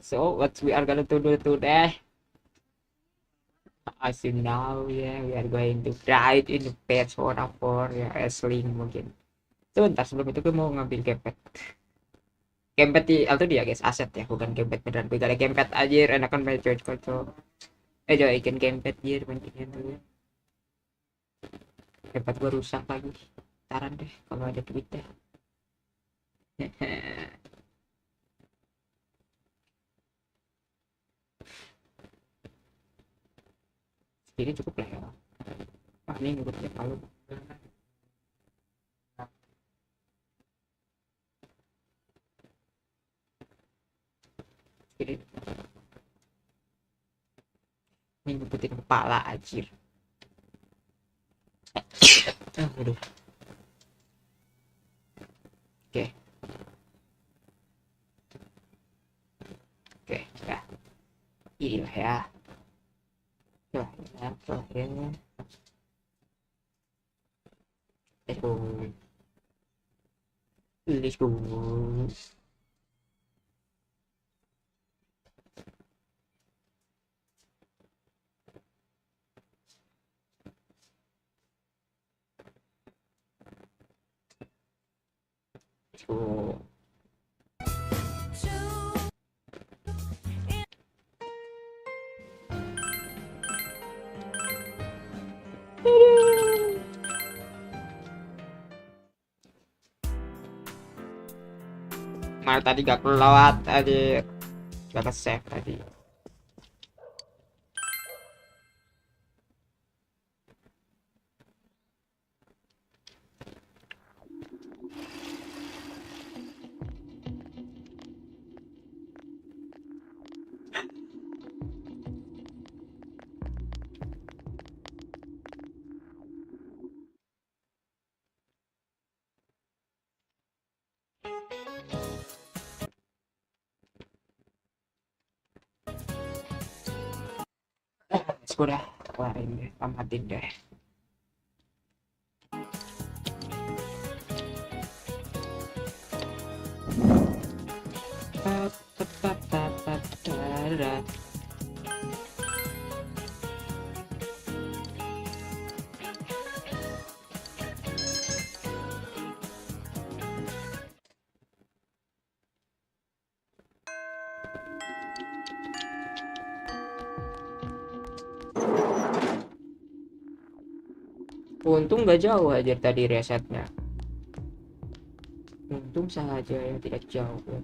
So what we are gonna to do today? As you know, yeah, we are going to ride in the Persona 4 ya, wrestling mungkin. Sebentar sebelum itu gue mau ngambil gamepad. Gamepad di atau dia guys, aset ya, bukan gamepad beneran. Gue ada gamepad aja, enakan main cocok. Ikan gamepad aja, pentingnya dulu. Gamepad gue rusak lagi. Saran deh kalau ada duit deh. Ini cukup lah ya. Wah, ini ngurutnya kalau ini ngikutin kepala anjir. Aduh. Oke. Oke, ya. Inilah ya. Coba ya, coba ya. Let's go. Let's go. Let's go. Mana tadi gak kelewat tadi. Gak ke save tadi. Sudah kelarin deh, tamatin deh. Untung gak jauh aja tadi resetnya. Untung saja ya tidak jauh ya.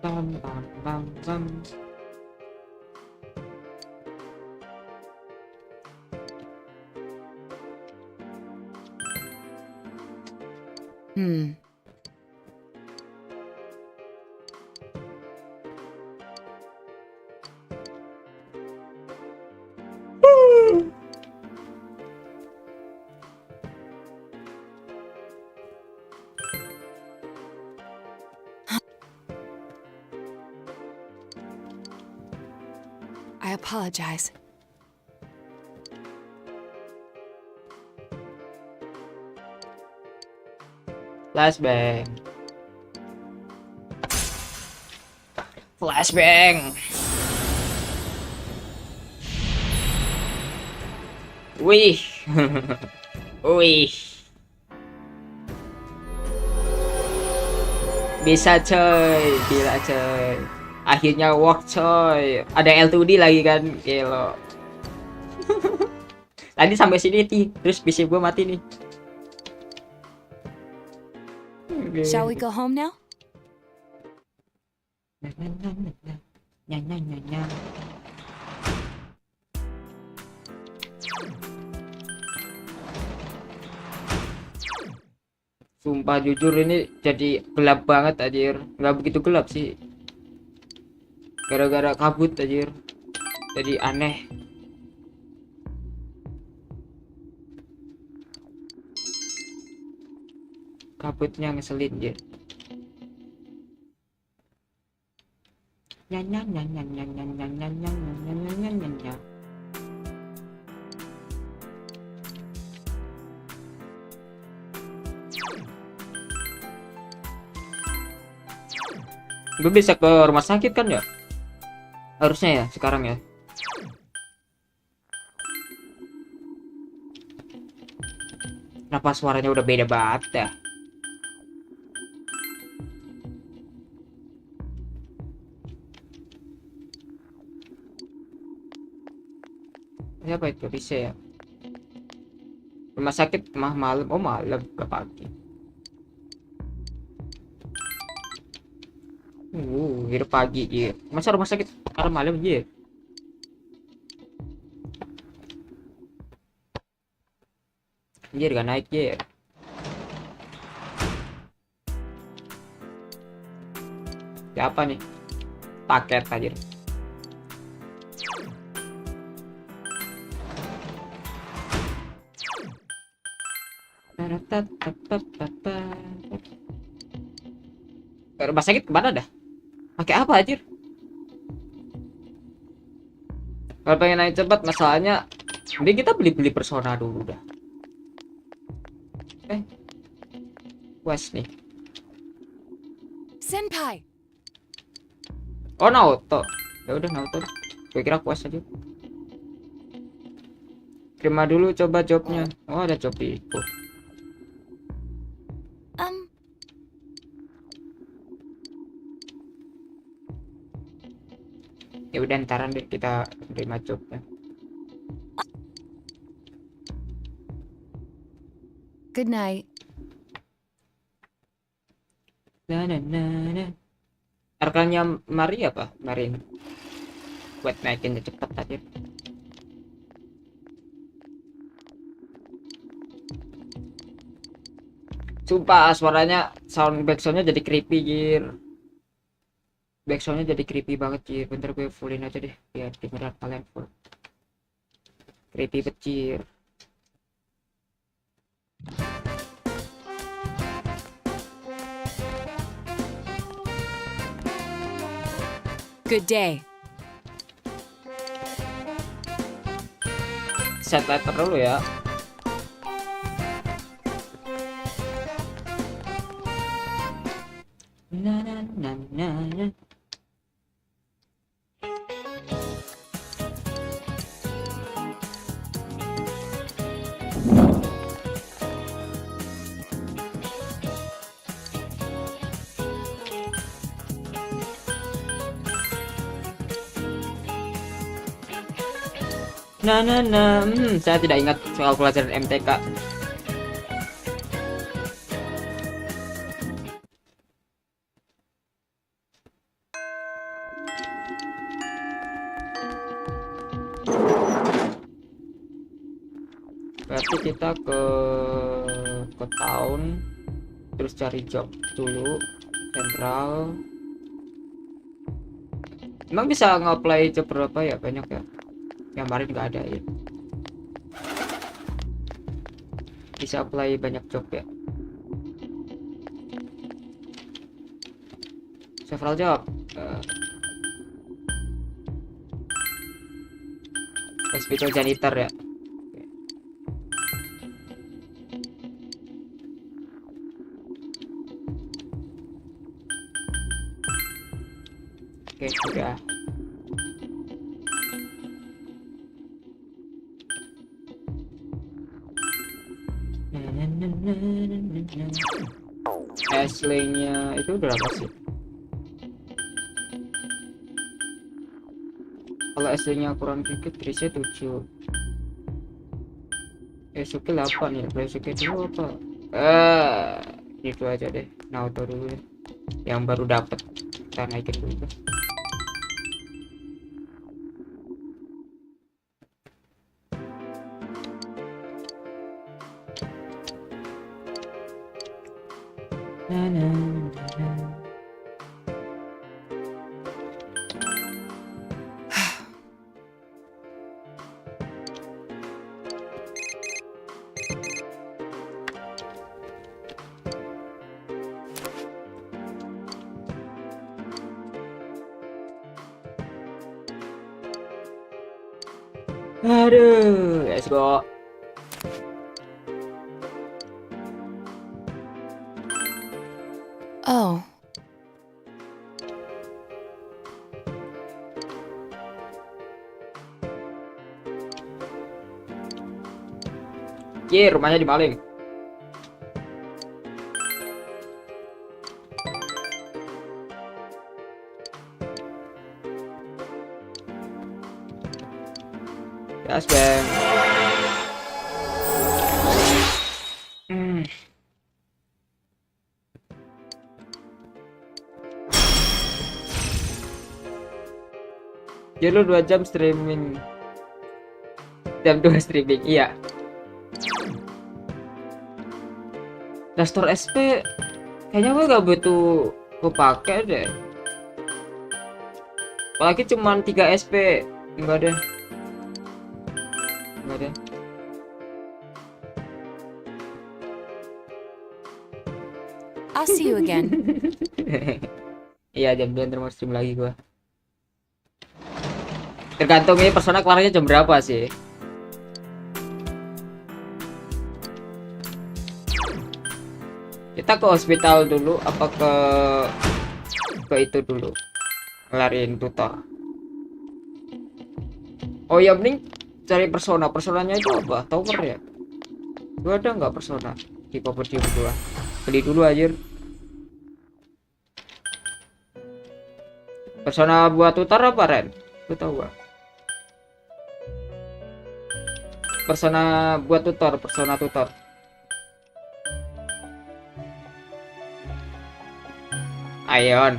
Bam bam bam bam. I apologize. Flashbang. Flashbang. Wih. Wih. Bisa coy, gila coy. Akhirnya work coy. Ada L2D lagi kan, gelo. Tadi sampai sini nih, terus PC gue mati nih. Shall we go home now? Sumpah jujur ini jadi gelap banget anjir. Nggak begitu gelap sih. Gara-gara kabut anjir. Jadi aneh. Kabutnya ngeselin anjir. Nyan, nyan, nyan, nyan, nyan, nyan, nyan, nyan, nyan, nyan, nyan, nyan, nyan. Gue bisa ke rumah sakit kan ya? Harusnya ya sekarang ya. Kenapa suaranya udah beda banget dah? Siapa itu bisa ya? Rumah sakit mah malam. Oh malam ke pagi. Hidup pagi ya. Masa rumah sakit karena malam aja? Anjir gak naik ya. Siapa nih? Paket aja. Rumah sakit kemana dah? Pakai apa anjir? Kalau pengen naik cepat masalahnya ini kita beli persona dulu dah. Quest nih. Senpai. Oh Naoto. Ya udah Naoto. Gue kira quest aja. Terima dulu coba jobnya. Oh ada job itu. Ya udah ntaran deh kita terima jobnya. Good night. Arkannya Mari apa? Marin. Buat naikinnya cepet aja. Sumpah suaranya sound backsoundnya jadi creepy gir. Backsoundnya jadi creepy banget gir. Bentar gue fullin aja deh biar dengeran kalian full. Creepy becir. Good day. Set letter dulu ya. Na na na na na. Saya tidak ingat soal pelajaran MTK. Berarti kita ke town, terus cari job dulu, sentral. Emang bisa nge-apply job berapa ya? Banyak ya? Yang kemarin nggak ada ya. Bisa apply banyak job ya. Several job. Hospital janitor ya. Oke, sudah. Aslinya itu berapa sih? Kalau aslinya kurang dikit, Trisnya 7. Suki 8 ya. Suki dulu apa? Itu aja deh. Naoto dulu deh. Yang baru dapat kita naikin dulu. Aduh, let's go. Oh, Ye, rumahnya dimaling. Gas, Bang. Hmm. Jadi lu 2 jam streaming. Jam 2 streaming, iya. Dastor SP kayaknya gue gak butuh gue pakai deh. Apalagi cuman 3 SP. Enggak deh. Enggak deh. I'll see you again. Iya, jam 2 ntar mau stream lagi gua. Tergantung ini persona kelarnya jam berapa sih. Kita ke hospital dulu apa ke itu dulu. Ngelarin tutor. Oh ya, mending cari persona. Personanya itu apa? Tower ya? Gua ada nggak persona di Petunjuk gua? Beli dulu aja. Persona buat tutor apa, Ren? Lu tahu gak? Persona buat tutor, persona tutor. Ion.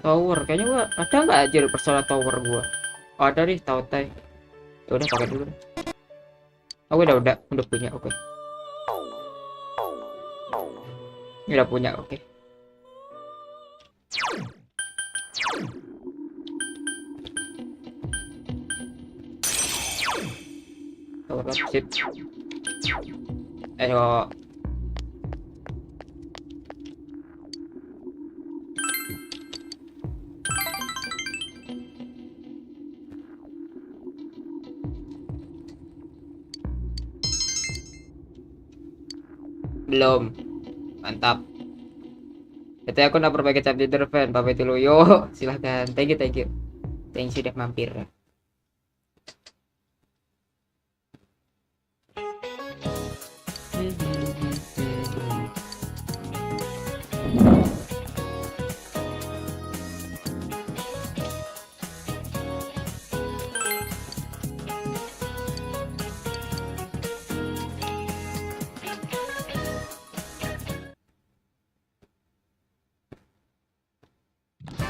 Tower, kayaknya gua ada nggak aja persona tower gua? Oh, ada nih, tautai. Ya udah pakai dulu. Oh, udah punya, oke. Udah punya, oke. Tower up, sip. Ayo. Belum. Mantap. Itu aku udah perbaiki cap tidur, fan. Pamit dulu. Yo, silahkan. Thank you, thank you. Thank you sudah mampir.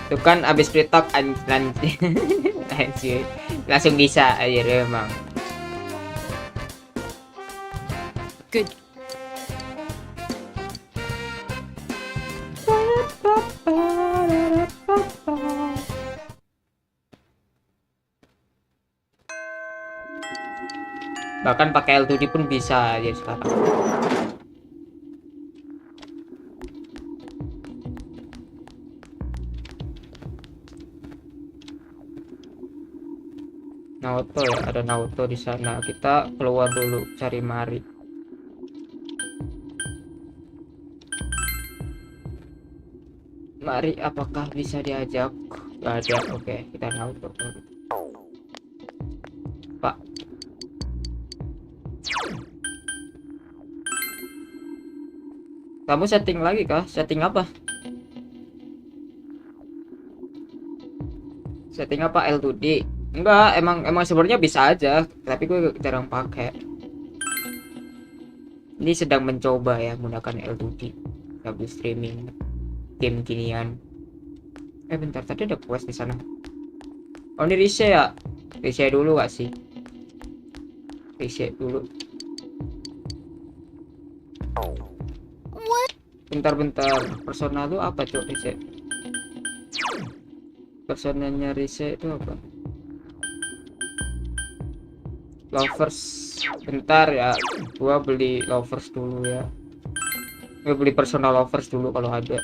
Itu kan abis free talk anjir. Anjir. Langsung bisa aja emang. Good. Bahkan pakai L2D pun bisa aja sekarang. Naoto ya, ada Naoto di sana. Kita keluar dulu cari Mari. Mari, apakah bisa diajak? Gak ada. Oke, kita Naoto. Pak. Kamu setting lagi kah? Setting apa? Setting apa, L2D? Enggak, emang sebenarnya bisa aja, tapi gue jarang pakai. Ini sedang mencoba ya menggunakan L2D habis streaming game ginian. Bentar, tadi ada quest di sana. Oh, ini reset ya? Reset dulu gak sih? Reset dulu. Bentar, persona tuh apa cok reset? Personanya reset itu apa? Lovers. Bentar ya, gua beli lovers dulu ya. Gua beli personal lovers dulu kalau ada.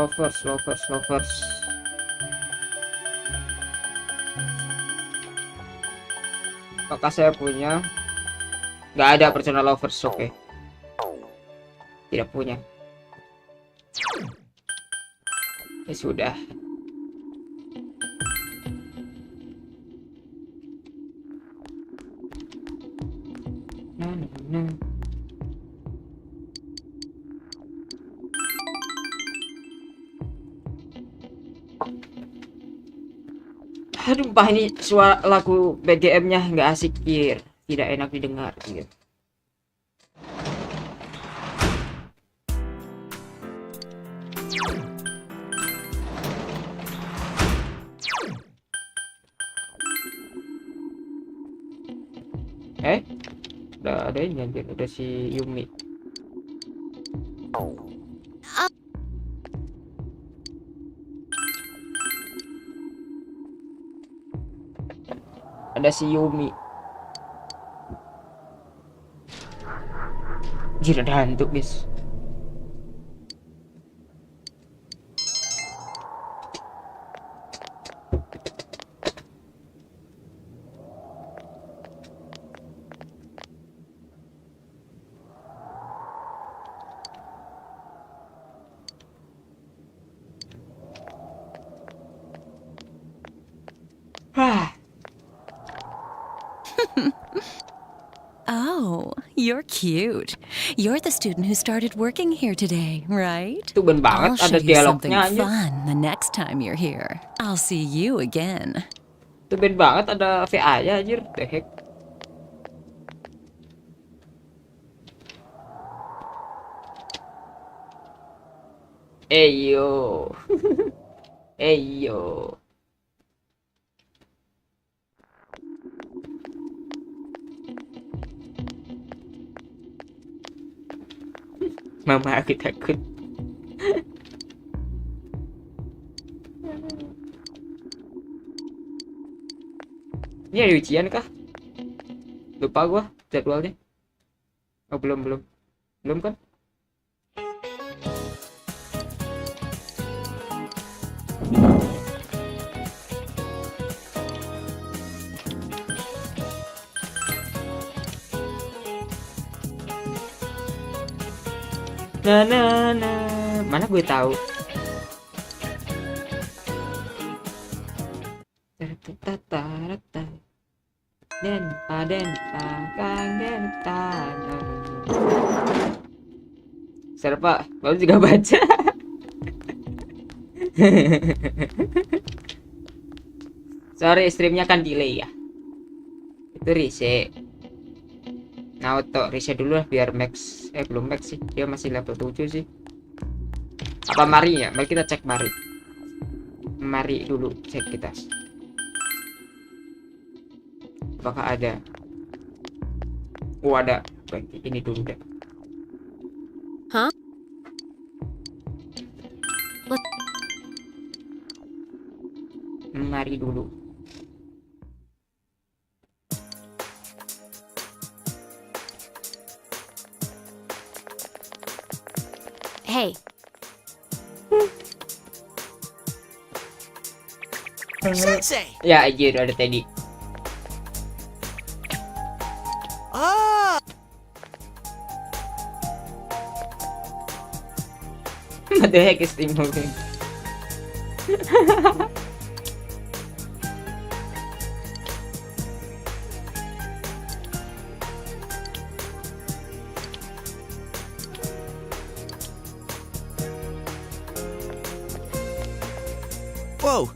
lovers. Apakah saya punya? Nggak ada personal lovers, oke. Tidak punya. Ya sudah. Nah. Aduh, bah ini suara lagu BGM-nya nggak asik, tidak enak didengar gitu. Udah ada ini anjir, udah si Yumi. Ada si Yumi. Anjir, ada hantu, guys. Oh, you're cute. You're the student who started working here today, right? Tumben I'll banget show ada you something dialognya aja. fun the next time you're here. I'll see you again. Tumben banget ada VA ya anjir, the heck. Eyo. Eyo. Mama aku takut. Ini ada ujian kah? Lupa gua jadwalnya. Oh, belum kan? Nah. Mana gue tahu. Den kangen tanah. Serpa, baru juga baca. Sorry, streamnya kan delay ya. Itu reset. Nah, auto reset dulu lah biar max. Belum max sih, dia masih level 7 sih. Apa mari ya? Mari kita cek mari. Mari dulu cek kita. Apakah ada? Oh, ada. Berarti ini dulu deh. Hah? What? Mari dulu. Hey. Sensei! Ya, anjir ada tadi. Ah! What the heck is Semoga? Whoa!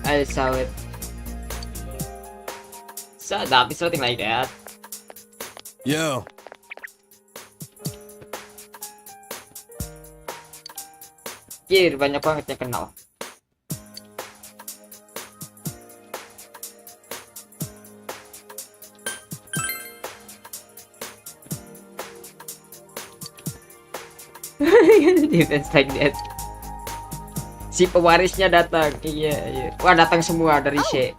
I saw it. Shut up, it's nothing like that. Yo. Anjir, banyak banget yang kenal. Defense like that. Si pewarisnya datang. Iya, iya. Wah, datang semua dari C.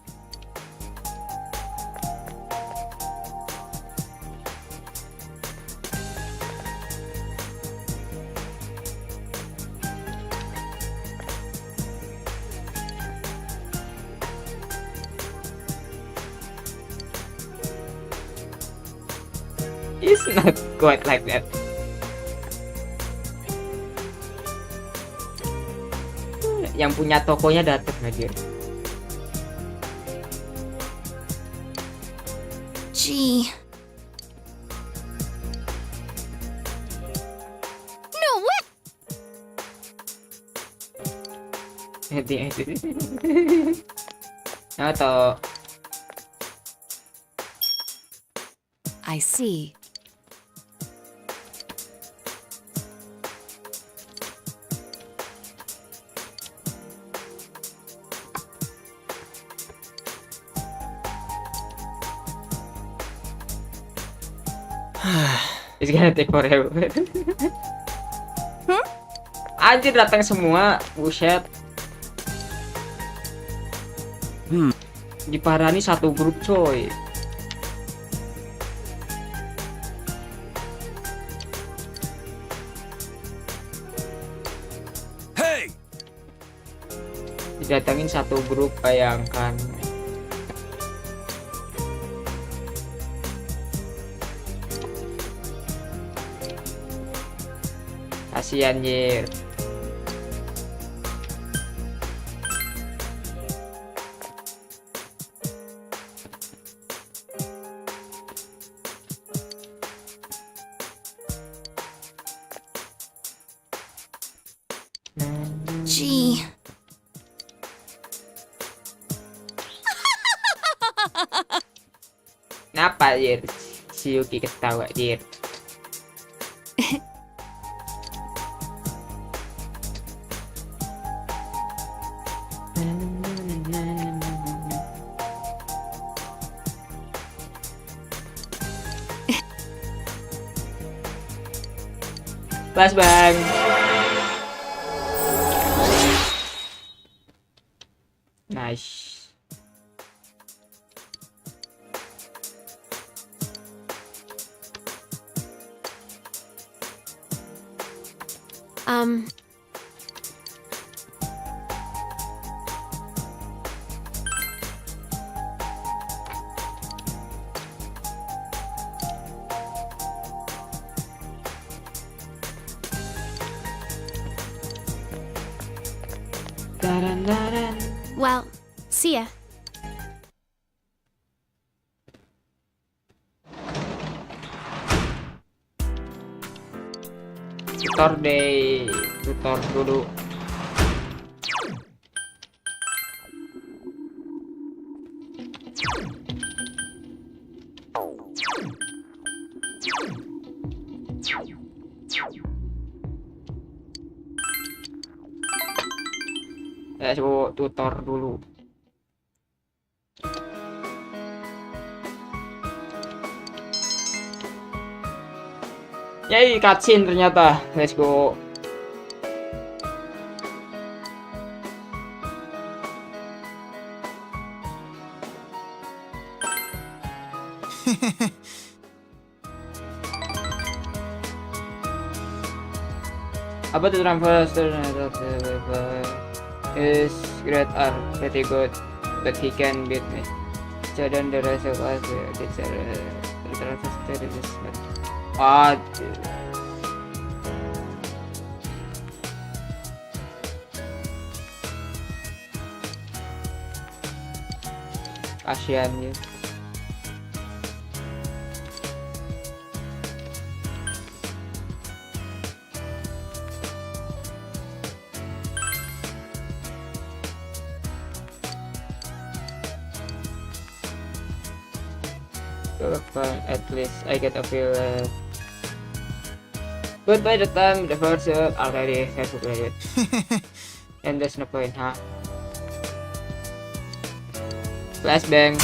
It's not quite like that. Yang punya tokonya datang lagi. Gee. No way! Atau I see. it's gonna take forever. Anjir, datang semua, buset. Diparani satu grup coy. Hey! Didatangin satu grup, bayangkan. Kasian anjir. Gee. Kenapa anjir? Si Yuki ketawa anjir. Pas bang. Nice. Well, see ya. Tutor dulu. Coba tutor dulu. Yay, cutscene ternyata. Let's go. Apa tuh transfer is great are pretty good, but he can beat me. Jadi the rest of us kasihan ya. At least I get a feel. But by the time the first already have to play it, and there's no point, huh? Flashbang.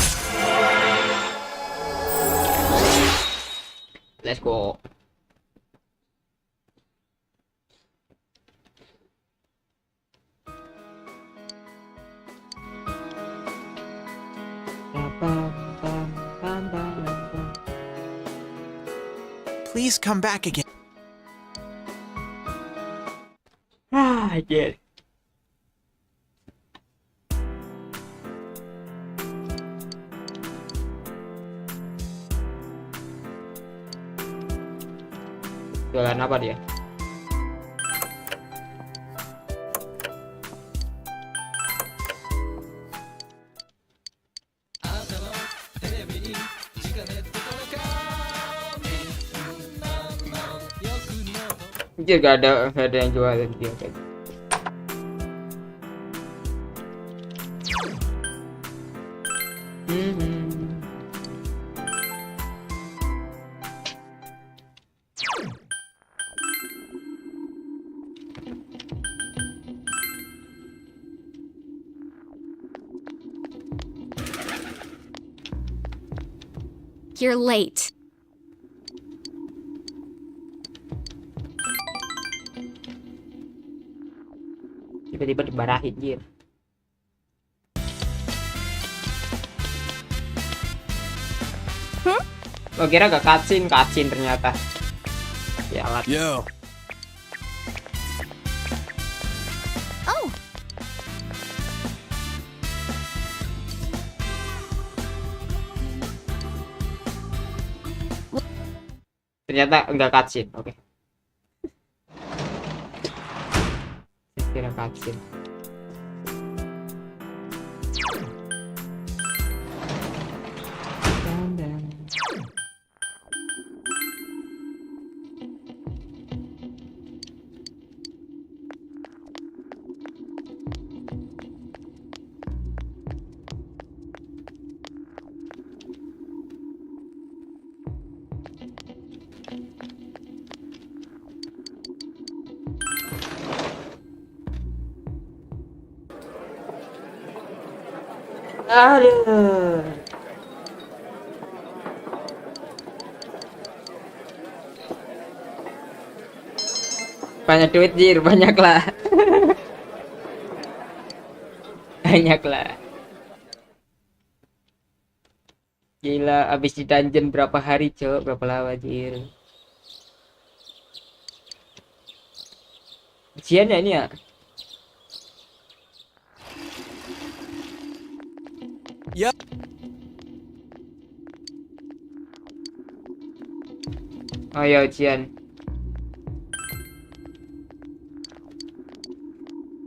Let's go. Please come back again. Anjir. Jualan apa dia? Anjir, gak ada yang jualan dia kayak. You're late. Tiba-tiba dibarahin dia. Lo kira gak kacin ternyata. Sialat. Yo. Oh, Ternyata enggak kacin. Oke. Saya kira kacin. Aduh. Banyak duit jir, banyak lah. Banyak lah. Gila, abis di dungeon berapa hari cok, berapa lama jir. Ujian ya ini ya. Yep. Oh ya ujian.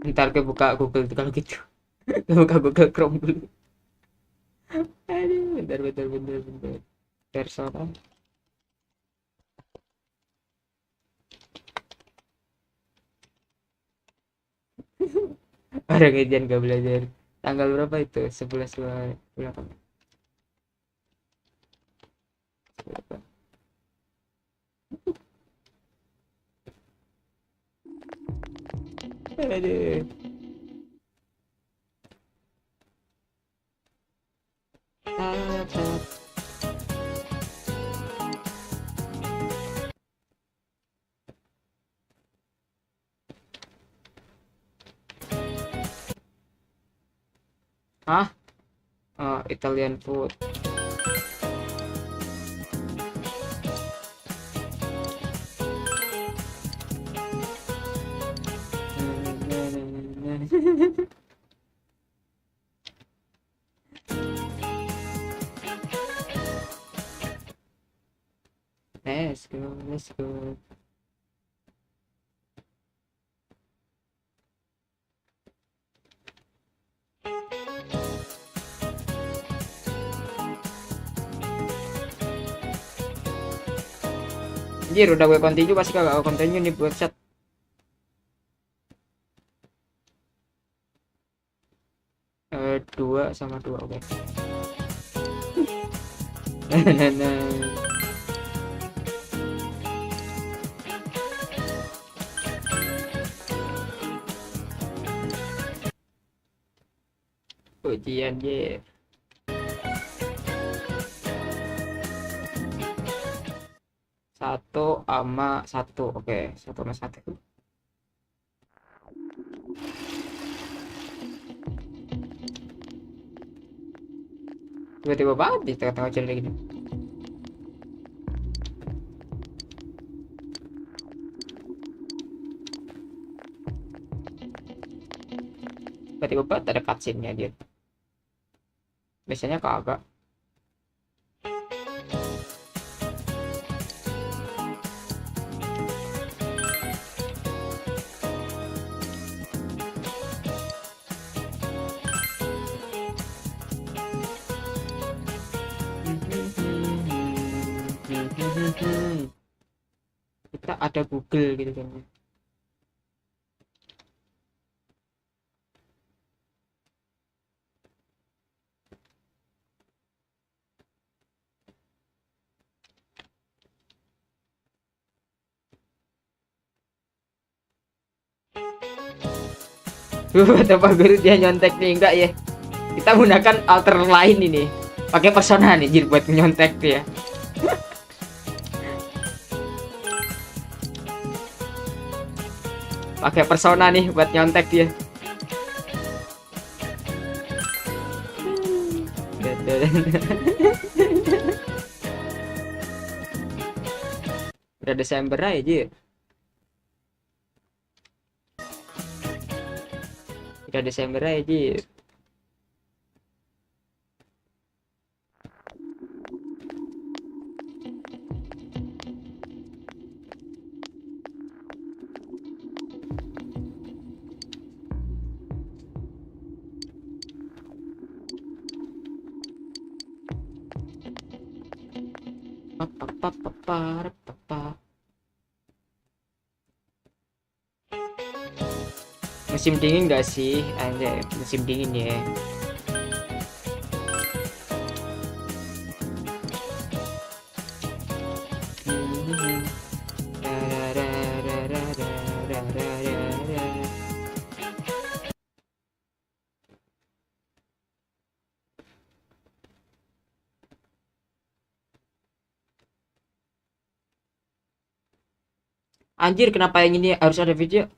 Ntar ke buka Google tuh kalau gitu. Buka Google Chrome dulu. Aduh, bentar. Persona. Orang ujian gak belajar. Tanggal berapa itu? 11/8. Aduh. Hah? Oh, Italian food. Let's go. Anjir, udah gue continue pasti kagak continue nih buat chat. Dua sama dua, oke. Ujian ye. Satu sama satu, oke. Satu sama satu. Tiba-tiba banget di tengah-tengah jalan gini. Tiba-tiba ada cutscene-nya dia. Biasanya kagak. Kita ada Google gitu kan. Apa guru dia nyontek nih? Enggak ya, kita menggunakan alter lain ini, pakai persona nih jir buat nyontek dia. Pakai persona nih buat nyontek dia. Udah Desember aja. Udah Desember aja. Musim dingin gak sih? Anjay, musim dingin ya. Anjir, kenapa yang ini harus ada video?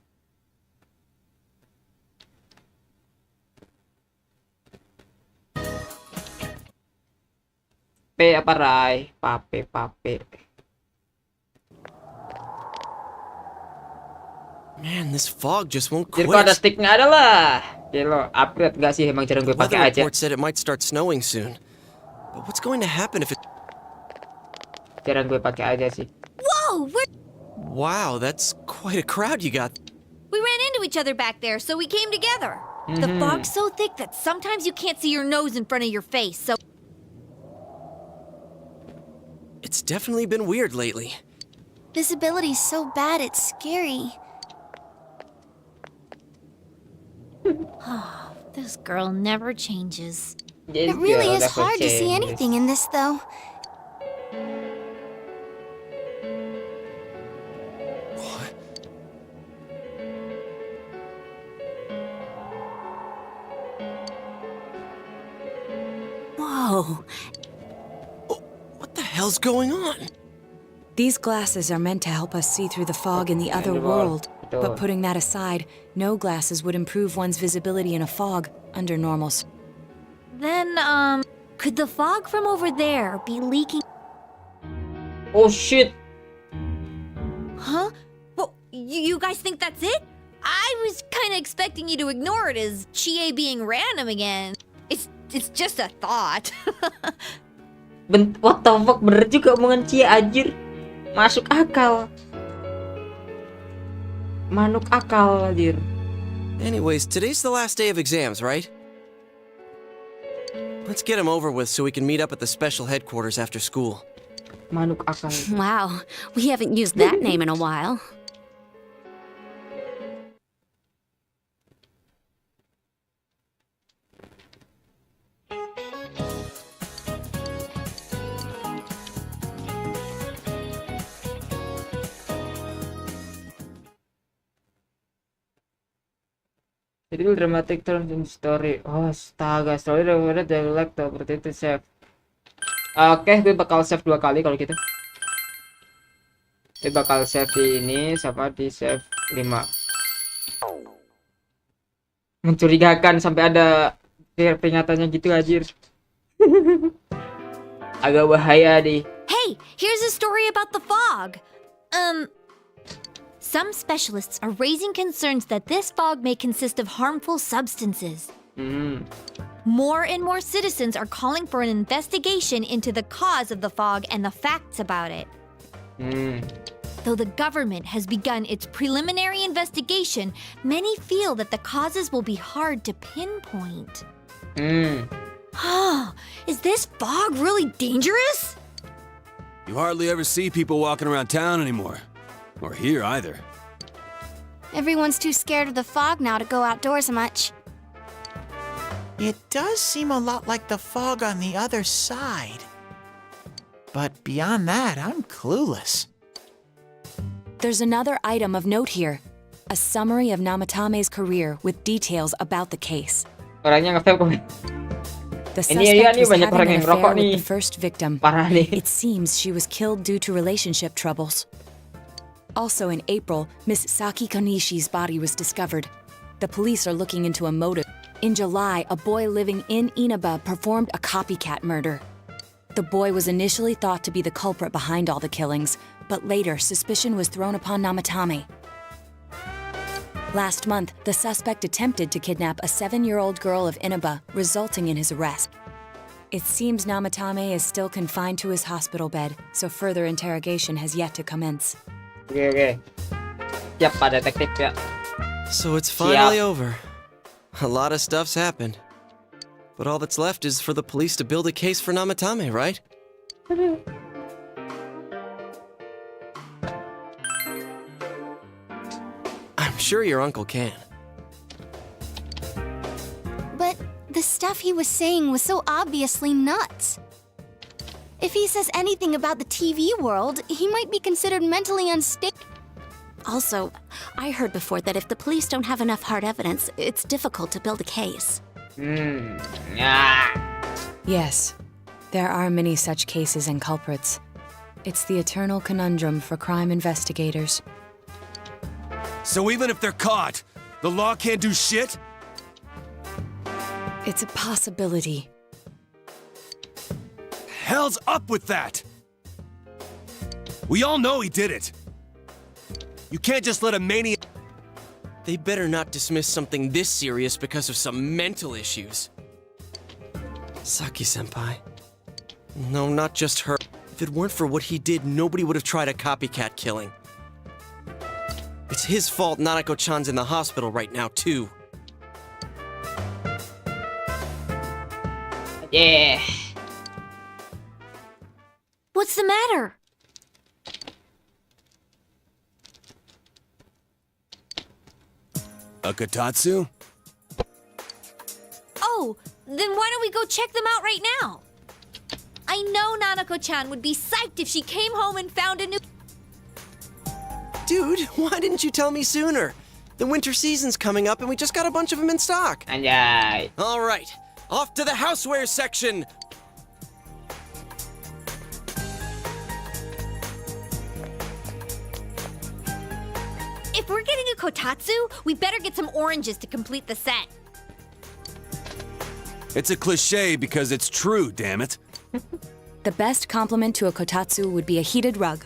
P apa Rai? Pape. Man, this fog just won't Jadi quit. kok ada sticknya ada lah. Jadi lo upgrade gak sih? Emang jarang gue The weather pakai aja. report said it might start snowing soon. But what's going to happen if it... Jarang gue pakai aja sih. Whoa! Wow, that's quite a crowd you got. We ran into each other back there, so we came together. The fog's so thick that sometimes you can't see your nose in front of your face, so... It's definitely been weird lately. Visibility's so bad, it's scary. This girl never changes. It really is hard to see anything in this, though. What? Whoa. What the hell's going on? These glasses are meant to help us see through the fog in the other world. But putting that aside, no glasses would improve one's visibility in a fog under normal. Then, could the fog from over there be leaking? Oh shit. Huh? Well, you guys think that's it? I was kind of expecting you to ignore it as Chie being random again. It's just a thought. What the fuck, bener juga omongan Cia anjir. Masuk akal. Manuk akal anjir. Anyways, today's the last day of exams, right? Let's get them over with so we can meet up at the special headquarters after school. Manuk akal. Wow, we haven't used that name in a while. Jadi dramatic turn in story. Oh, astaga, story revealed the like the opportunity to save. Oke, gue bakal save 2 kali kalau gitu. Gue bakal save di ini sama di save 5. Mencurigakan sampai ada peringatannya gitu anjir. Agak bahaya nih. Hey, here's a story about the fog. Some specialists are raising concerns that this fog may consist of harmful substances. More and more citizens are calling for an investigation into the cause of the fog and the facts about it. Though the government has begun its preliminary investigation, many feel that the causes will be hard to pinpoint. Is this fog really dangerous? You hardly ever see people walking around town anymore. Or here either. Everyone's too scared of the fog now to go outdoors much. It does seem a lot like the fog on the other side. But beyond that, I'm clueless. There's another item of note here. A summary of Namatame's career with details about the case. Orangnya nge-vape kok. The Ini suspect was banyak having orang an yang affair ngerokok with nih. the first victim. Parah nih. It seems she was killed due to relationship troubles. Also in April, Miss Saki Kanishi's body was discovered. The police are looking into a motive. In July, a boy living in Inaba performed a copycat murder. The boy was initially thought to be the culprit behind all the killings, but later suspicion was thrown upon Namatame. Last month, the suspect attempted to kidnap a 7-year-old girl of Inaba, resulting in his arrest. It seems Namatame is still confined to his hospital bed, so further interrogation has yet to commence. Oke. Siap Pak Detektif ya. So it's finally over. A lot of stuff's happened. But all that's left is for the police to build a case for Namatame, right? I'm sure your uncle can. But the stuff he was saying was so obviously nuts. If he says anything about the TV world, he might be considered mentally unstable. Also, I heard before that if the police don't have enough hard evidence, it's difficult to build a case. Ya. Yes, there are many such cases and culprits. It's the eternal conundrum for crime investigators. So even if they're caught, the law can't do shit? It's a possibility. Hell's up with that! We all know he did it. You can't just let a maniac. They better not dismiss something this serious because of some mental issues. Saki-senpai. No, not just her. If it weren't for what he did, nobody would have tried a copycat killing. It's his fault Nanako-chan's in the hospital right now, too. Yeah. What's the matter? A Kotatsu? Oh, then why don't we go check them out right now? I know Nanako-chan would be psyched if she came home and found a new... Dude, why didn't you tell me sooner? The winter season's coming up and we just got a bunch of them in stock. Anjay. All right, off to the houseware section. If we're getting a kotatsu, we better get some oranges to complete the set. It's a cliche because it's true, damn it. The best compliment to a kotatsu would be a heated rug.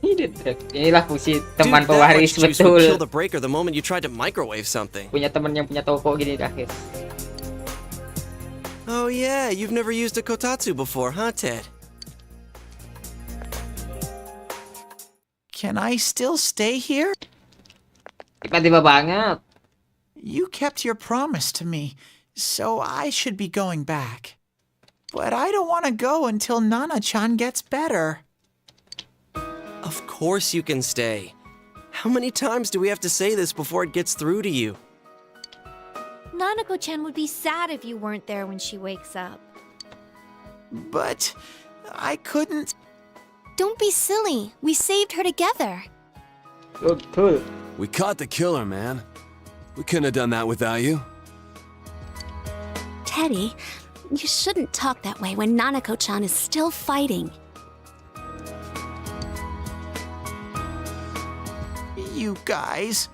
Inilah fungsi Dude, teman that much pewaris juice would kill betul. the breaker the moment you tried to microwave something. Punya teman yang punya toko gini dah, guys. Oh yeah, you've never used a kotatsu before, huh, Ted? Can I still stay here? Tiba-tiba banget. You kept your promise to me, so I should be going back. But I don't want to go until Nana-chan gets better. Of course you can stay. How many times do we have to say this before it gets through to you? Nanako-chan would be sad if you weren't there when she wakes up. But I couldn't. Don't be silly. We saved her together. Betul. We caught the killer, man. We couldn't have done that without you. Teddy, you shouldn't talk that way when Nanako-chan is still fighting. You guys.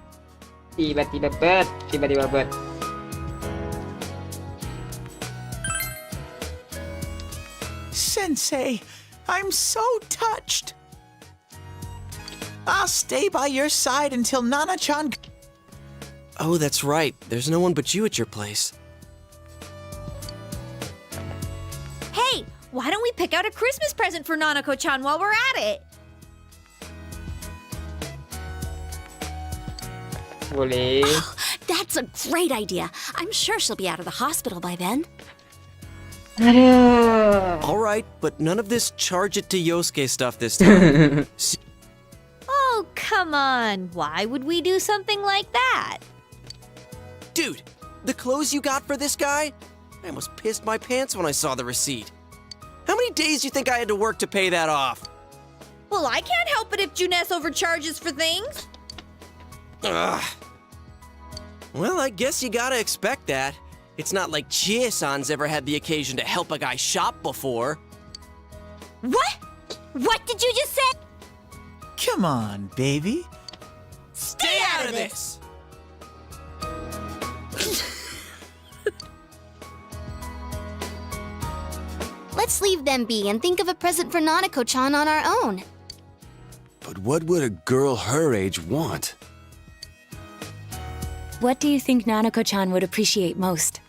Tiba-tiba bet. Sensei, I'm so touched. I'll stay by your side until Nana-chan... Oh, that's right. There's no one but you at your place. Hey, why don't we pick out a Christmas present for Nanako-chan while we're at it? Boleh. That's a great idea. I'm sure she'll be out of the hospital by then. Aduh. All right, but none of this charge it to Yosuke stuff this time. Oh, come on. Why would we do something like that? Dude, the clothes you got for this guy? I almost pissed my pants when I saw the receipt. How many days do you think I had to work to pay that off? Well, I can't help it if Juness overcharges for things. Ugh. Well, I guess you gotta expect that. It's not like Chie-san's ever had the occasion to help a guy shop before. What? What did you just say? Come on, baby. Stay out of this! Let's leave them be and think of a present for Nanako-chan on our own. But what would a girl her age want? What do you think Nanako-chan would appreciate most?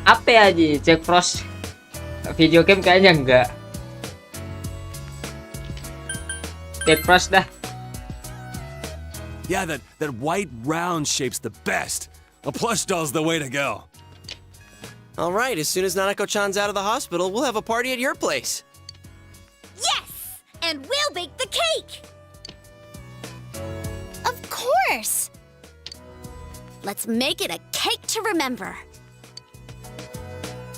Apa ya Ji? Jack Frost video game kayaknya enggak. Jack Frost dah. Yeah, that white round shape's the best. A plush doll's the way to go. All right, as soon as Nanako-chan's out of the hospital, we'll have a party at your place. Yes! And we'll bake the cake! Of course! Let's make it a cake to remember.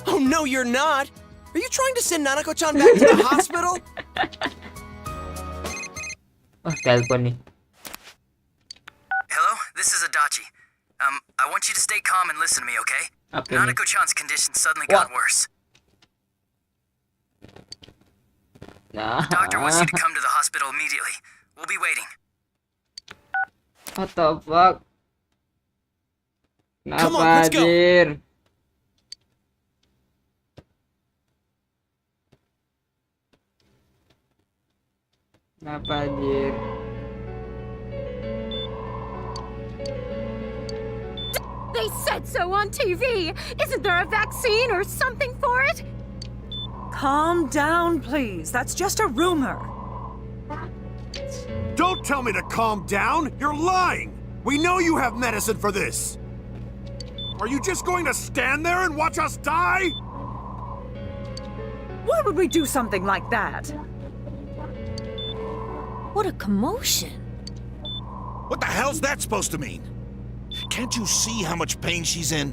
Oh, no, you're not! Are you trying to send Nanako-chan back to the hospital? Oh, telepon nih. Hello, this is Adachi. I want you to stay calm and listen to me, okay? Apa ini? Nanako-chan's condition suddenly got worse. Nah. The doctor wants you to come to the hospital immediately. We'll be waiting. What the fuck? Come on, Kenapa let's go. anjir? Kenapa anjir? They said so on TV. Isn't there a vaccine or something for it? Calm down, please. That's just a rumor. Don't tell me to calm down! You're lying! We know you have medicine for this! Are you just going to stand there and watch us die? Why would we do something like that? What a commotion. What the hell's that supposed to mean? Can't you see how much pain she's in?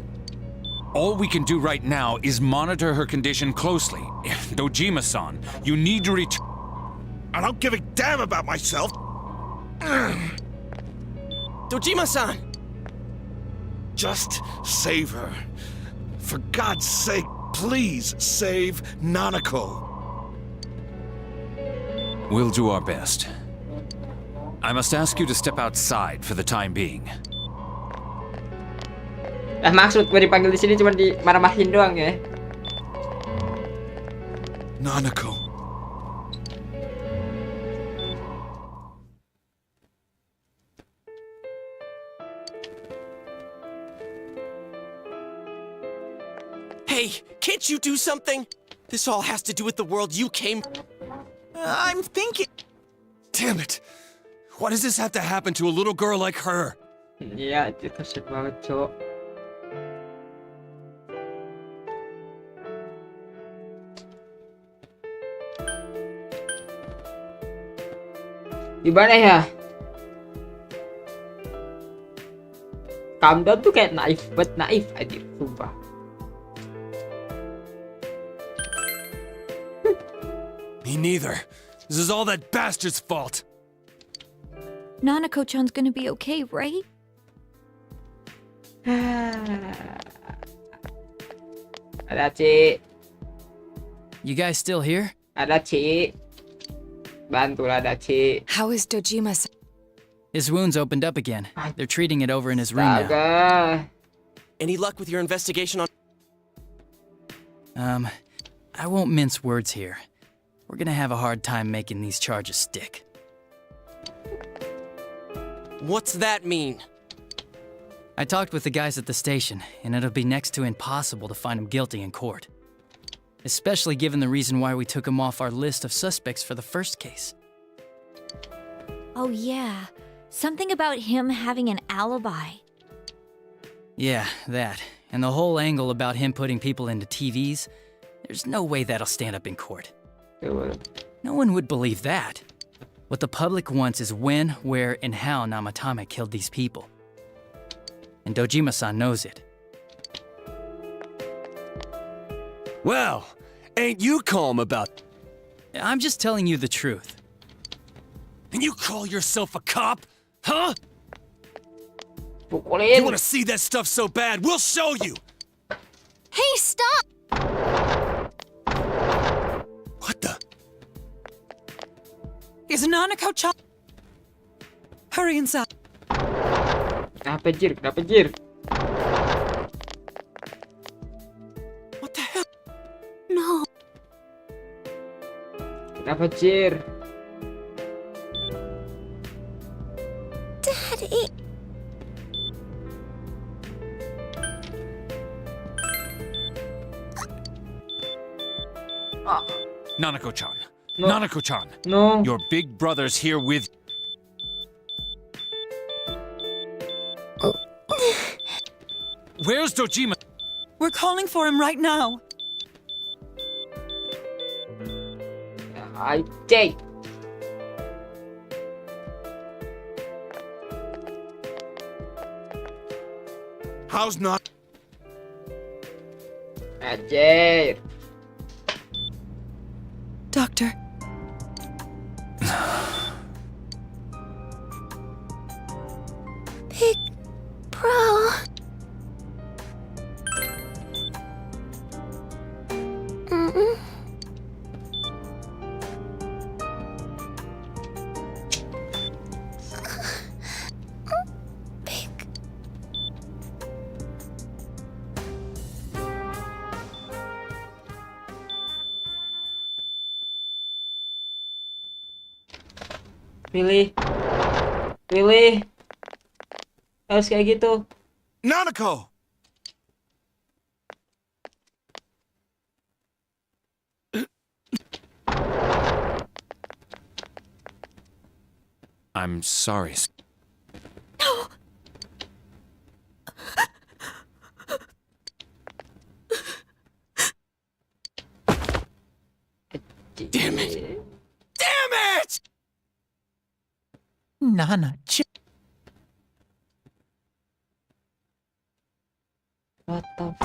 All we can do right now is monitor her condition closely. Dojima-san, you need to reach... I don't give a damn about myself. Dojima-san! Just save her. For God's sake, please save Nanako. We'll do our best. I must ask you to step outside for the time being. Maksud gue dipanggil di sini cuma dimarah-marahin doang ya. Nanako. Hey, can't you do something? This all has to do with the world you came... I'm thinking... Damn it! Why does this have to happen to a little girl like her? Iya, itu kasian banget, Cok. Gimana ya? Calm down tuh kayak naif aja, sumpah. Me neither. This is all that bastard's fault. Nanako-chan's gonna be okay, right? Ada Ci. You guys still here? Ada Ci. Bantulah ada Ci. How is Dojima? His wounds opened up again. They're treating it over in his room now. Astaga. Any luck with your investigation on... I won't mince words here. we're gonna have a hard time making these charges stick. What's that mean? I talked with the guys at the station, and it'll be next to impossible to find him guilty in court. Especially given the reason why we took him off our list of suspects for the first case. Oh, yeah. Something about him having an alibi. Yeah, that. And the whole angle about him putting people into TVs, there's no way that'll stand up in court. No one would believe that. What the public wants is when, where, and how Namatame killed these people. And Dojima-san knows it. Well, ain't you calm about... I'm just telling you the truth. And you call yourself a cop? Huh? Pukulin. You want to see that stuff so bad? We'll show you! Hey, stop! What the? Is Nanako-chan? Hurry inside. Kenapa Jir? Kenapa Jir? What the hell? No. Kenapa Jir? Daddy. Nanako-chan. No. Nanako-chan. No. Your big brother's here with... Where's Dojima? We're calling for him right now. I take. How's not? Anjir. Doctor. Big bro. Pilih. Pilih. Harus kayak gitu. Nanako! I'm sorry. Damn it! Damn it! Nana-chan. What the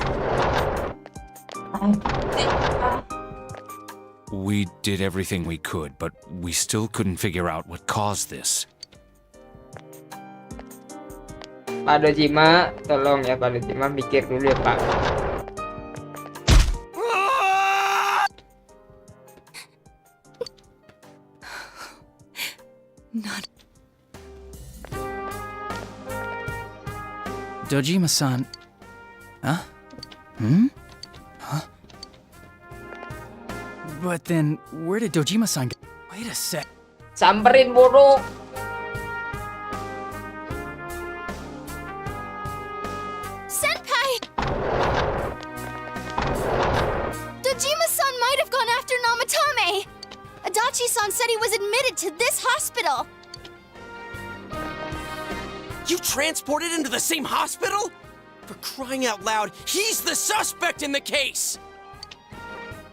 We did everything we could, but we still couldn't figure out what caused this. Pak Dojima, tolong ya Pak Dojima mikir dulu ya Pak. Not. Dojima-san. Huh? Hmm? Huh? But then, where did Dojima-san go? Wait a sec. Samperin buruk. Senpai! Dojima-san might have gone after Namatame! Adachi-san said he was admitted to this hospital! You transported him to the same hospital? For crying out loud, he's the suspect in the case!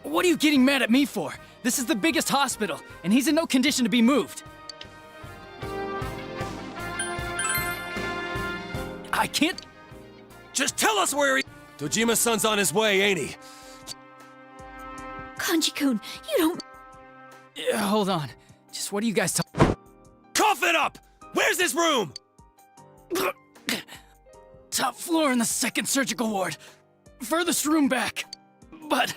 What are you getting mad at me for? This is the biggest hospital, and he's in no condition to be moved. I can't... Just tell us where he... Dojima-san's on his way, ain't he? Kanji-kun, you don't... Hold on. Just what are you guys talking... Cough it up! Where's his room? Top floor in the second surgical ward. Furthest room back. But...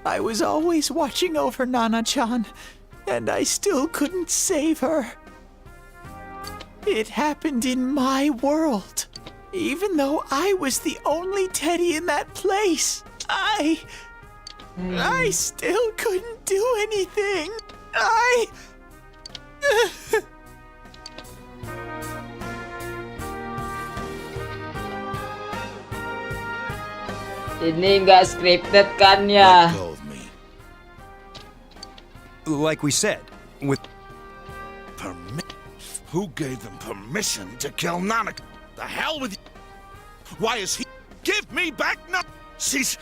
I was always watching over Nana-chan. and I still couldn't save her. It happened in my world. Even though I was the only teddy in that place, I still couldn't do anything. Ini nggak scripted kan ya? Let go of me. Like we said, with who gave them permission to kill Nana? The hell with you? Why is he? Give me back Nana! She's.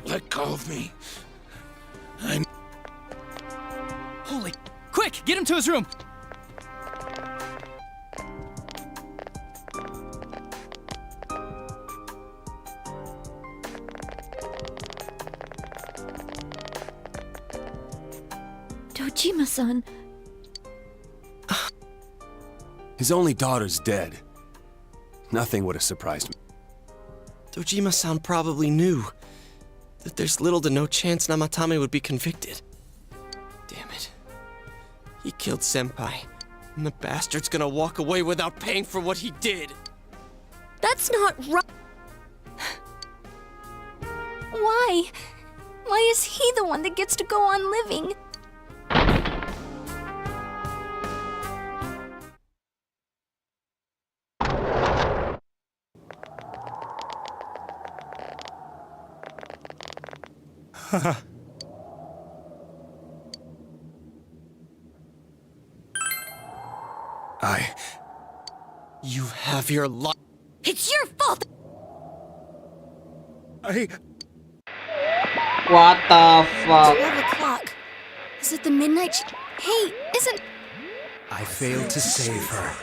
Let go of me. Holy... Quick, get him to his room! Dojima-san. His only daughter's dead. Nothing would have surprised me. Dojima-san probably knew that there's little to no chance Namatame would be convicted. Damn it. He killed Senpai, and the bastard's gonna walk away without paying for what he did. That's not right. Why? Why is he the one that gets to go on living? You have your life. It's your fault! What the fuck? 12 o'clock. Is it the midnight? Hey, isn't... I failed to save her.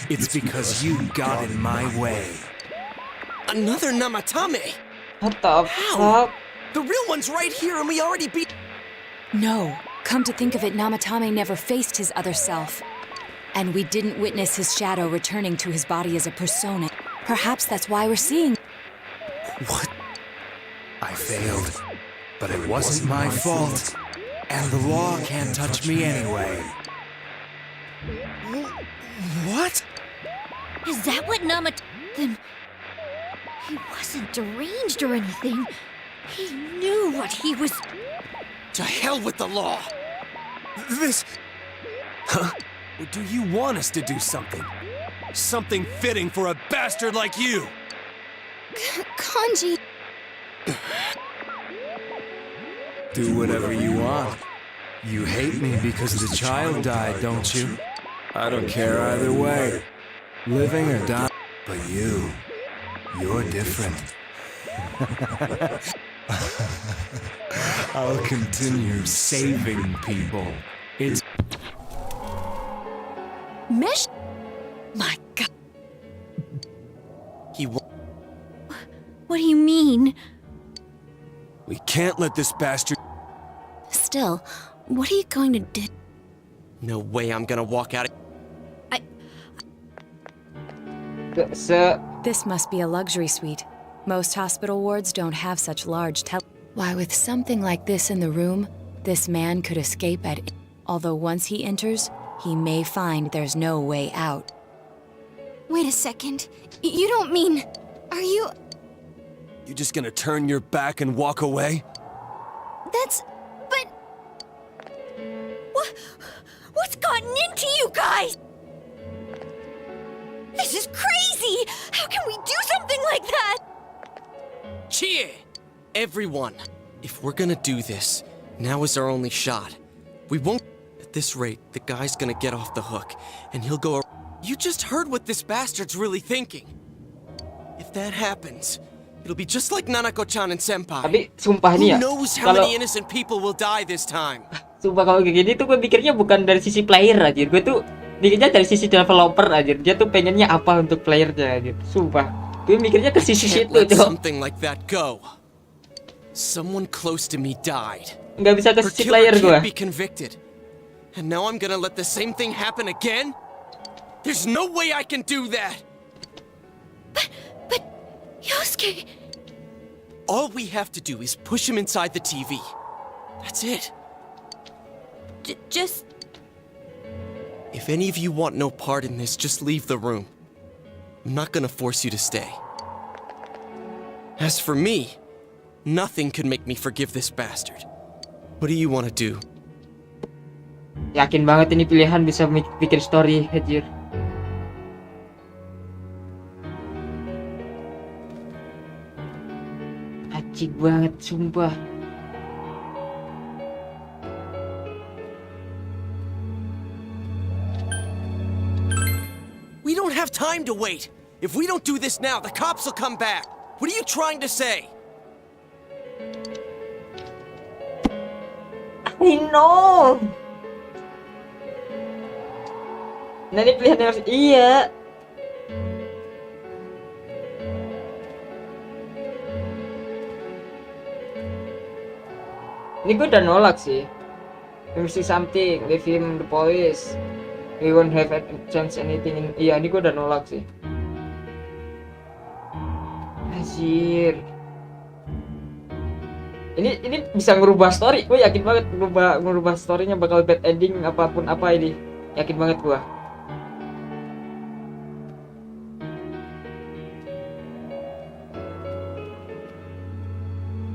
It's because you got in my way. Another Namatame? What the fuck? The real one's right here and we already beat... No. Come to think of it, Namatame never faced his other self. And we didn't witness his shadow returning to his body as a persona. Perhaps that's why we're seeing... What? I failed, but it wasn't my fault. And the law can't touch me anyway. What? Is that what Then... He wasn't deranged or anything. He knew what he was... To hell with the law! This... Huh? Or do you want us to do something? Something fitting for a bastard like you! Kanji... Do whatever you want. You hate me because the child died, don't you? I don't care either way. Living or dying. But you're different. I'll continue saving people. It's... Mesh? My God. What do you mean? We can't let this bastard... Still, what are you going to do? No way I'm gonna walk out of... This must be a luxury suite. Most hospital wards don't have such large Why, with something like this in the room, this man could escape at... Although once he enters, he may find there's no way out. Wait a second. You don't mean... Are you... You just gonna turn your back and walk away? That's... But... What's gotten into you guys? This is crazy! How can we do something like that? Chie! Everyone, if we're gonna do this, now is our only shot. We won't... At this rate, the guy's gonna get off the hook, and he'll go... You just heard what this bastard's really thinking. If that happens, it'll be just like Nanako-chan and Senpai. Tapi sumpah nih ya, Who knows how many innocent people will die this time? Sumpah kalau kayak gini tuh gue pikirnya bukan dari sisi player aja. Gue tuh mikirnya dari sisi developer aja. Dia tuh pengennya apa untuk playernya aja. Sumpah. Gue mikirnya ke sisi situ tuh. Something like that go. Someone close to me died. Nggak bisa ke sisi player gue. Be convicted. And now I'm gonna let the same thing happen again? There's no way I can do that. But Yosuke, All we have to do is push him inside the TV. That's it. Just... If any of you want no part in this, just leave the room. I'm not gonna force you to stay. As for me, nothing could make me forgive this bastard. What do you want to do? Yakin banget ini pilihan bisa bikin story, anjir. Acik banget, sumpah. We don't have time to wait. If we don't do this now, the cops will come back. What are you trying to say? I know. Nah ini pilihan yang harus iya. Ini gue udah nolak sih. If you see something, leave him the police. We won't have a chance anything. Iya, ini gue udah nolak sih. Anjir. Ini bisa ngerubah story. Gue yakin banget ngerubah storynya bakal bad ending apapun apa ini. Yakin banget gue.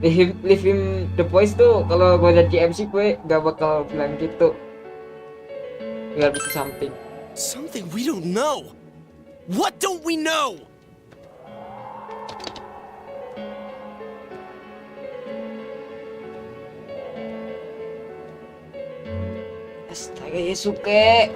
Leave him the voice tuh kalau gue jadi MC gue gak bakal bilang gitu. Biar bisa something. Something we don't know. What don't we know? Astaga Yesuke.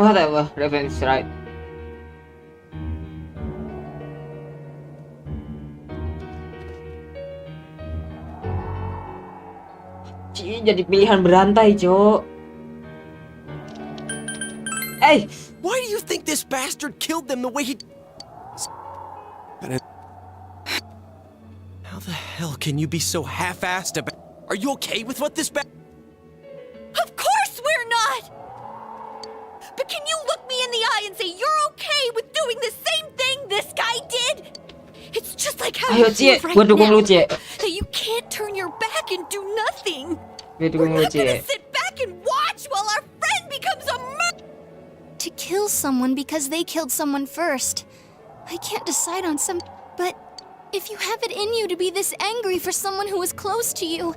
Whatever, Raven is right. Jadi pilihan berantai, Cok. Hey, why do you think this bastard killed them the way he... How the hell can you be so half-assed about... Are you okay with what this Of course we're not! But can you look me in the eye and say you're okay with doing the same thing this guy did? It's just like how you feel right now, that you can't turn your back and do nothing. We're not gonna sit back and watch while our friend becomes a murderer. To kill someone because they killed someone first. I can't decide on some... But if you have it in you to be this angry for someone who was close to you,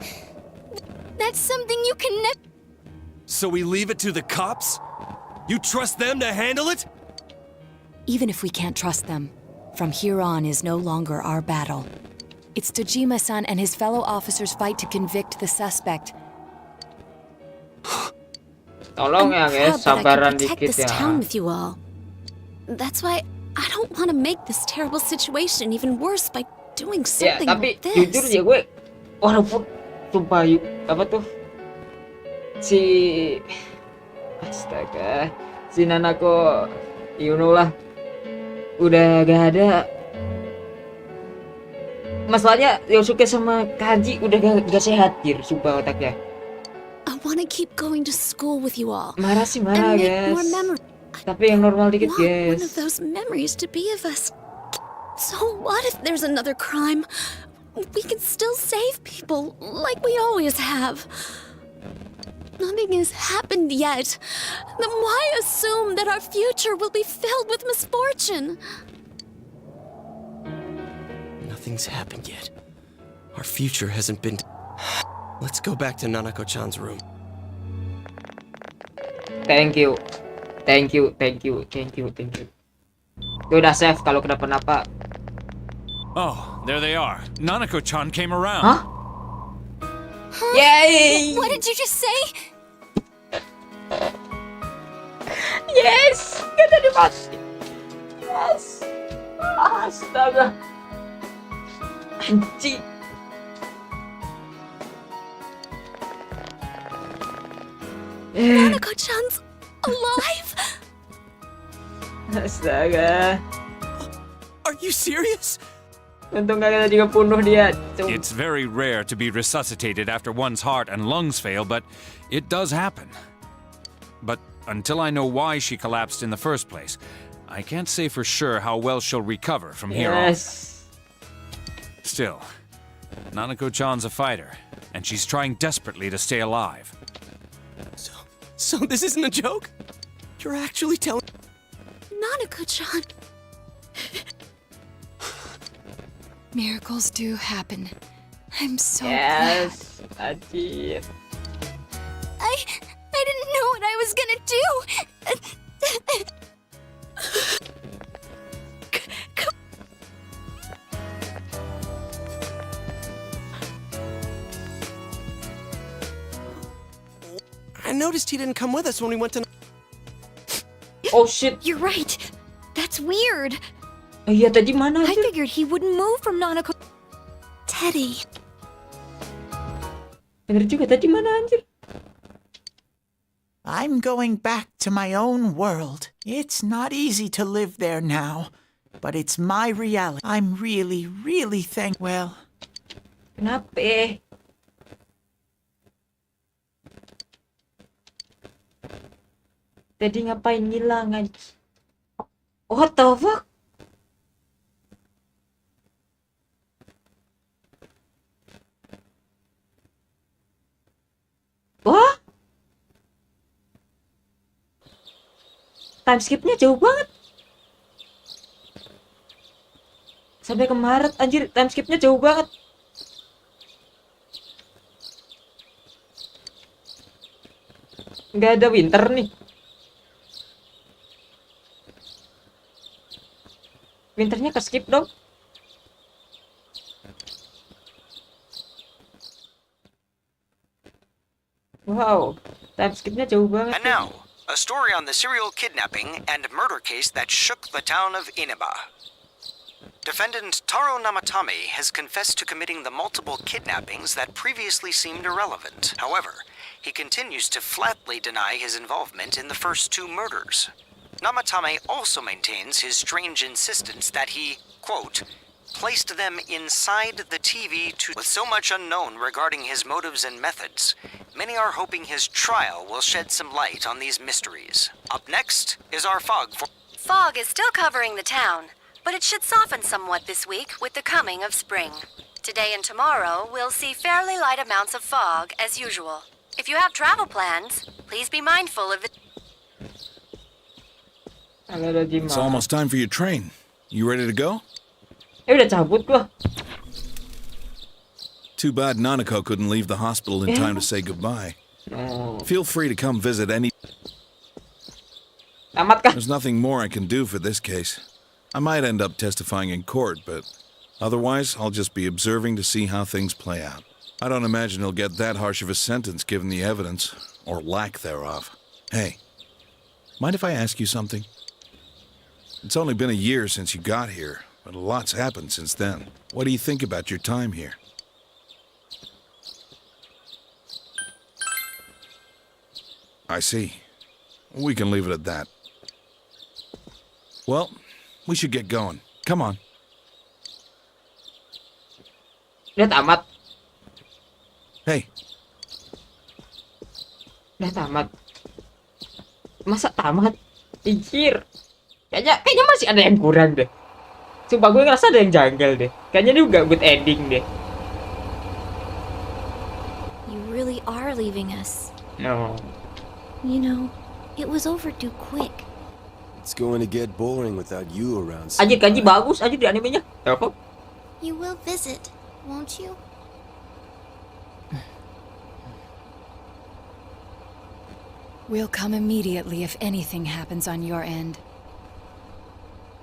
that's something you can never... So we leave it to the cops? You trust them to handle it? Even if we can't trust them, from here on is no longer our battle. It's Dojima-san and his fellow officers' fight to convict the suspect. Tolong ya guys, sabaran dikit ya. With you all. That's why I don't want to make this terrible situation even worse by doing something like this. Ya, tapi jujur ya gue, walaupun sumpah apa tuh astaga, si Nanako, you know lah, udah gak ada. Masalahnya Yosuke sama Kaji udah gak sehat, sumpah otaknya. I want to keep going to school with you all. Marah sih marah, guys. Tapi yang normal dikit, guys. One of those memories to be of us. So what if there's another crime? We can still save people like we always have. Nothing has happened yet. Then why assume that our future will be filled with misfortune? Nothing's happened yet. Our future hasn't been... Let's go back to Nanako-chan's room. Thank you. Gue udah save kalau kenapa-napa. Oh, there they are. Nanako-chan came around. Huh? Yay! What did you just say? Yes! Ganda di mati. Yes! Astaga. Anjing. Nanako-chan's alive? Astaga. Are you serious? Untung gak kita juga bunuh dia. It's very rare to be resuscitated after one's heart and lungs fail, but it does happen. But until I know why she collapsed in the first place, I can't say for sure how well she'll recover from here on. Still, Nanako-chan's a fighter, and she's trying desperately to stay alive. So this isn't a joke? You're actually telling... Nanako-chan. Miracles do happen. I'm so glad. Anjir. I didn't know what I was gonna do. I noticed he didn't come with us when we went to... Oh shit. You're right. That's weird. Oh iya, tadi mana? I figured he wouldn't move from Nanako. Teddy. Bener juga, tadi mana anjir? I'm going back to my own world. It's not easy to live there now, but it's my reality. I'm really, really well. Kenapa? Tadi ngapain ngilang aja? What the fuck? Wah? Time skipnya jauh banget. Sampai ke Maret, anjir, time skipnya jauh banget. Nggak ada winter nih. Winternya ke skip dong. Wow, time skipnya jauh banget. And now, a story on the serial kidnapping and murder case that shook the town of Inaba. Defendant Taro Namatame has confessed to committing the multiple kidnappings that previously seemed irrelevant. However, he continues to flatly deny his involvement in the first two murders. Namatame also maintains his strange insistence that he, quote, placed them inside the TV to... With so much unknown regarding his motives and methods, many are hoping his trial will shed some light on these mysteries. Up next is our fog for... Fog is still covering the town, but it should soften somewhat this week with the coming of spring. Today and tomorrow, we'll see fairly light amounts of fog as usual. If you have travel plans, please be mindful of it. It's almost time for your train. You ready to go? Udah cabut gua. Too bad Nanako couldn't leave the hospital in time to say goodbye. Feel free to come visit any... There's nothing more I can do for this case. I might end up testifying in court, but otherwise I'll just be observing to see how things play out. I don't imagine he'll get that harsh of a sentence given the evidence, or lack thereof. Hey, mind if I ask you something? It's only been a year since you got here, but a lot's happened since then. What do you think about your time here? I see. We can leave it at that. Well, we should get going. Come on. Udah tamat. Hey. Udah tamat. Masa tamat? Anjir. Kayaknya masih ada yang kurang deh. Sumpah gue ngerasa ada yang janggal deh. Kayaknya ini gak good ending deh. You really are leaving us. No. You know, it was overdue quick. It's going to get boring without you around. Anjir, kanji bagus aja di animenya. Apa? You will visit, won't you? We'll come immediately if anything happens on your end.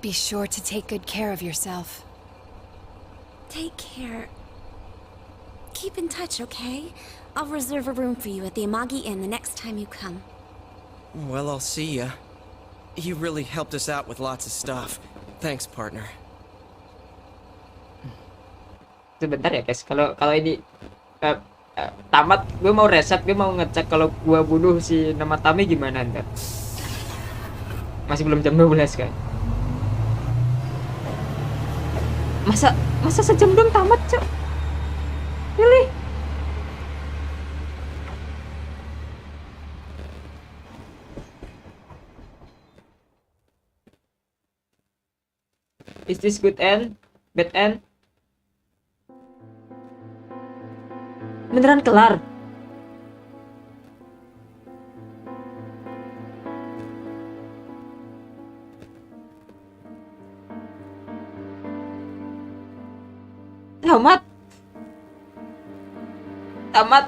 Be sure to take good care of yourself. Take care. Keep in touch, okay? I'll reserve a room for you at the Amagi Inn the next time you come. Well, I'll see ya. You really helped us out with lots of stuff. Thanks, partner. Sebentar ya guys, kalau ini tamat, gue mau reset, gue mau ngecek kalau gue bunuh si Namatame gimana ntar. Masih belum jam 12 kan. Masa sejam dong tamat, Cok? Really? Is this good end? Bad end? Beneran kelar? Tamat. Tamat.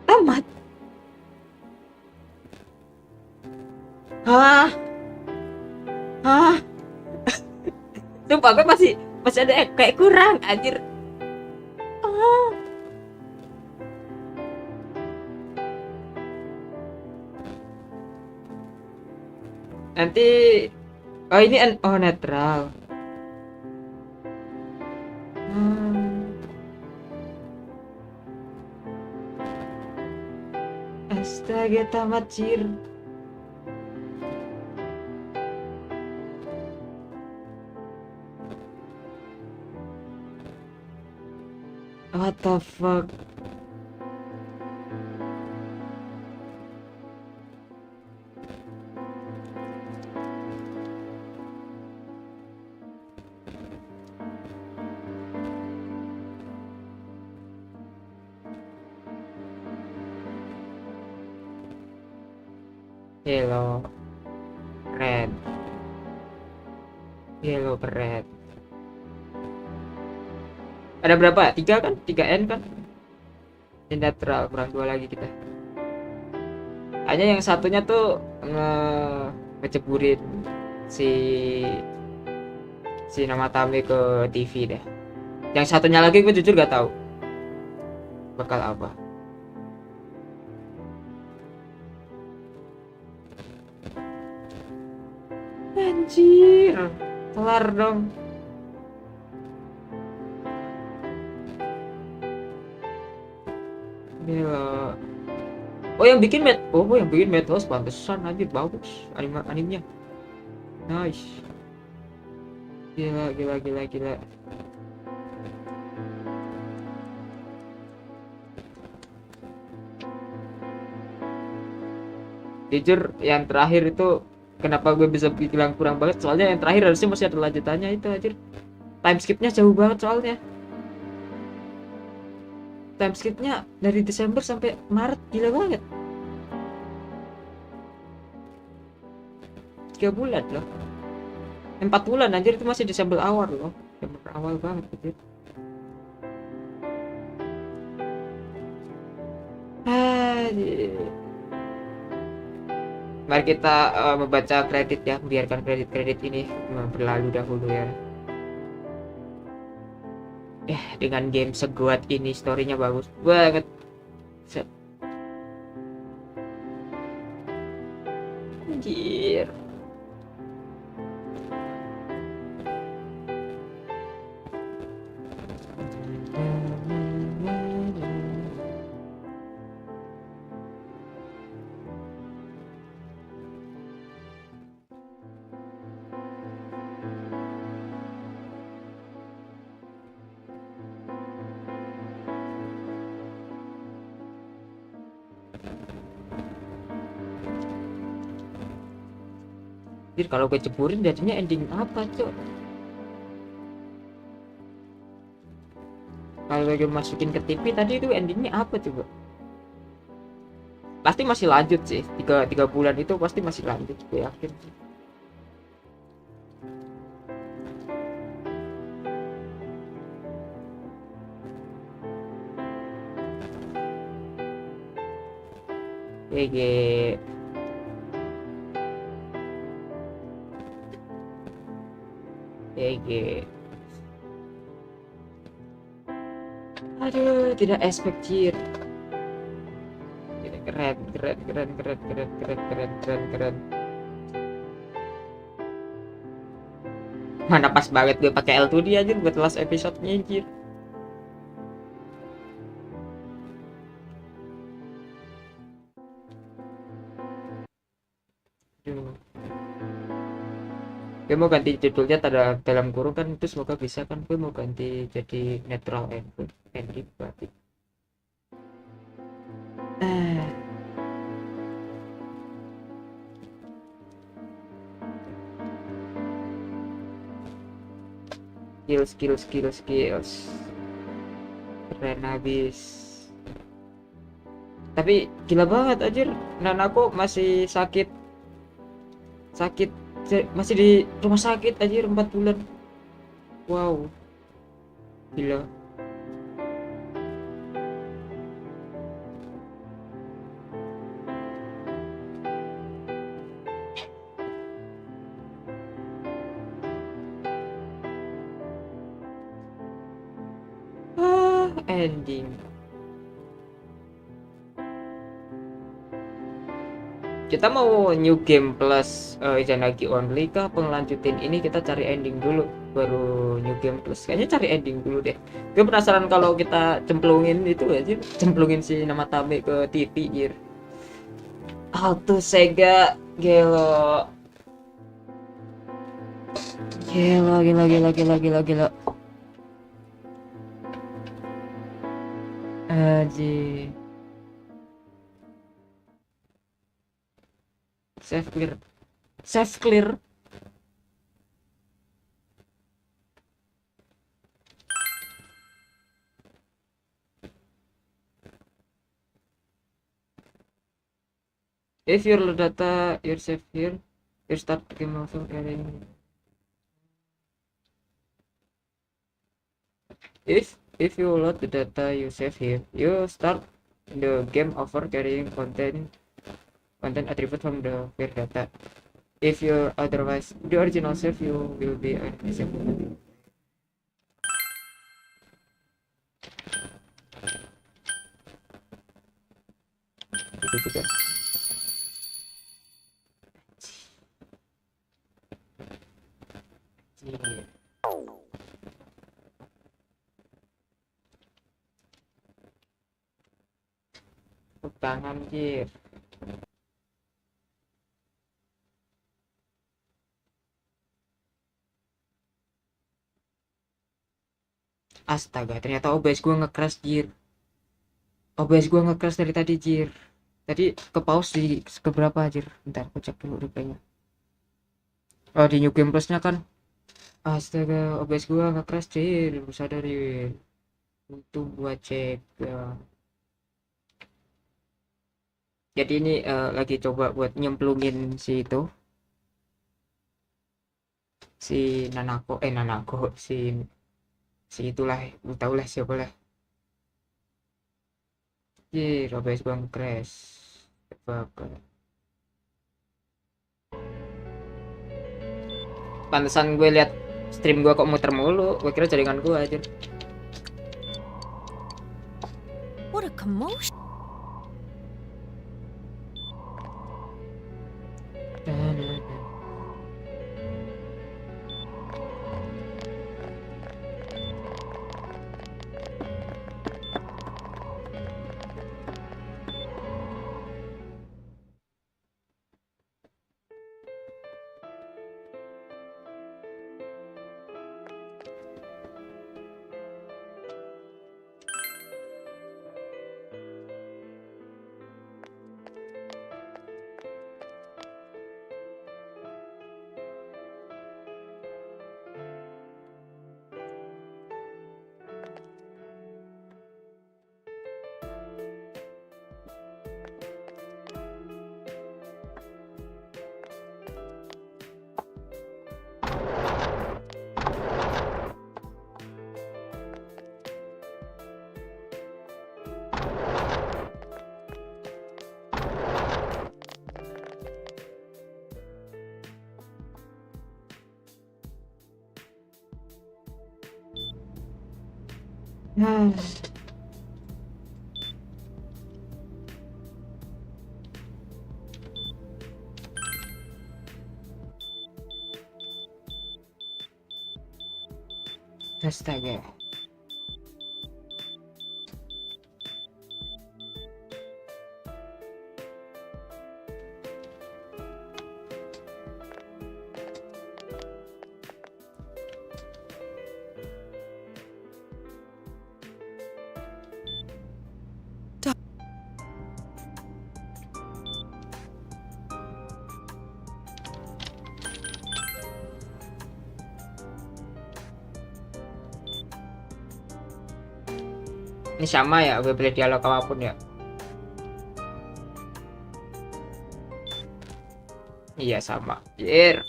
Tamat. Hah? Hah? Sumpah gue masih ada kayak kurang anjir. Ah. Nanti ini netral. Astaga, tamat cir. What the fuck? Yellow, red, yellow, red. Ada berapa? 3 kan? 3N kan? Netral, kurang 2 lagi kita. Hanya yang satunya tuh ngeceburin si nama Tame ke TV deh. Yang satunya lagi gue jujur gak tahu bakal apa. Anjir, kelar dong. Gila. Yang bikin Madhouse pantesan anjir, bagus animenya. Nice. Gila. Jujur yang terakhir itu kenapa gue bisa bilang kurang banget, soalnya yang terakhir harusnya masih ada lanjutannya itu anjir. Time skipnya jauh banget soalnya. Time skipnya dari Desember sampai Maret, gila banget. 3 bulan loh. 4 bulan anjir, itu masih Desember awal loh. Desember awal banget anjir. Mari kita membaca kredit ya, biarkan kredit ini berlalu dahulu ya. Dengan game seguat ini, storynya bagus banget. Anjir. Jadi kalau gue ceburin jadinya ending apa, Cok? Kalau gue masukin ke TV tadi itu endingnya apa coba? Pasti masih lanjut sih. 3 bulan itu pasti masih lanjut, gue yakin. GG. Aduh, tidak expect cheer. Keren. Mana pas banget gue pakai L2D aja buat last episode-nya anjir. gue mau ganti judulnya dalam kurung kan, itu semoga bisa kan, gue mau ganti jadi netral ending berarti. skills keren habis. Tapi gila banget anjir, dan aku masih sakit masih di rumah sakit anjir 4 bulan. Wow, gila. Ending. Kita mau new game plus jangan lagi only kah, pengelanjutin ini kita cari ending dulu baru new game plus? Kayaknya cari ending dulu deh. Gue penasaran kalau kita cemplungin itu aja, cemplungin si nama Tame ke TV jir. Auto Sega gelo. Gila. Aji. Save clear. If your data your save here, you start game also carrying. If you load the data you save here, you start the game over carrying content attribute from the fair data. If you otherwise the original save, you will be disabled. Itu juga. Tangan jir. Astaga, ternyata OBS gue nge-crash jir. OBS gue nge-crash dari tadi jir. Tadi ke pause di keberapa jir? Bentar, aku cek dulu replaynya. Oh, di new game plusnya kan. Astaga, OBS gue nge-crash jir. Sadarin. Untuk buat cek. Jadi ini lagi coba buat nyemplungin si itu. Si Nanako, si itulah, lu tau lah siapa lah. Jir, OBS bang crash. Pantesan gue lihat stream gue kok muter mulu, gue kira jaringan gue aja. What a commotion. Astaga. Ini sama ya, gue pilih dialog apapun ya. Iya sama. Yer.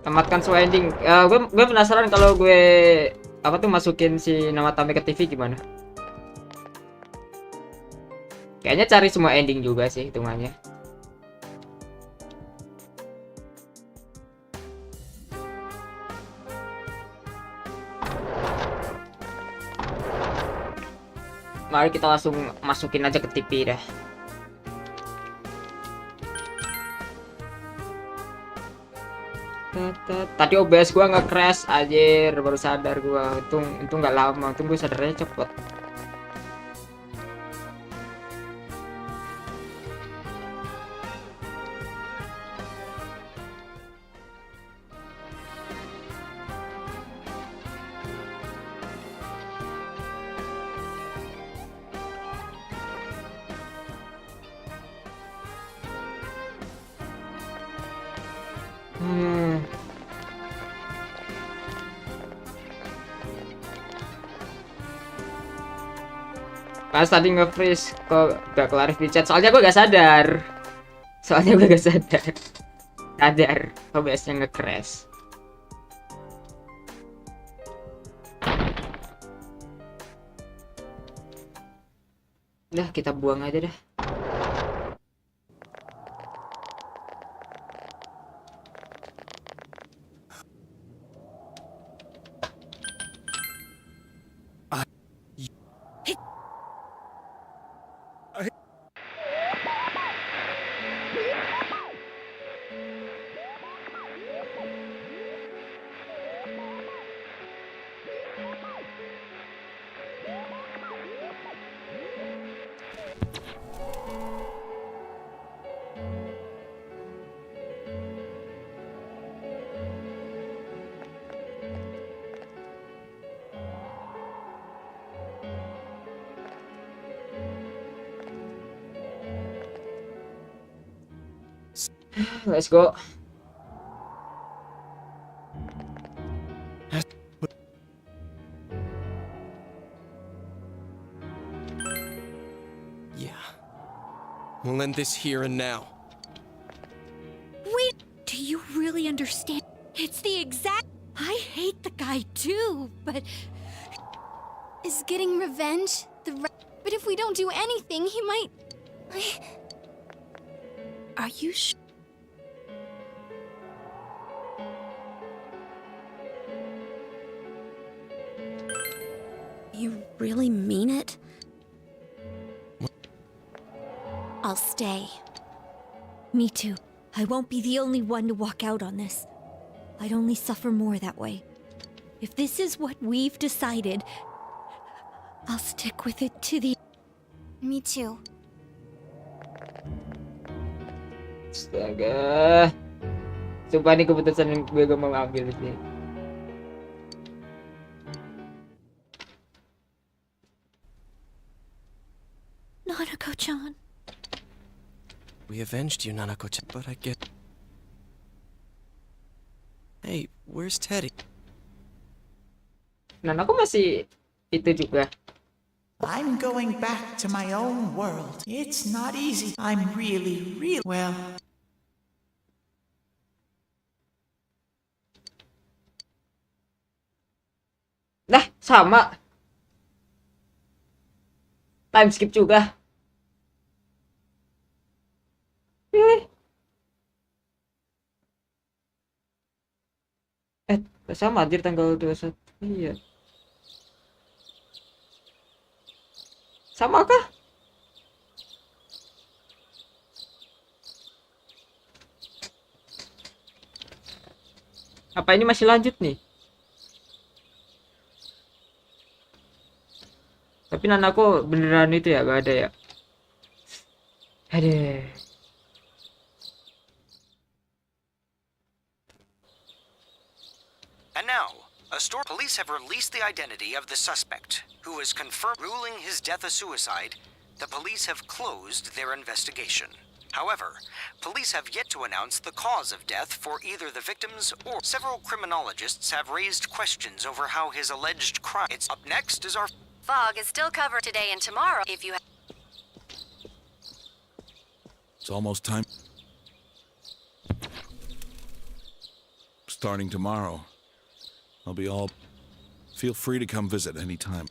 Tamatkan sesuai ending. Gue penasaran kalau gue apa tuh masukin si nama Tami ke TV gimana? Kayaknya cari semua ending juga sih hitungannya. Mari kita langsung masukin aja ke TV dah. Tadi OBS gua nge-crash anjir, baru sadar gua. Untung nggak lama, untung gue sadarnya cepet. Pas tadi nge-freeze kok gak kelar di chat, soalnya gue gak sadar. Sadar OBS-nya nge-crash. Udah kita buang aja dah. Let's go. Yeah. We'll end this here and now. Wait, do you really understand? It's the exact... I hate the guy too, but... Is getting revenge but if we don't do anything, he might... Are you sure? You really mean it? I'll stay. Me too. I won't be the only one to walk out on this. I'd only suffer more that way. If this is what we've decided, I'll stick with it to the... Me too. Astaga. Sumpah ini keputusan yang gue gak mau ambil sih. Nanako-chan. We avenged you, Nanako-chan, but I get... Hey, where's Teddy? Nanako masih itu juga. I'm going back to my own world. It's not easy. I'm really, well. Nah, sama. Time skip juga. Pilih. Sama anjir tanggal 21. Iya. Sama kah? Apa ini masih lanjut nih? Tapi nanaku beneran itu ya, gak ada ya. Aduh. And now, police have released the identity of the suspect, who is confirmed ruling his death a suicide. The police have closed their investigation. However, police have yet to announce the cause of death for either the victims or several criminologists have raised questions over how his alleged crime. It's up next is our Fog is still covered today and tomorrow if you It's almost time. Starting tomorrow, I'll be all... Feel free to come visit anytime.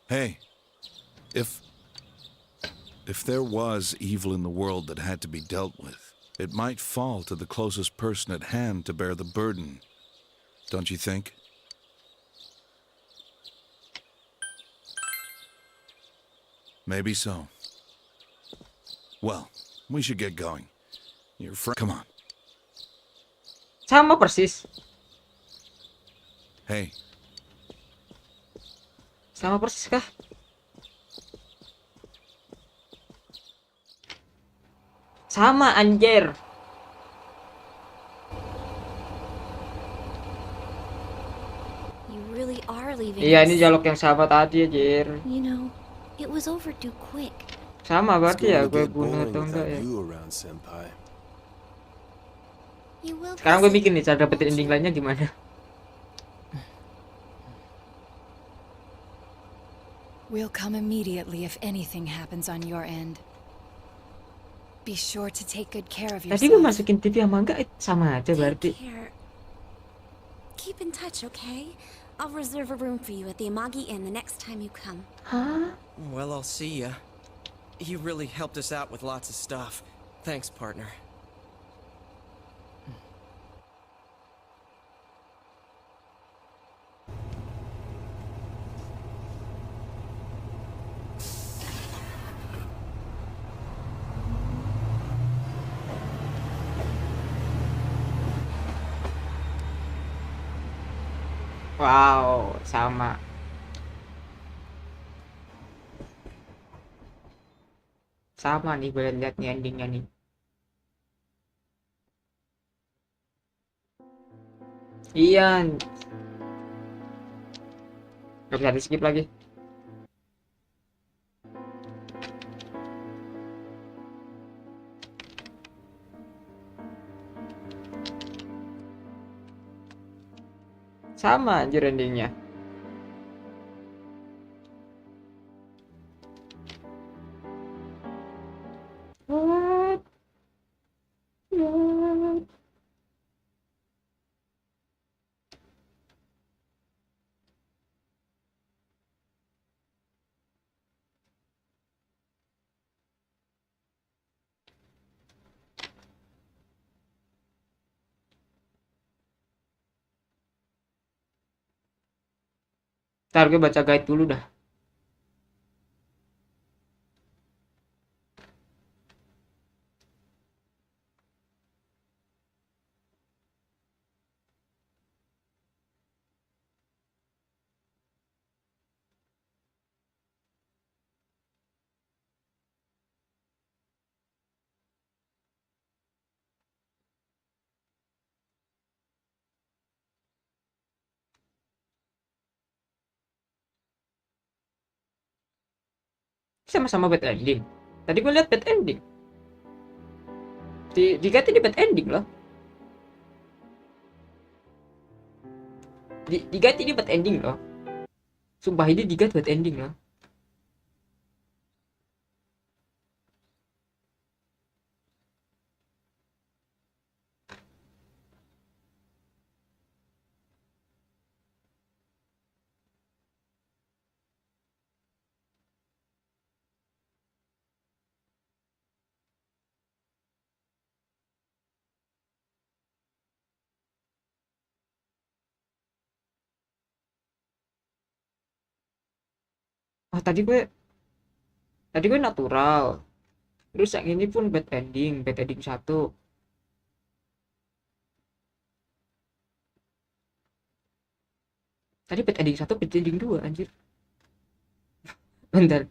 Hey, if there was evil in the world that had to be dealt with, it might fall to the closest person at hand to bear the burden. Don't you think? Maybe so. Well, we should get going. Your friend, come on. Sama persis. Hey. Sama persis kah? Sama anjir. You really are leaving Iya, us. ini dialog yang sama tadi anjir. You know, it was overdue quick. Sama berarti ya, It's gue gonna get bunuh boring atau enggak without ya. you around, Senpai. You will Sekarang gue visit, mikir nih cara dapetin won't ending you? lainnya gimana. We'll come immediately if anything happens on your end. Be sure to take good care of Tadi gue yourself. masukin TV sama enggak sama aja berarti. Care. Keep in touch, okay? I'll reserve a room for you at the Amagi Inn the next time you come. Hah? Well, I'll see ya. You really helped us out with lots of stuff. Thanks, partner. Wow, sama. Sama nih gue lihat nih endingnya nih. Iya. Gak bisa di skip lagi. Sama anjir endingnya. What? What? Ntar gue baca guide dulu dah. Sama-sama bad ending. Tadi gue lihat bad ending. Diganti di bad ending loh. Diganti di bad ending loh. Sumpah ini diganti bad ending loh. Oh, tadi gue natural. Terus yang ini pun bad ending 1. Tadi bad ending 1, bad ending 2 anjir. Bentar.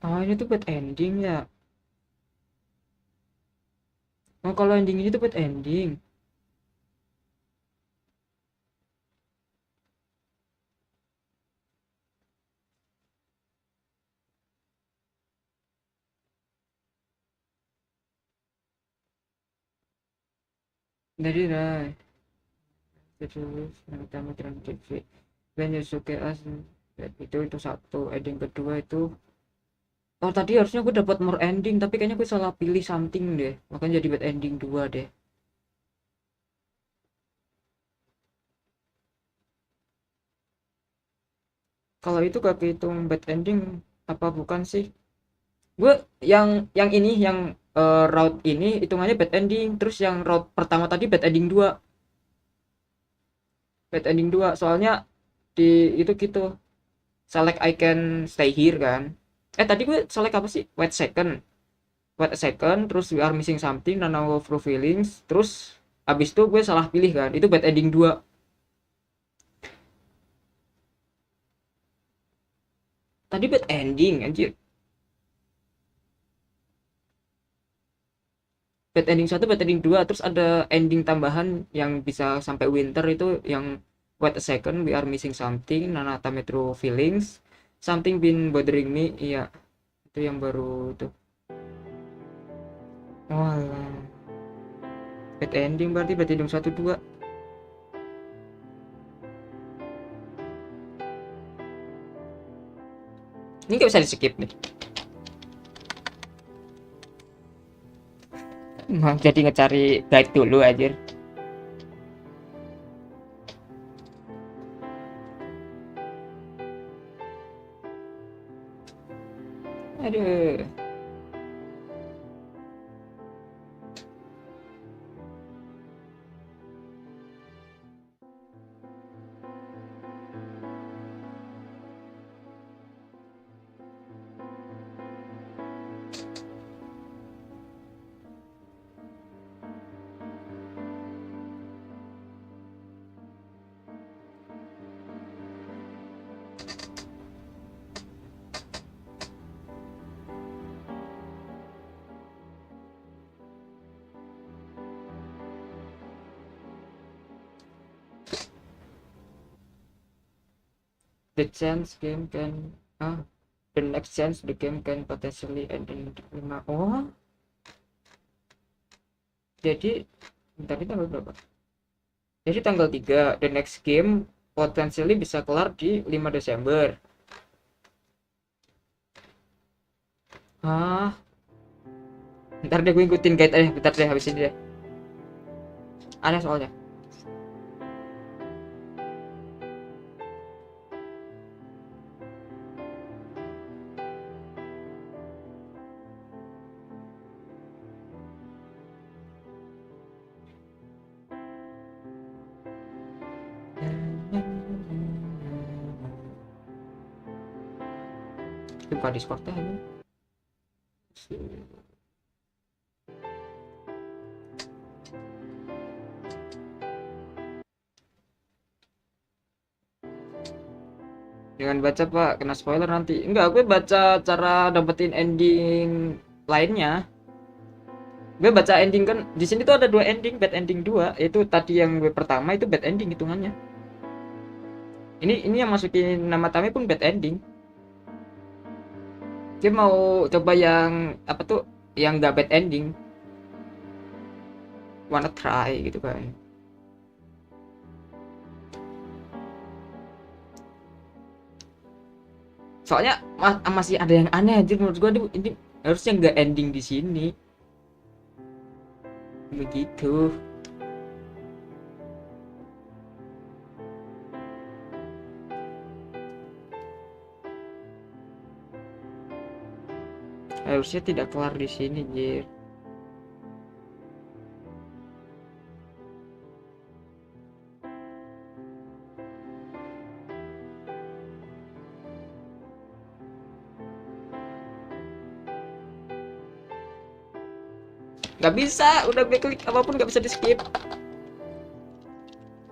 Oh, ini tuh bad ending ya. Oh, kalau ending ini tuh bad ending. Dari Rai. Terus yang utama Trans TV. Dan Yusuke As. Itu satu. Ending kedua itu. Oh, tadi harusnya gue dapat more ending, tapi kayaknya gue salah pilih something deh. Makanya jadi bad ending 2 deh. Kalau itu gak kehitung bad ending apa bukan sih? Gue yang ini yang route ini hitungannya bad ending, terus yang route pertama tadi bad ending 2. Bad ending 2 soalnya di itu gitu. Select I can stay here kan. Tadi gue select apa sih? Wait a second, terus we are missing something, none of our feelings, terus abis itu gue salah pilih kan. Itu bad ending 2. Tadi bad ending anjir. Bad ending 1, bad ending 2, terus ada ending tambahan yang bisa sampai winter itu yang wait a second, we are missing something, Nanata Metro feelings, something been bothering me. Iya, itu yang baru itu. Walah. Bad ending berarti bad ending 1 2. Ini gak bisa di skip nih. Jadi ngecari guide dulu aja. Aduh. The chance game can the next chance the game can potentially end in 5. Oh, jadi bentar, ini tanggal berapa? Jadi tanggal 3 the next game potentially bisa kelar di 5 Desember. Bentar deh, gue ikutin guide aja. Bentar deh, habis ini deh. Aneh soalnya. Buka Discord-nya ini. Jangan baca Pak, kena spoiler nanti. Enggak, gue baca cara dapetin ending lainnya. Gue baca ending kan di sini tuh ada 2 ending, bad ending 2. Itu tadi yang gue pertama itu bad ending hitungannya. Ini yang masukin nama Tami pun bad ending. Dia mau coba yang apa tuh yang gak bad ending, wanna try gitu kan. Soalnya masih ada yang aneh aja menurut gua. Ini harusnya nggak ending di sini begitu. Harusnya tidak kelar di sini, Jir. Gak bisa, udah gue klik apapun gak bisa di skip.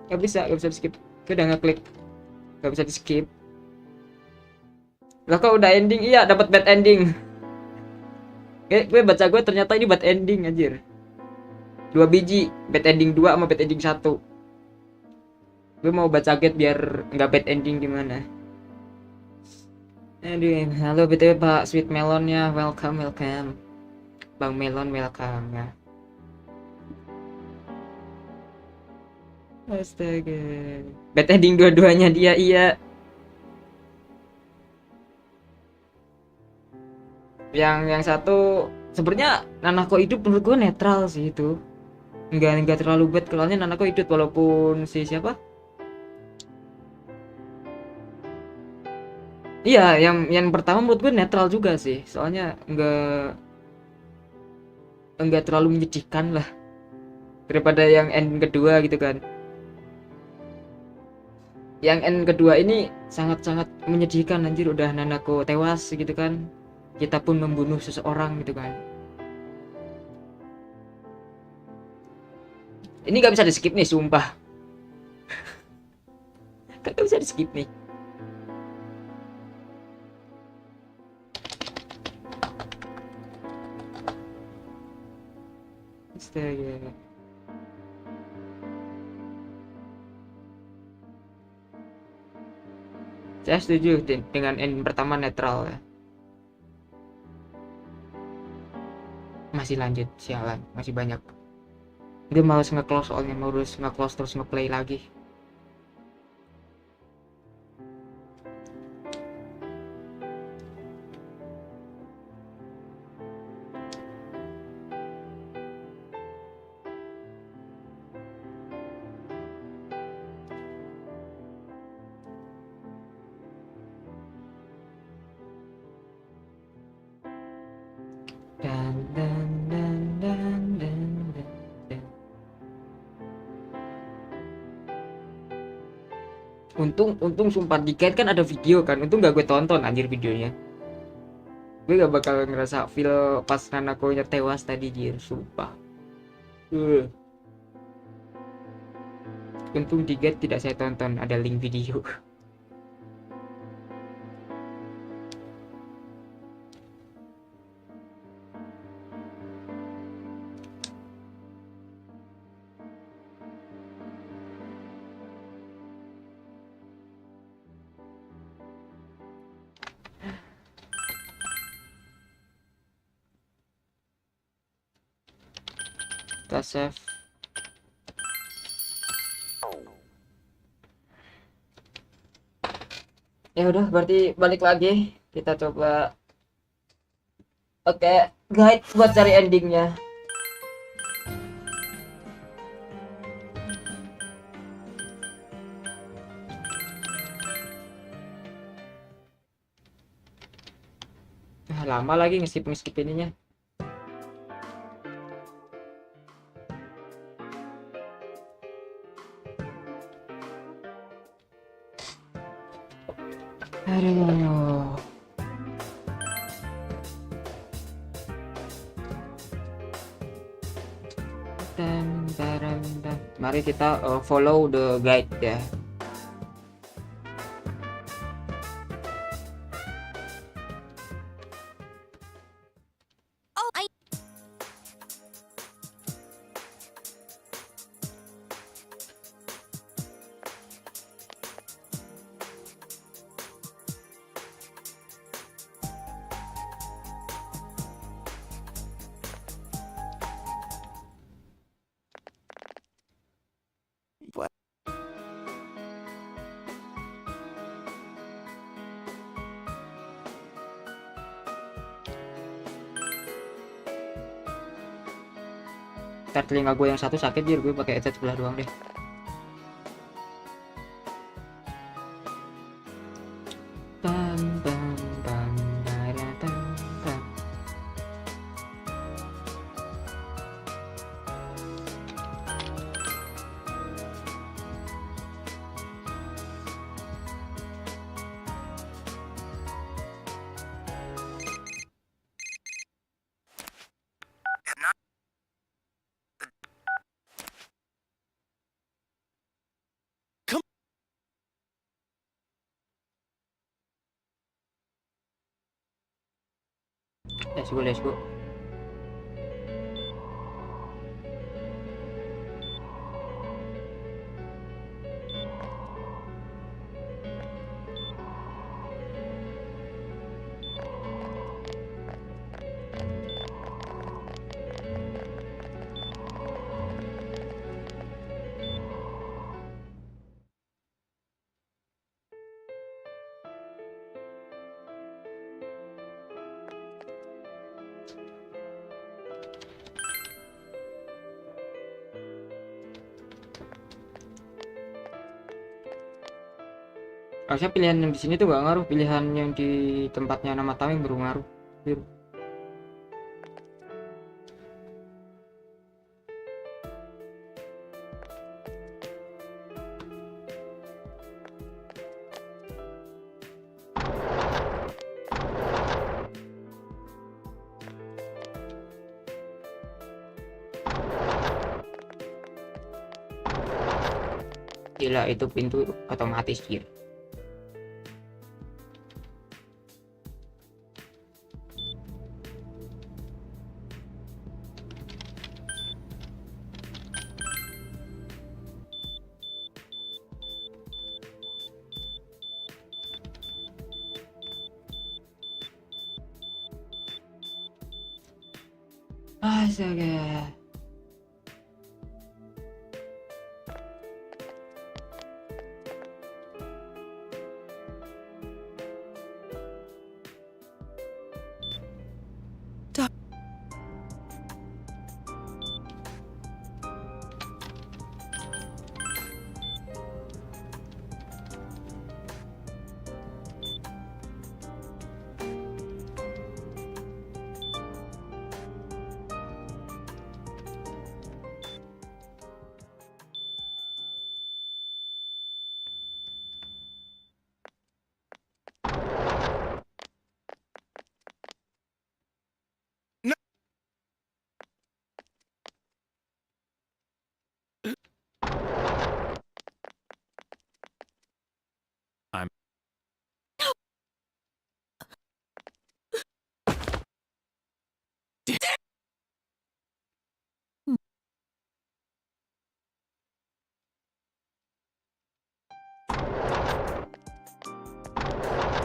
Gak bisa di skip. Gue udah ngeklik, gak bisa di skip. Lah kok udah ending? Iya, dapat bad ending. Gue baca gue ternyata ini bad ending anjir. 2 biji, bad ending 2 sama bad ending 1. Gue mau baca get biar nggak bad ending gimana. Aduh, halo BTW Pak Sweet Melonnya, welcome. Bang Melon welcome ya. Astaga. Bad ending dua-duanya dia, iya. Yang satu sebenarnya Nanako hidup menurut gue netral sih itu. Enggak terlalu bad kalau Nanako hidup walaupun si siapa? Iya, yang pertama menurut gue netral juga sih. Soalnya enggak terlalu menyedihkan lah daripada yang end kedua gitu kan. Yang end kedua ini sangat-sangat menyedihkan anjir, udah Nanako tewas gitu kan. Kita pun membunuh seseorang gitu kan. Ini gak bisa di skip nih sumpah. Gak bisa di skip nih. Astaga. Saya setuju dengan end pertama netral ya. Masih lanjut, sialan, masih banyak. Gue males nge-close soalnya, harus nge-close terus nge-play lagi. Untung sumpah di guide kan ada video kan, untung gak gue tonton anjir videonya. Gue gak bakal ngerasa feel pas Nanako nya tewas tadi jir, sumpah. Untung di guide tidak saya tonton, ada link video. Kita save. Ya udah, berarti balik lagi. Kita coba. Oke, guide buat cari endingnya. Lama lagi ngeskip ininya. Aduh. Mari kita follow the guide ya. Ntar telinga gue yang satu sakit jir, gue pakai headset sebelah doang deh. Let's go, let's go. Harusnya pilihan yang di sini tuh gak ngaruh, pilihan yang di tempatnya nama tameng baru ngaruh. Gila, itu pintu otomatis gitu. Astaga.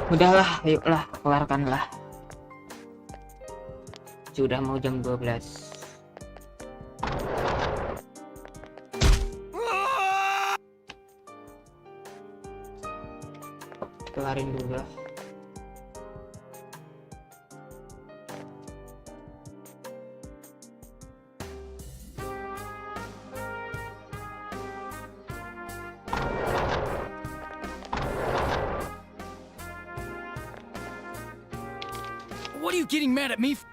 Udahlah, ayolah, keluarkanlah. Sudah mau jam 12. Kelarin dulu lah. What are you getting mad at me for?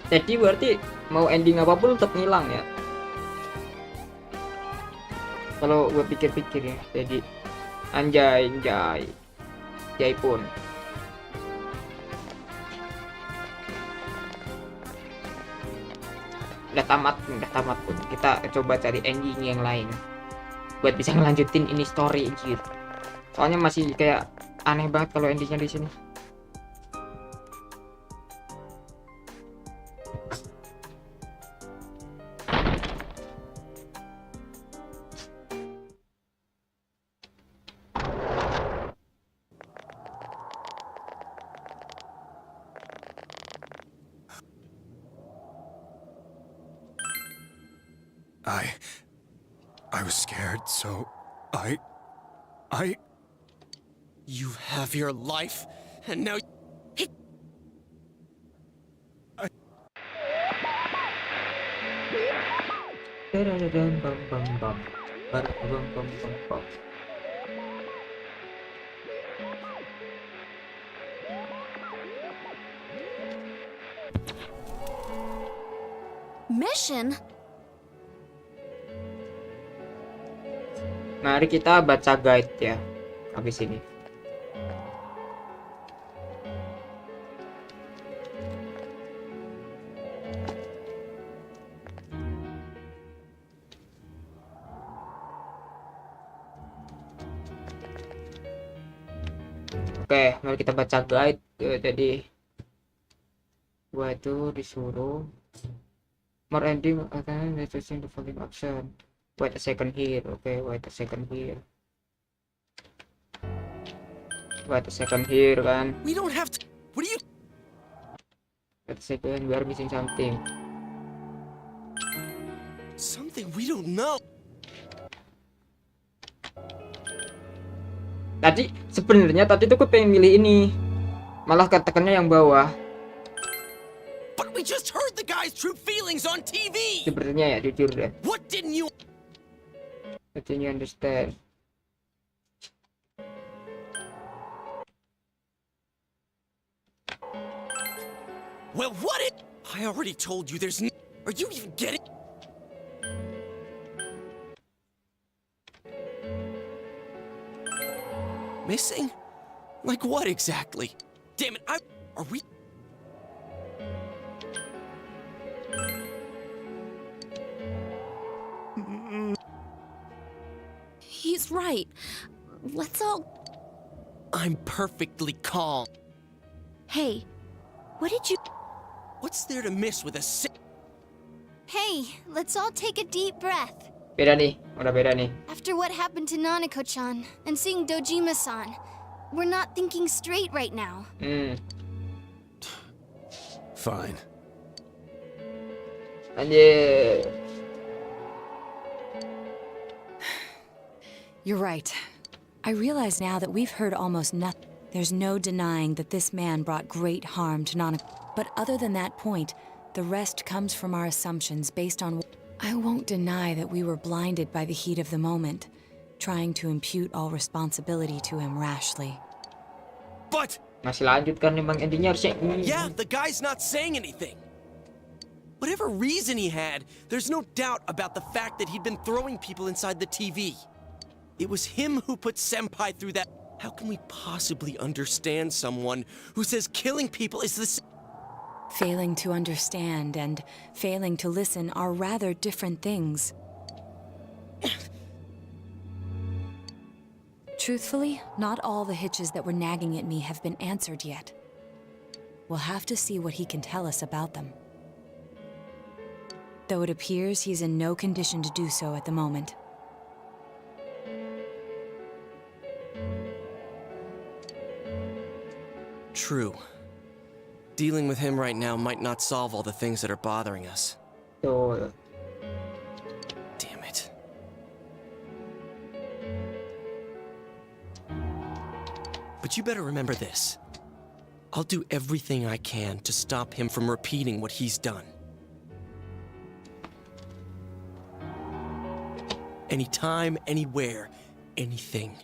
Jadi berarti mau ending apapun tetap ngilang ya. Kalau gue pikir-pikir ya, jadi anjay pun. Udah tamat pun. Kita coba cari ending yang lain buat bisa ngelanjutin ini story gitu. Soalnya masih kayak aneh banget kalau endingnya di sini. I was scared, so I... You have your life, and now... Mission? Mari kita baca guide ya habis ini. Oke, mari kita baca guide. Jadi gua itu disuruh more ending akan reducing the volume option. Wait a second here. Oke, wait a second here. Wait a second here kan. We don't have to. What do you? Wait a second, we are missing something. Something we don't know. Tadi sebenarnya tadi tuh gue pengen milih ini. Malah katakannya yang bawah. But we just heard the guy's true feelings on TV. Sebenarnya ya jujur deh. What didn't you? Didn't you understand? Well, what it? I already told you there's no... Are you even getting? Missing? Like what exactly? Damn it, Are we... He's right. Let's all... I'm perfectly calm. Hey, what did you... What's there to miss with a Hey, let's all take a deep breath. Beda nih, udah beda nih. After what happened to Nanako-chan and seeing Dojima-san, we're not thinking straight right now. Fine. Anjir. You're right. I realize now that we've heard almost nothing. There's no denying that this man brought great harm to Nanako. But other than that point, the rest comes from our assumptions based on... I won't deny that we were blinded by the heat of the moment, trying to impute all responsibility to him rashly. But... Masih lanjut kan memang endingnya harusnya ini. Yeah, the guy's not saying anything. Whatever reason he had, there's no doubt about the fact that he'd been throwing people inside the TV. It was him who put Senpai through that. How can we possibly understand someone who says killing people is the same? Failing to understand and failing to listen are rather different things. Truthfully, not all the hitches that were nagging at me have been answered yet. We'll have to see what he can tell us about them. Though it appears he's in no condition to do so at the moment. True. Dealing with him right now might not solve all the things that are bothering us. Tuh. Damn it. But you better remember this. I'll do everything I can to stop him from repeating what he's done. Anytime, anywhere, anything.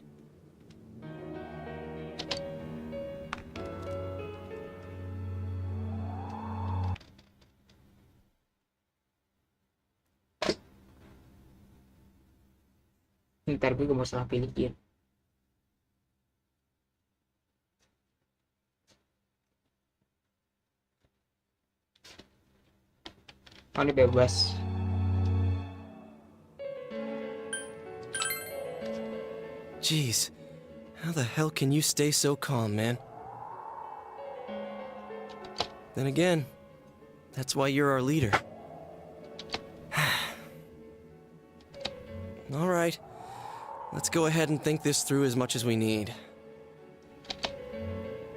Ntar gue mau salah pilih gear. Oh, ini bebas. Jeez, how the hell can you stay so calm, man? Then again, that's why you're our leader. All right. Let's go ahead and think this through as much as we need.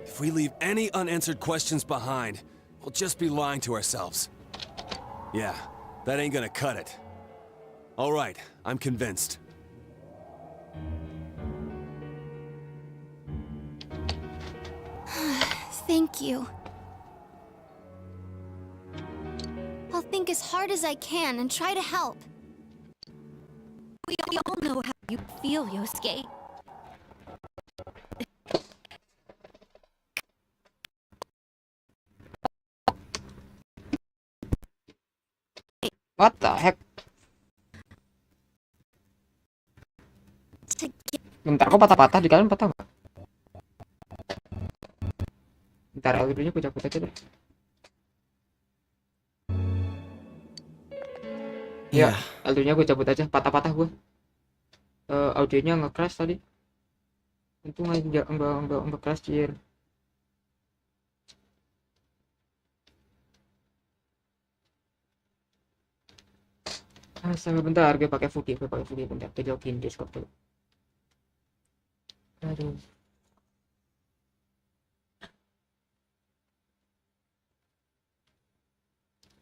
If we leave any unanswered questions behind, we'll just be lying to ourselves. Yeah, that ain't gonna cut it. All right, I'm convinced. Thank you. I'll think as hard as I can and try to help. We all know how you feel, Yosuke. What the heck? Bentar, kok patah-patah di kalian patah nggak? Bentar, audionya gue cabut aja deh. Ya, audionya gue cabut aja, patah-patah gue. Audionya nge-crash tadi. Untung aja enggak keras. Astaga, bentar, gue pakai foodie bentar, gue jokin Discord dulu. Aduh.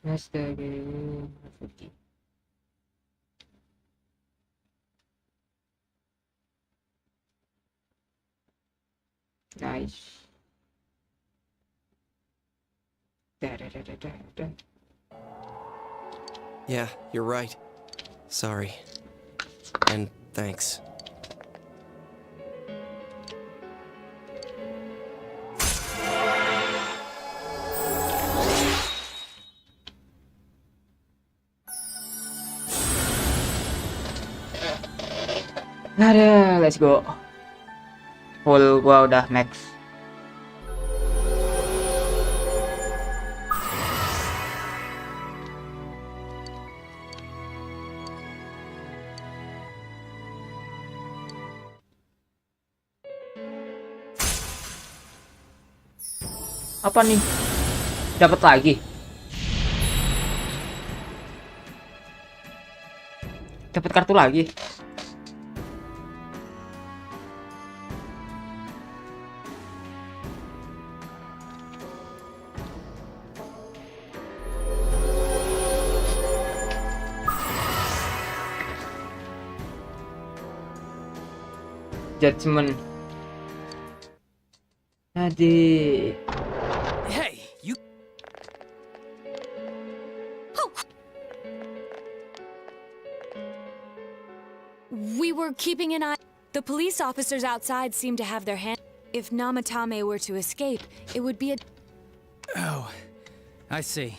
Astaga, foodie. Nice. Dah. Yeah, you're right. Sorry. And thanks. Ada, let's go. Full gua udah max. Apa nih? Dapat lagi. Dapat kartu lagi. Judgment. Adik. Hey, you. We were keeping an eye. The police officers outside seem to have their hand. If Namatame were to escape, it would be a. Oh, I see.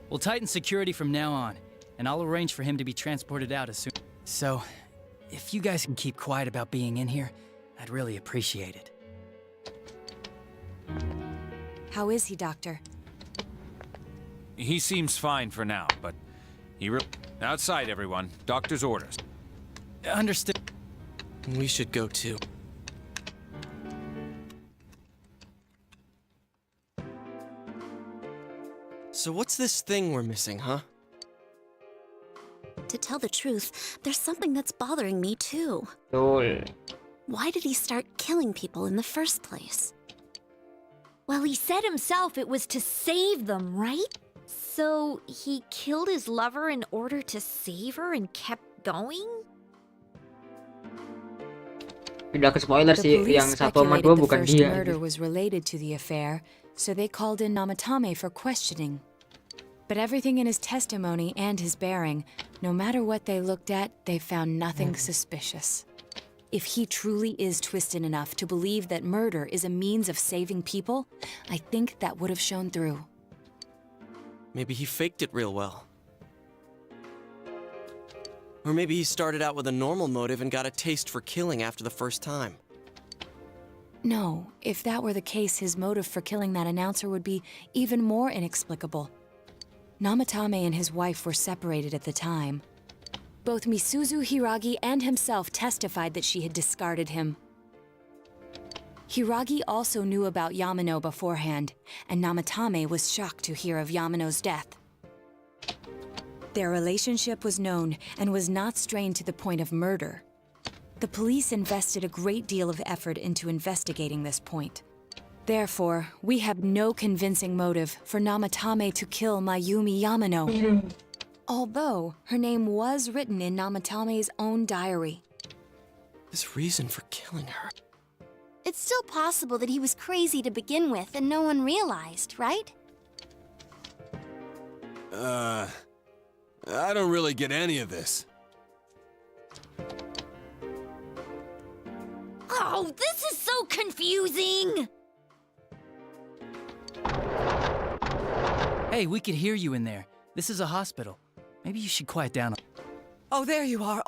We'll tighten security from now on, and I'll arrange for him to be transported out as soon. So, if you guys can keep quiet about being in here, I'd really appreciate it. How is he, Doctor? He seems fine for now, but outside, everyone. Doctor's orders. Understood. We should go too. So what's this thing we're missing, huh? To tell the truth, there's something that's bothering me too. Cool. Why did he start killing people in the first place? Well, he said himself it was to save them, right? So he killed his lover in order to save her and kept going? Udah ke spoiler sih, yang 1 sama 2 bukan the first dia. murder was related to the affair, so they called in Namatame for questioning. But everything in his testimony and his bearing, no matter what they looked at, they found nothing suspicious. If he truly is twisted enough to believe that murder is a means of saving people, I think that would have shown through. Maybe he faked it real well. Or maybe he started out with a normal motive and got a taste for killing after the first time. No, if that were the case, his motive for killing that announcer would be even more inexplicable. Namatame and his wife were separated at the time. Both Misuzu Hiragi and himself testified that she had discarded him. Hiragi also knew about Yamano beforehand, and Namatame was shocked to hear of Yamano's death. Their relationship was known and was not strained to the point of murder. The police invested a great deal of effort into investigating this point. Therefore, we have no convincing motive for Namatame to kill Mayumi Yamano. Although, her name was written in Namatame's own diary. His reason for killing her. It's still possible that he was crazy to begin with and no one realized, right? I don't really get any of this. Oh, this is so confusing! Hey, we could hear you in there. This is a hospital. Maybe you should quiet down. Oh, there you are.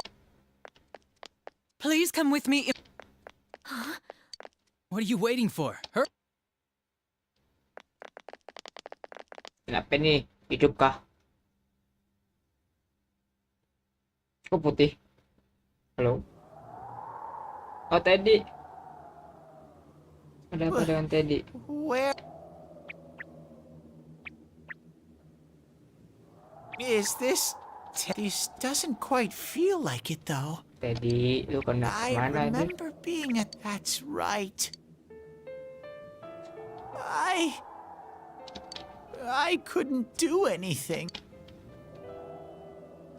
Please come with me. Huh? What are you waiting for? Her? Kenapa nih? Hidup kah? Kok putih? Halo? Oh, tadi Ada apa dengan Teddy? Where is this? This doesn't quite feel like it though. Teddy, lu kena I mana aja? remember being at. That's right. I couldn't do anything.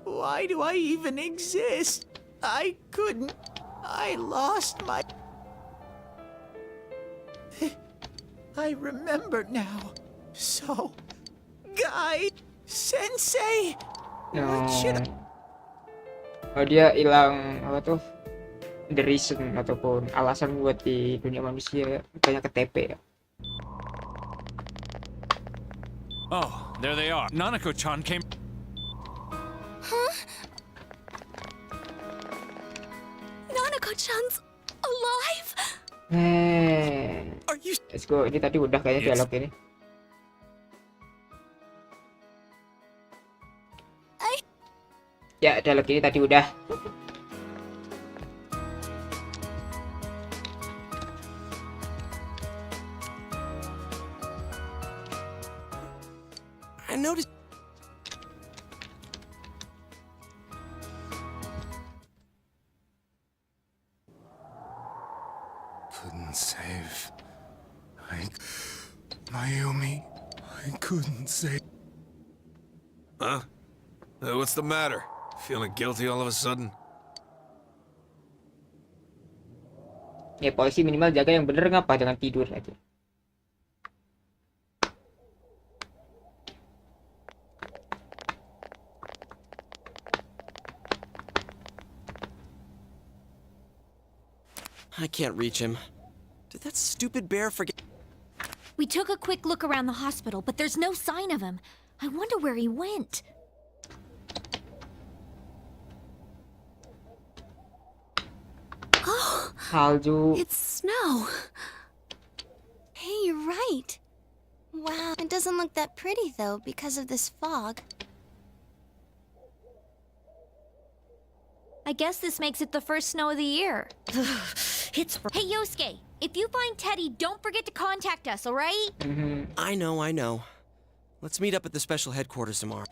Why do I even exist? I couldn't. I lost my. I remember now. So, guy, sensei. No. What should I... Oh, dia hilang apa tuh? The reason ataupun alasan buat di dunia manusia banyak KTP ya. Oh, there they are. Nanako-chan came. Huh? Nanako-chan's alive? Let's go. Ini tadi udah kayaknya dialog ini. Ya, dialog ini tadi udah. I noticed. Couldn't save. Mayumi, I couldn't save. Huh? What's the matter? Feeling guilty all of a sudden? Ya, polisi minimal jaga yang bener, ngapa jangan tidur aja. I can't reach him. Did that stupid bear forget? We took a quick look around the hospital, but there's no sign of him. I wonder where he went. Oh, Salju. it's snow. Hey, you're right. Wow, it doesn't look that pretty though because of this fog. I guess this makes it the first snow of the year. Hey, Yosuke, if you find Teddy, don't forget to contact us, all right? I know. Let's meet up at the special headquarters tomorrow.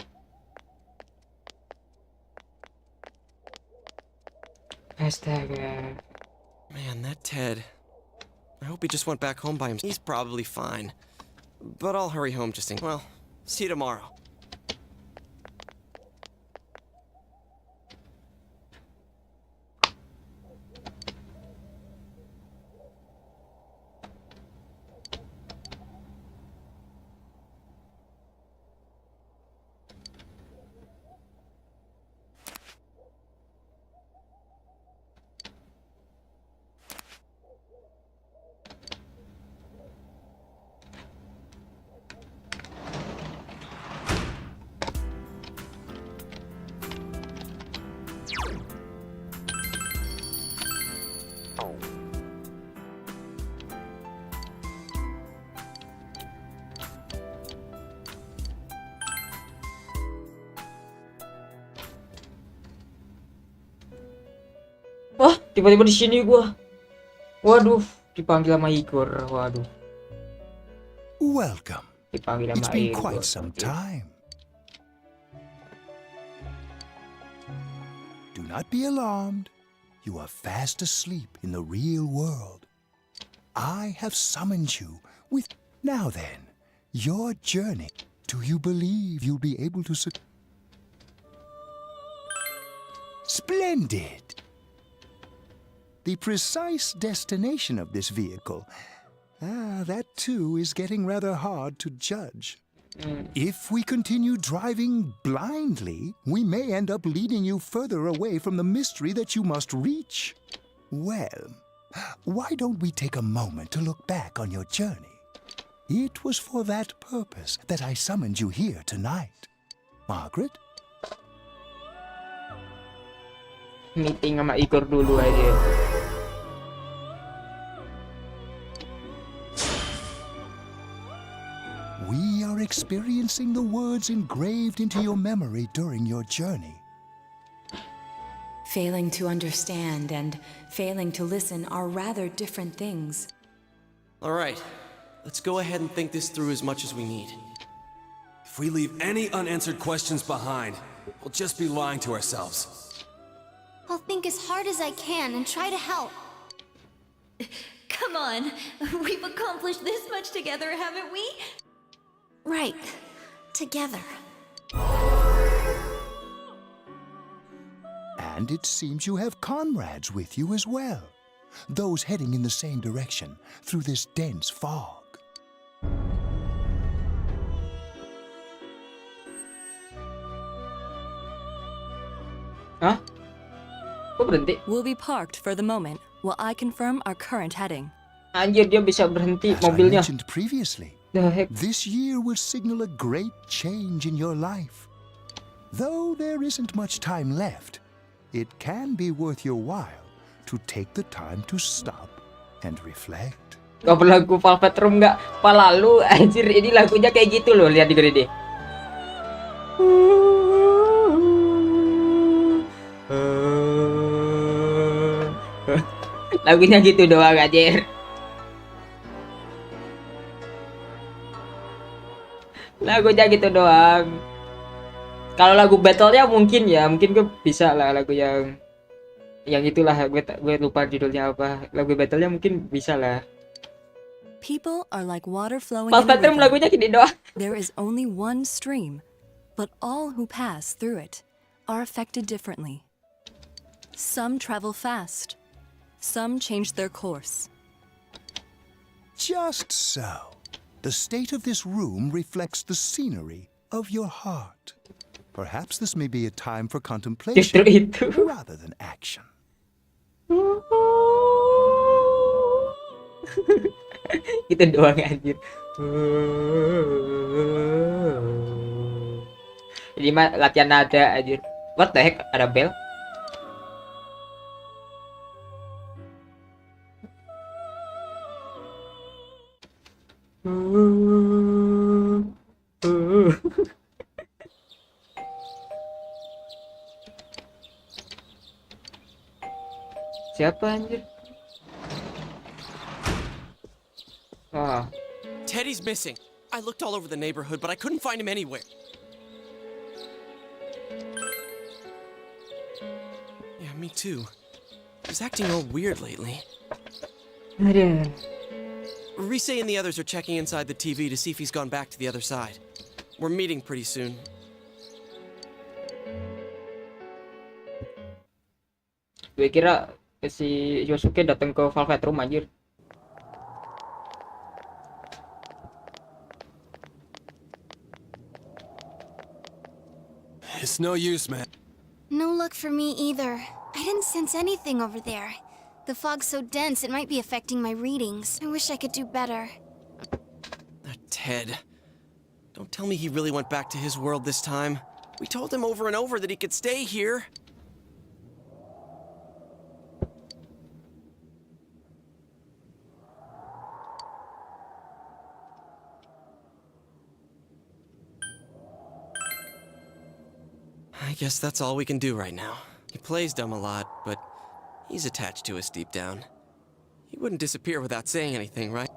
Astaga. Man, that Ted. I hope he just went back home by himself. He's probably fine. But I'll hurry home just in. Well, see you tomorrow. Wah, tiba-tiba di sini gua. Waduh, dipanggil sama Igor. Waduh. Welcome. Dipanggil It's sama been Igor. quite some time. Do not be alarmed. You are fast asleep in the real world. I have summoned you with... Now then, your journey. Do you believe you'll be able to... Splendid! The precise destination of this vehicle, that too is getting rather hard to judge. If we continue driving blindly, we may end up leading you further away from the mystery that you must reach. Well, why don't we take a moment to look back on your journey? It was for that purpose that I summoned you here tonight. Margaret? Meeting sama Igor dulu aja. We are experiencing the words engraved into your memory during your journey. Failing to understand and failing to listen are rather different things. All right, let's go ahead and think this through as much as we need. If we leave any unanswered questions behind, we'll just be lying to ourselves. I'll think as hard as I can and try to help. Come on, we've accomplished this much together, haven't we? Right. Together. And it seems you have comrades with you as well. Those heading in the same direction through this dense fog. Hah? Kok berhenti? We'll be parked for the moment while I confirm our current heading. Anjir, dia bisa berhenti As I mobilnya. mentioned previously, The heck? this year will signal a great change in your life. Though there isn't much time left, it can be worth your while to take the time to stop and reflect. Gak berlagu Velvet Room gak? Pala lu, anjir, ini lagunya kayak gitu loh, lihat di gede deh. Lagunya gitu doang anjir. Lagunya gitu doang. Kalau lagu battle-nya mungkin ya, mungkin gue bisa lah lagu yang itulah, gue lupa judulnya apa. Lagu battle-nya mungkin bisa lah. People are like water flowing in a Velvet Room river. lagunya gini doang. There is only one stream, but all who pass through it are affected differently. Some travel fast, some change their course. Just so. The state of this room reflects the scenery of your heart. Perhaps this may be a time for contemplation rather than action. Gitu doang anjir. Ini mah latihan nada anjir. What the heck? Ada bel? Siapa anjir? Ah. Teddy's missing. I looked all over the neighborhood, but I couldn't find him anywhere. Yeah, me too. He's acting all weird lately. Aduh. Rise and the others are checking inside the TV to see if he's gone back to the other side. We're meeting pretty soon. Gue kira si Yosuke datang ke Velvet Room anjir. It's no use, man. No luck for me either. I didn't sense anything over there. The fog's so dense it might be affecting my readings. I wish I could do better. Ted. Don't tell me he really went back to his world this time. We told him over and over that he could stay here. I guess that's all we can do right now. He plays dumb a lot, but he's attached to us deep down. He wouldn't disappear without saying anything, right?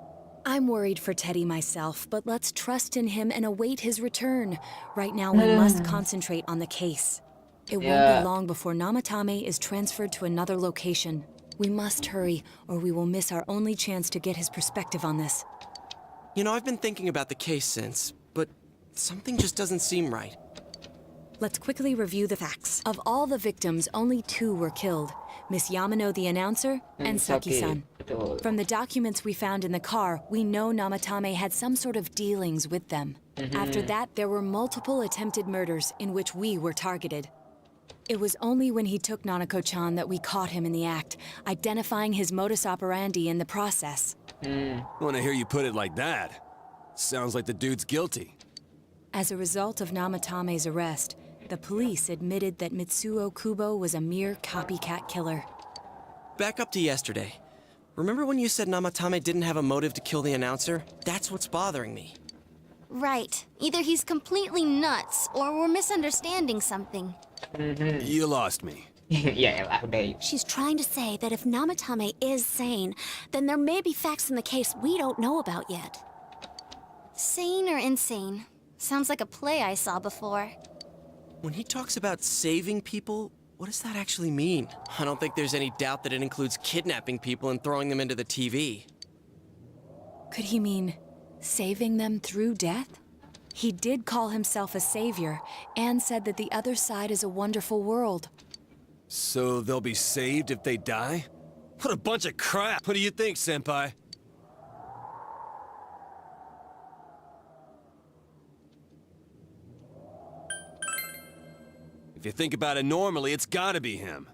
I'm worried for Teddy myself, but let's trust in him and await his return. Right now, we must concentrate on the case. It won't be long before Namatame is transferred to another location. We must hurry, or we will miss our only chance to get his perspective on this. You know, I've been thinking about the case since, but something just doesn't seem right. Let's quickly review the facts. Of all the victims, only 2 were killed. Miss Yamano, the announcer, and Saki-san. From the documents we found in the car, we know Namatame had some sort of dealings with them. After that, there were multiple attempted murders in which we were targeted. It was only when he took Nanako-chan that we caught him in the act, identifying his modus operandi in the process. When I hear you put it like that, sounds like the dude's guilty. As a result of Namatame's arrest, the police admitted that Mitsuo Kubo was a mere copycat killer. Back up to yesterday. Remember when you said Namatame didn't have a motive to kill the announcer? That's what's bothering me. Right. Either he's completely nuts, or we're misunderstanding something. You lost me. Ya elah, udah. She's trying to say that if Namatame is sane, then there may be facts in the case we don't know about yet. Sane or insane? Sounds like a play I saw before. When he talks about saving people, what does that actually mean? I don't think there's any doubt that it includes kidnapping people and throwing them into the TV. Could he mean saving them through death? He did call himself a savior and said that the other side is a wonderful world. So they'll be saved if they die? What a bunch of crap! What do you think, Senpai? If you think about it normally, it's gotta be him.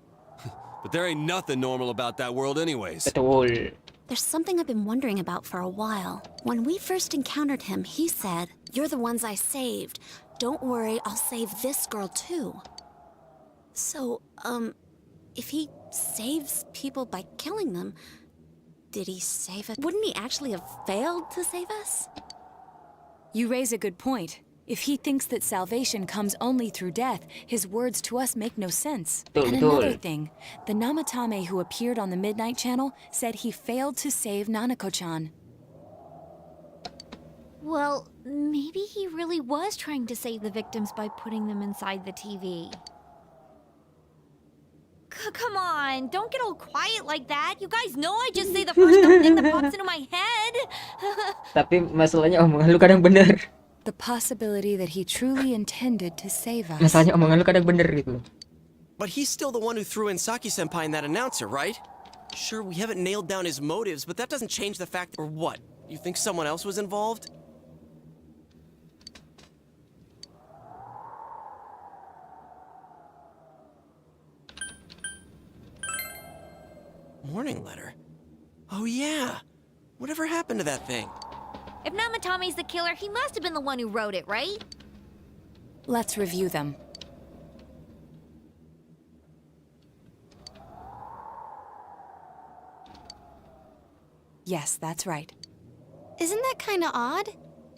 But there ain't nothing normal about that world anyways. Betul. There's something I've been wondering about for a while. When we first encountered him, he said, "You're the ones I saved. Don't worry, I'll save this girl too." So, if he saves people by killing them, did he save us? Wouldn't he actually have failed to save us? You raise a good point. If he thinks that salvation comes only through death, his words to us make no sense. And another thing, the Namatame who appeared on the Midnight Channel said he failed to save Nanako-chan. Well, maybe he really was trying to save the victims by putting them inside the TV. Come on, don't get all quiet like that. You guys know I just say the first dumb thing that pops into my head. Tapi masalahnya omongan lu kadang bener. The possibility that he truly intended to save us. Masalahnya omongan lu kadang bener gitu. But he's still the one who threw in Saki-senpai in that announcer, right? Sure, we haven't nailed down his motives, but that doesn't change the fact. Or what? You think someone else was involved? Warning letter? Oh yeah! Whatever happened to that thing? If Namatame's the killer, he must have been the one who wrote it, right? Let's review them. Yes, that's right. Isn't that kinda odd?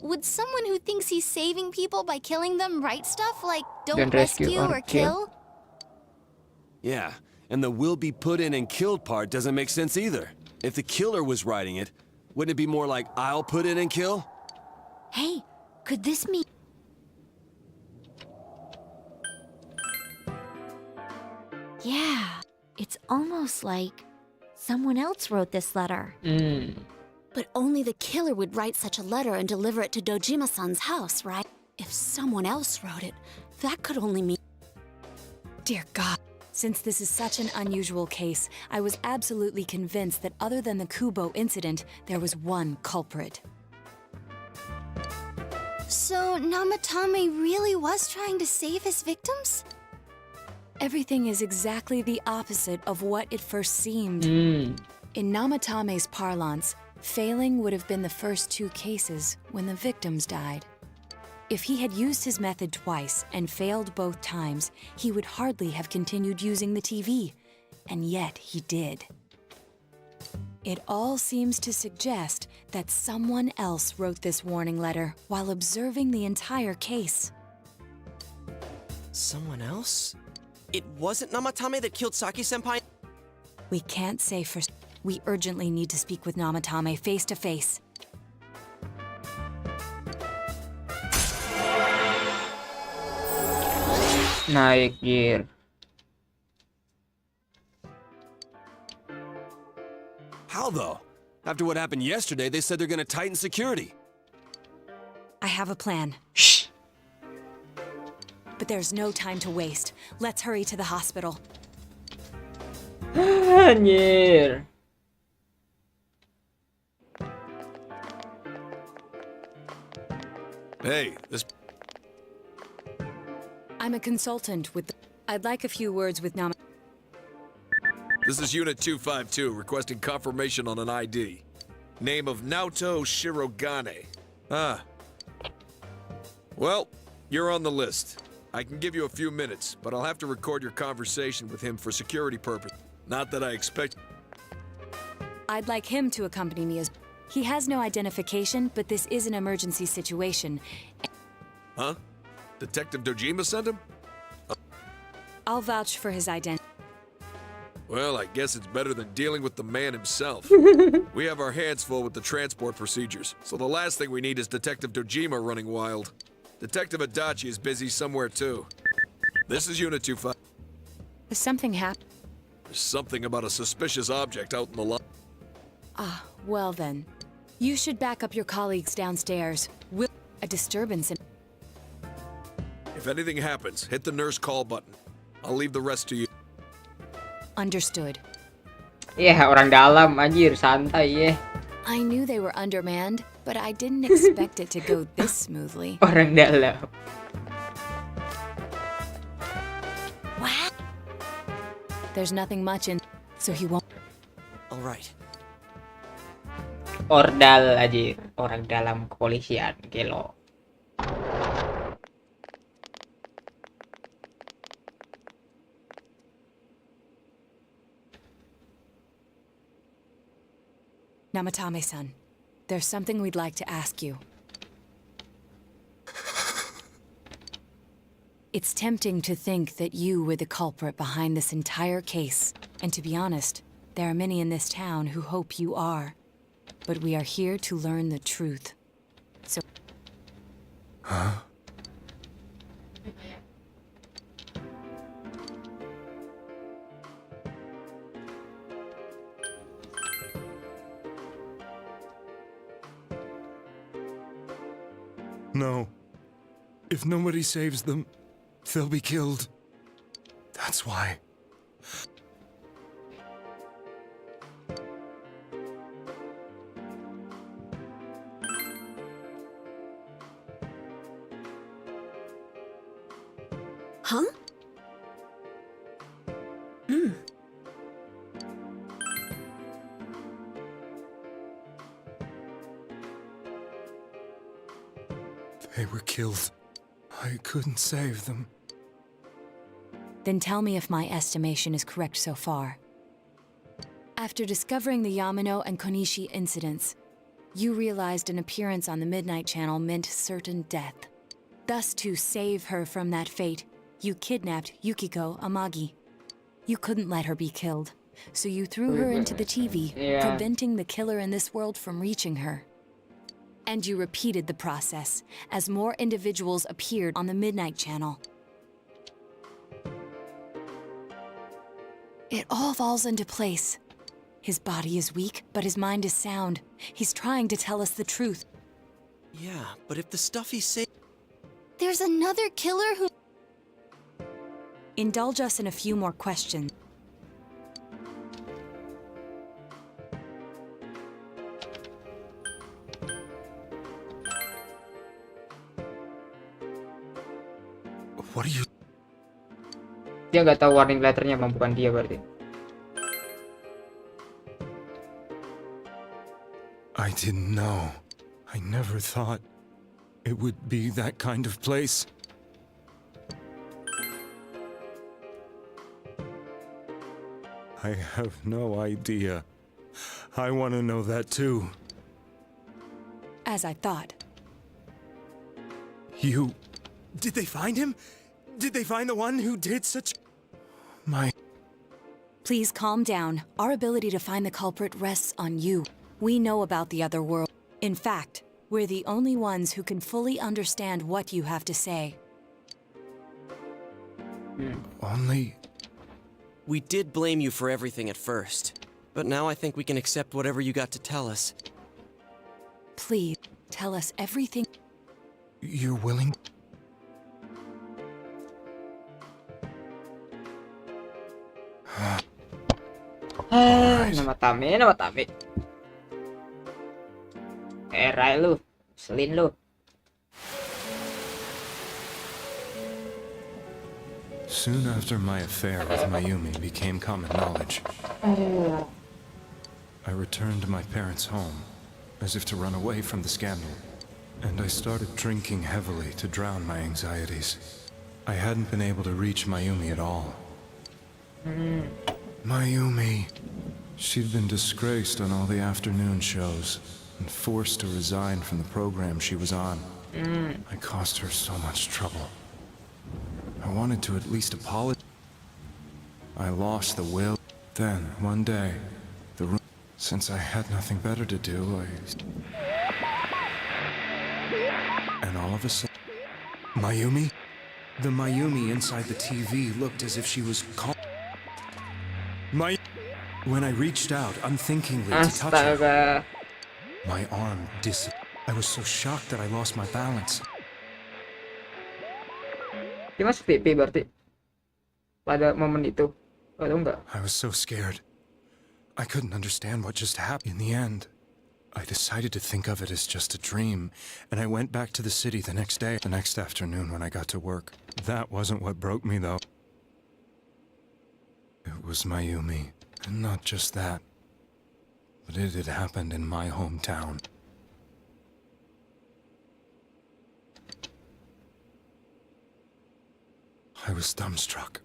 Would someone who thinks he's saving people by killing them write stuff like don't rescue or kill? Yeah, and the will be put in and killed part doesn't make sense either. If the killer was writing it, wouldn't it be more like I'll put in and kill? Hey, could this mean... Yeah, it's almost like someone else wrote this letter. But only the killer would write such a letter and deliver it to Dojima-san's house, right? If someone else wrote it, that could only mean... Dear God. Since this is such an unusual case, I was absolutely convinced that other than the Kubo incident, there was one culprit. So Namatame really was trying to save his victims? Everything is exactly the opposite of what it first seemed. In Namatame's parlance, failing would have been the first two cases when the victims died. If he had used his method twice and failed both times, he would hardly have continued using the TV, and yet he did. It all seems to suggest that someone else wrote this warning letter while observing the entire case. Someone else? It wasn't Namatame that killed Saki-senpai? We can't say for... We urgently need to speak with Namatame face to face. Naik gear. How though? After what happened yesterday, they said they're gonna tighten security. I have a plan. Shh! But there's no time to waste. Let's hurry to the hospital. Anjir. Hey, this... I'm a consultant with the... I'd like a few words with Nam... This is Unit 252, requesting confirmation on an ID. Name of Naoto Shirogane. Ah. Well, you're on the list. I can give you a few minutes, but I'll have to record your conversation with him for security purposes. Not that I expect... I'd like him to accompany me as... He has no identification, but this is an emergency situation. Huh? Detective Dojima sent him? I'll vouch for his identity. Well, I guess it's better than dealing with the man himself. We have our hands full with the transport procedures, so the last thing we need is Detective Dojima running wild. Detective Adachi is busy somewhere too. This is Unit 25. Has something happened? There's something about a suspicious object out in the lot. Ah, well then. You should back up your colleagues downstairs. A disturbance in... If anything happens, hit the nurse call button. I'll leave the rest to you. Understood. Yeah, orang dalam anjir, santai ya. I knew they were undermanned, but I didn't expect it to go this smoothly. Orang dalam. What? There's nothing much in, so he won't. All right. Ordal aja, orang dalam kepolisian, gelo. Namatame-san, there's something we'd like to ask you. It's tempting to think that you were the culprit behind this entire case. And to be honest, there are many in this town who hope you are. But we are here to learn the truth. So... Huh? No. If nobody saves them, they'll be killed. That's why. Huh? Hmm. They were killed. I couldn't save them. Then tell me if my estimation is correct so far. After discovering the Yamano and Konishi incidents, you realized an appearance on the Midnight Channel meant certain death. Thus, to save her from that fate, you kidnapped Yukiko Amagi. You couldn't let her be killed, so you threw her into the TV, preventing the killer in this world from reaching her. And you repeated the process as more individuals appeared on the Midnight Channel. It all falls into place. His body is weak, but his mind is sound. He's trying to tell us the truth. Yeah, but if the stuff he's saying... There's another killer who... Indulge us in a few more questions. What are you... Dia nggak tahu warning letternya, emang bukan dia berarti. I didn't know. I never thought it would be that kind of place. I have no idea. I want to know that too. As I thought. You... Did they find him? Did they find the one who did such... My... Please calm down. Our ability to find the culprit rests on you. We know about the other world. In fact, we're the only ones who can fully understand what you have to say. Only... We did blame you for everything at first, but now I think we can accept whatever you got to tell us. Please, tell us everything. You're willing? Nama Tame. Rai lu, selin lu. Soon after my affair with Mayumi became common knowledge, I returned to my parents' home, as if to run away from the scandal. And I started drinking heavily to drown my anxieties. I hadn't been able to reach Mayumi at all. Mayumi. She'd been disgraced on all the afternoon shows and forced to resign from the program she was on. I caused her so much trouble. I wanted to at least apologize. I lost the will. Then, one day, since I had nothing better to do, and all of a sudden, Mayumi? The Mayumi inside the TV looked as if she was When I reached out unthinkingly to touch her, my arm I was so shocked that I lost my balance. Dia masuk TV berarti pada momen itu, atau enggak? I was so scared. I couldn't understand what just happened. In the end, I decided to think of it as just a dream, and I went back to the city the next afternoon when I got to work. That wasn't what broke me, though. It was Mayumi, and not just that, but it had happened in my hometown. I was dumbstruck.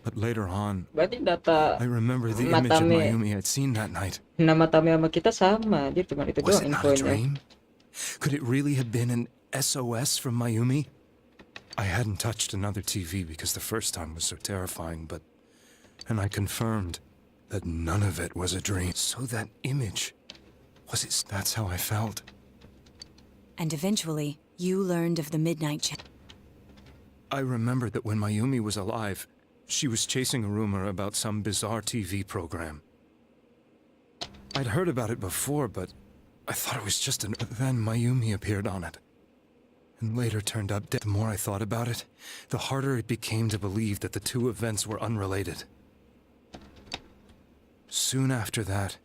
But later on, I remember the image of Mayumi I'd seen that night. Nama Tame sama kita sama, dia cuma itu Was doang it not a infonya. dream? Could it really have been an SOS from Mayumi? I hadn't touched another TV because the first time was so terrifying, and I confirmed that none of it was a dream. So that image, that's how I felt. And eventually, you learned of the Midnight Channel. I remembered that when Mayumi was alive, she was chasing a rumor about some bizarre TV program. I'd heard about it before, but I thought it was just Then Mayumi appeared on it, and later turned up dead. The more I thought about it, the harder it became to believe that the two events were unrelated. Soon after that,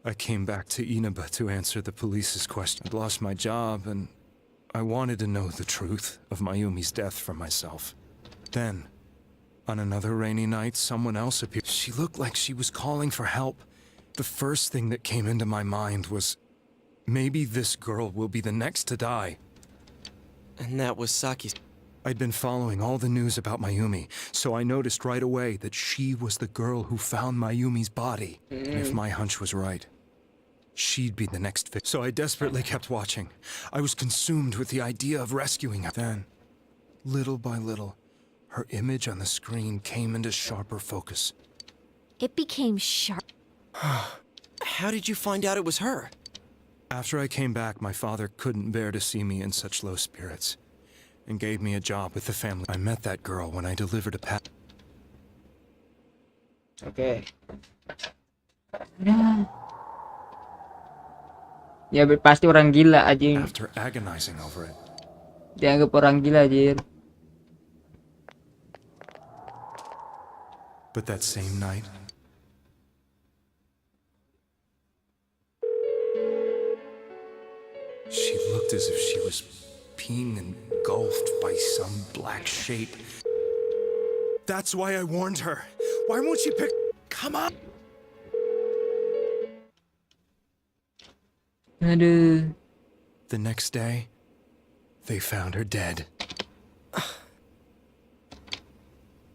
I came back to Inaba to answer the police's question. I'd lost my job, and I wanted to know the truth of Mayumi's death for myself. Then, on another rainy night, someone else appeared. She looked like she was calling for help. The first thing that came into my mind was, maybe this girl will be the next to die. And that was Saki's. I'd been following all the news about Mayumi, so I noticed right away that she was the girl who found Mayumi's body. And if my hunch was right, she'd be the next victim. So I desperately kept watching. I was consumed with the idea of rescuing her. Then, little by little, her image on the screen came into sharper focus. It became sharp. How did you find out it was her? After I came back, my father couldn't bear to see me in such low spirits, and gave me a job with the family. I met that girl when I delivered a pack. Oke. Ya pasti orang gila anjing. After agonizing over it. Dianggap orang gila anjir. But that same night, she looked as if she was being engulfed by some black shape. That's why I warned her. Why won't she pick? Come on! Aduh. The next day, they found her dead.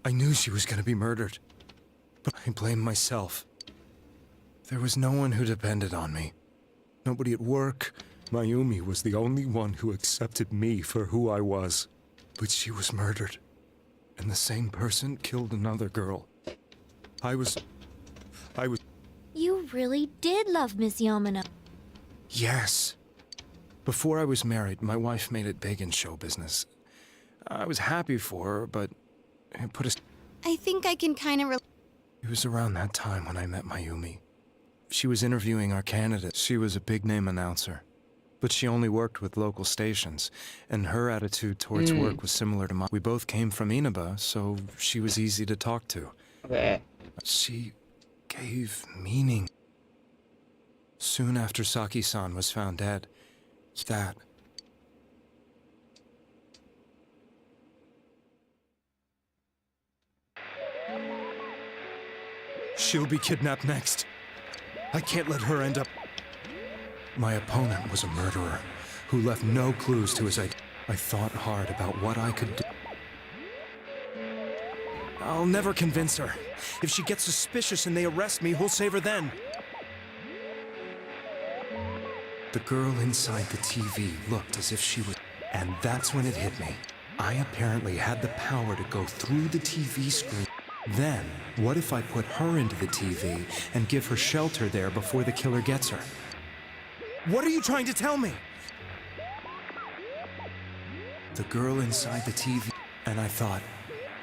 I knew she was going to be murdered, but I blamed myself. There was no one who depended on me. Nobody at work. Mayumi was the only one who accepted me for who I was. But she was murdered, and the same person killed another girl. I was... You really did love Miss Yamano. Yes. Before I was married, my wife made it big in show business. I was happy for her, but it put us... I think I can kind of It was around that time when I met Mayumi. She was interviewing our candidates. She was a big-name announcer, but she only worked with local stations, and her attitude towards work was similar to mine. We both came from Inaba, so she was easy to talk to. Okay. She gave meaning. Soon after Saki-san was found dead, that... She'll be kidnapped next. I can't let her end up... My opponent was a murderer who left no clues to his identity. I thought hard about what I could do. I'll never convince her. If she gets suspicious and they arrest me, who'll save her then? The girl inside the TV looked as if she was... And that's when it hit me. I apparently had the power to go through the TV screen. Then, what if I put her into the TV and give her shelter there before the killer gets her? What are you trying to tell me? The girl inside the TV, and I thought,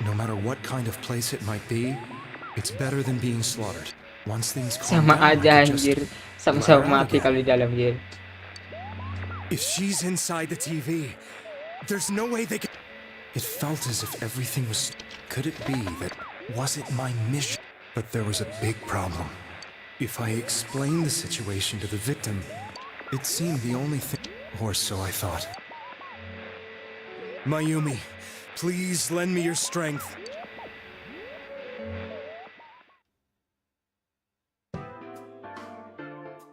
no matter what kind of place it might be, it's better than being slaughtered. Once things calm Sama down, aja I could just anjir. Sama-sama let her out mati again. kalau di dalam game. If she's inside the TV, there's no way they could... It felt as if everything was... Could it be that wasn't my mission? But there was a big problem. If I explained the situation to the victim, it seemed the only thing... Or so I thought. Mayumi, please lend me your strength.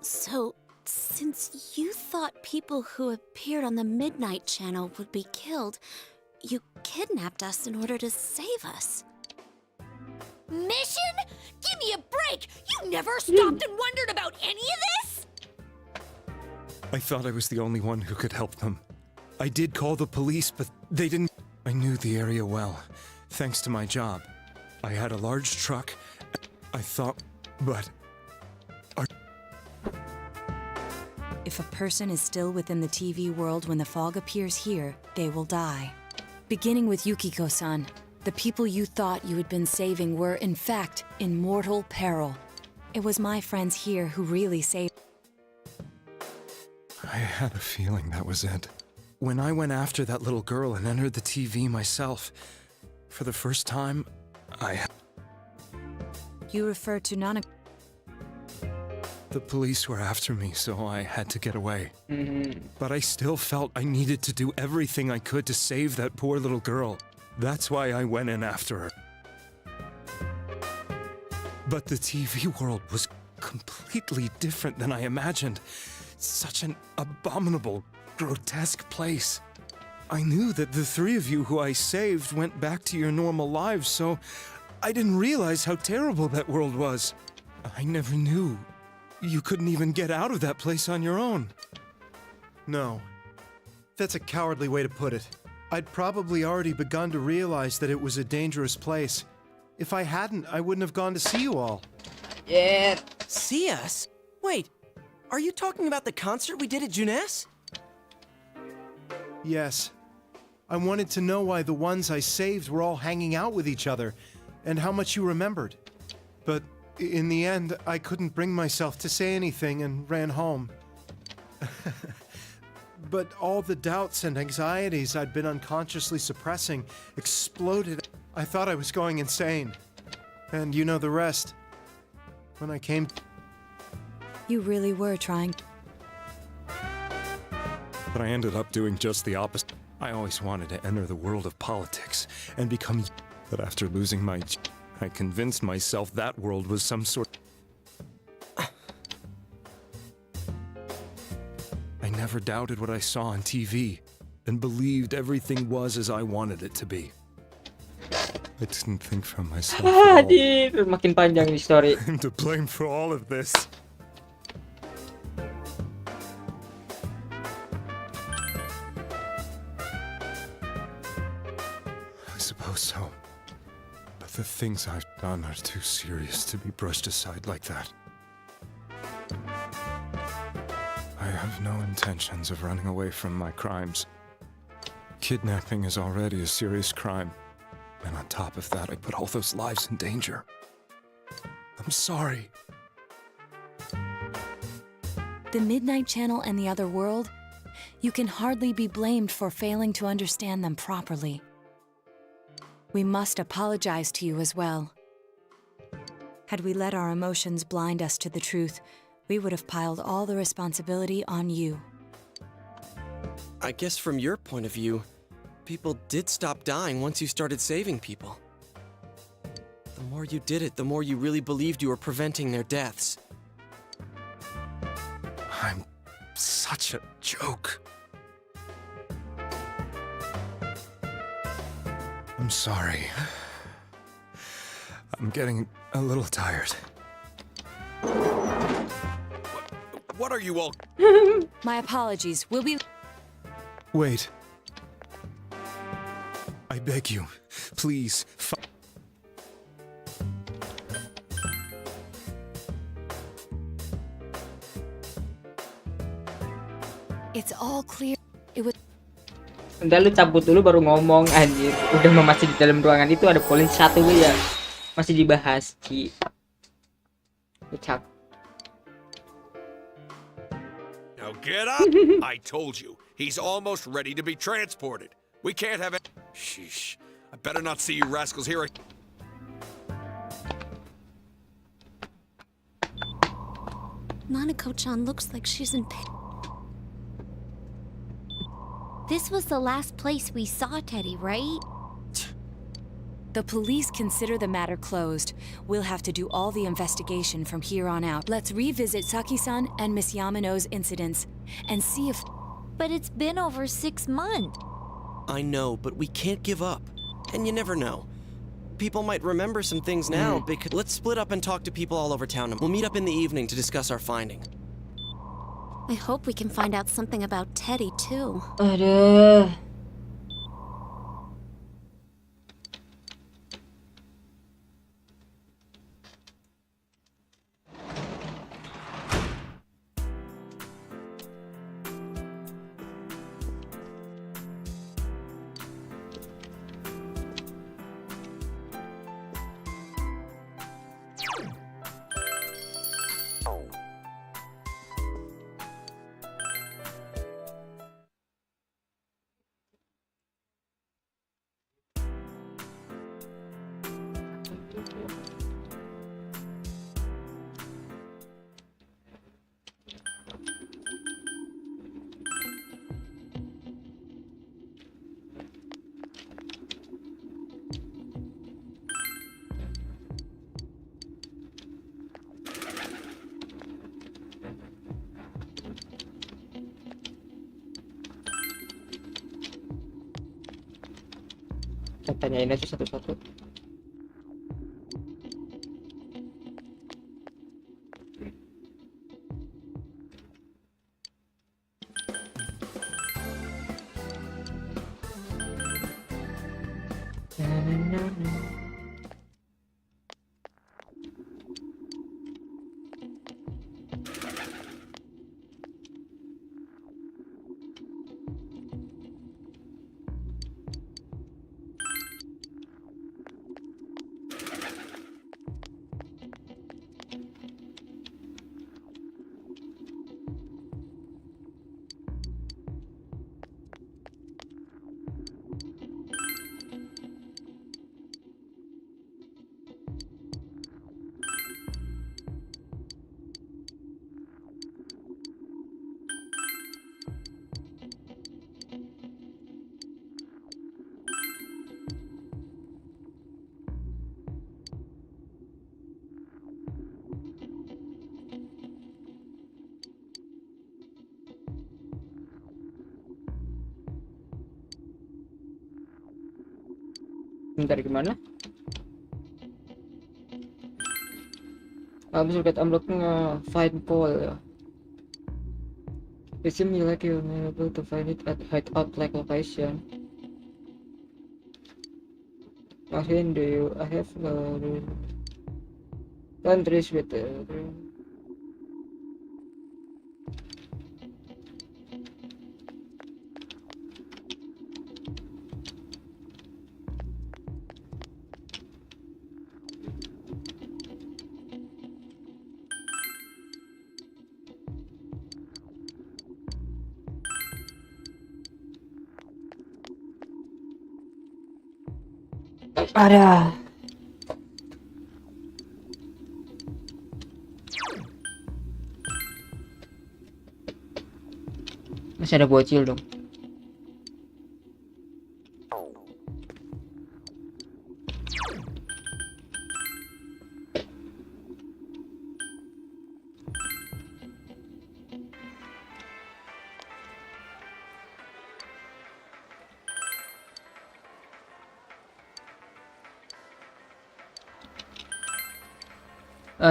So, since you thought people who appeared on the Midnight Channel would be killed, you kidnapped us in order to save us. Mission? Give me a break! You never stopped and wondered about any of this? I thought I was the only one who could help them. I did call the police, but they didn't... I knew the area well, thanks to my job. I had a large truck. I thought... But... If a person is still within the TV world when the fog appears here, they will die. Beginning with Yukiko-san, the people you thought you had been saving were, in fact, in mortal peril. It was my friends here who really saved. I had a feeling that was it. When I went after that little girl and entered the TV myself, for the first time, You refer to Nana. The police were after me, so I had to get away. Mhm. But I still felt I needed to do everything I could to save that poor little girl. That's why I went in after her. But the TV world was completely different than I imagined. Such an abominable, grotesque place. I knew that the three of you who I saved went back to your normal lives, so I didn't realize how terrible that world was. I never knew you couldn't even get out of that place on your own. No. That's a cowardly way to put it. I'd probably already begun to realize that it was a dangerous place. If I hadn't, I wouldn't have gone to see you all. Yeah. See us? Wait, are you talking about the concert we did at Juness? Yes. I wanted to know why the ones I saved were all hanging out with each other, and how much you remembered. But in the end, I couldn't bring myself to say anything and ran home. But all the doubts and anxieties I'd been unconsciously suppressing exploded. I thought I was going insane. And you know the rest. When I came... You really were trying. But I ended up doing just the opposite. I always wanted to enter the world of politics and become... But after losing my... I convinced myself that world was some sort... I never doubted what I saw on TV and believed everything was as I wanted it to be. I didn't think for myself at all. Hadir, makin panjang ini story. I'm to blame for all of this. I suppose so. But the things I've done are too serious to be brushed aside like that. I have no intentions of running away from my crimes. Kidnapping is already a serious crime. And on top of that, I put all those lives in danger. I'm sorry. The Midnight Channel and the other world, you can hardly be blamed for failing to understand them properly. We must apologize to you as well. Had we let our emotions blind us to the truth, we would have piled all the responsibility on you. I guess from your point of view, people did stop dying once you started saving people. The more you did it, the more you really believed you were preventing their deaths. I'm such a joke. I'm sorry. I'm getting a little tired. What are you all... My apologies. We'll be... Wait. I beg you, please. all clear. It was. Enggak, lu cabut dulu baru ngomong anjir. Udah masih di dalam ruangan itu ada polisi satu ya. Masih dibahas Ki. Ucap. Now get up! I told you, he's almost ready to be transported. We can't have it. Sheesh. I better not see you rascals here. Nanako-chan looks like she's in pain. This was the last place we saw Teddy, right? The police consider the matter closed. We'll have to do all the investigation from here on out. Let's revisit Saki-san and Miss Yamano's incidents and see if... But it's been over 6 months. I know, but we can't give up. And you never know. People might remember some things now, because let's split up and talk to people all over town. We'll meet up in the evening to discuss our findings. I hope we can find out something about Teddy, too. Aduh. Kita tanyain aja satu-satu. Bentar, gimana? Habis udah unlock find Paul ya. It seems like you're able to find it at hideout like location. Masih do you I have countries with ada. Masih ada bocil dong.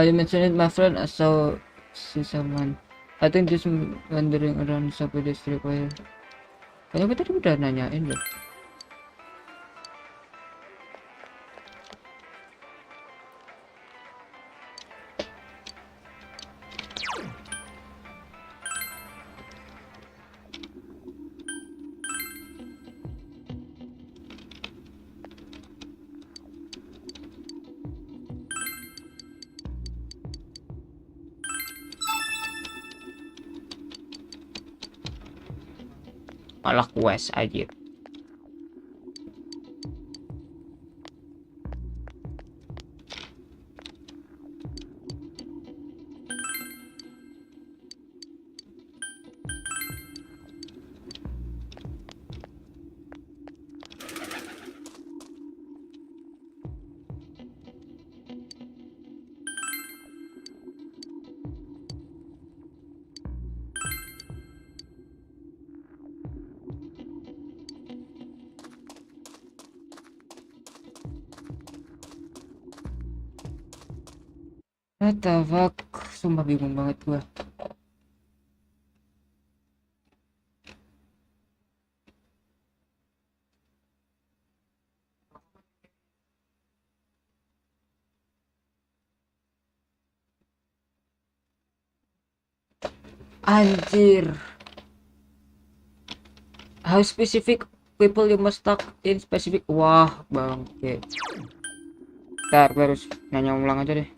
You mentioned it, my friend. I saw see someone. I think just wandering around some pedestrian wire. Kayaknya tadi udah nanyain loh. Malah quest aja. What the fuck? Sumpah bingung banget gua. Anjir. How specific people you must talk in specific. Wah, bangke. Ntar gue harus nanya ulang aja deh.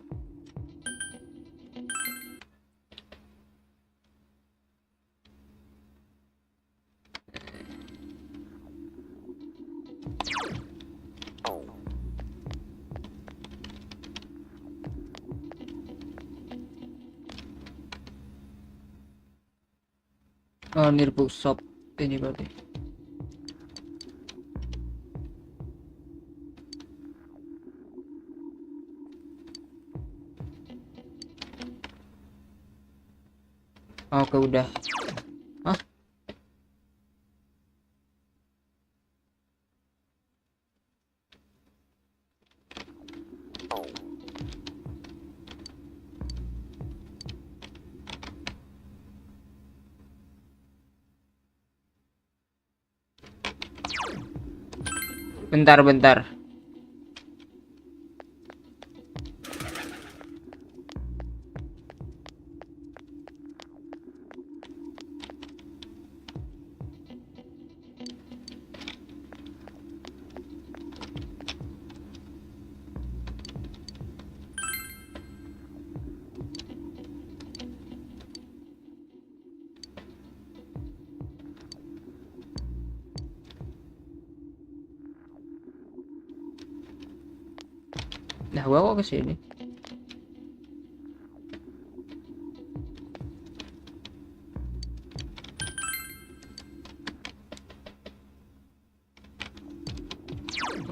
Oh, nirbu shop ini berarti. Oke, udah. Hah? Bentar. Nah, gua kok kesini?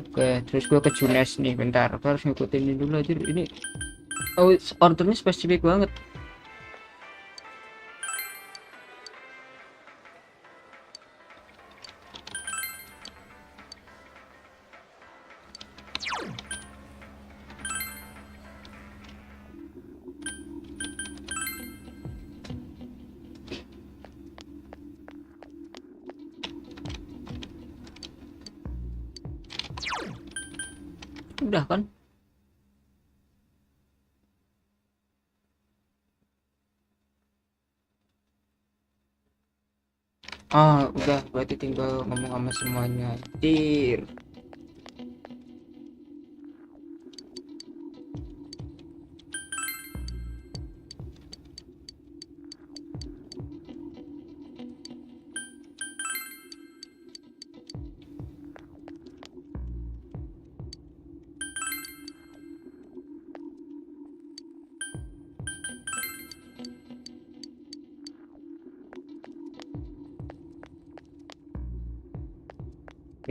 Oke, terus gua ke Junes nih. Bentar, gua harus ngikutin ini dulu aja. Ini ordernya spesifik banget. Udah kan? Udah, berarti tinggal ngomong sama semuanya. Dir.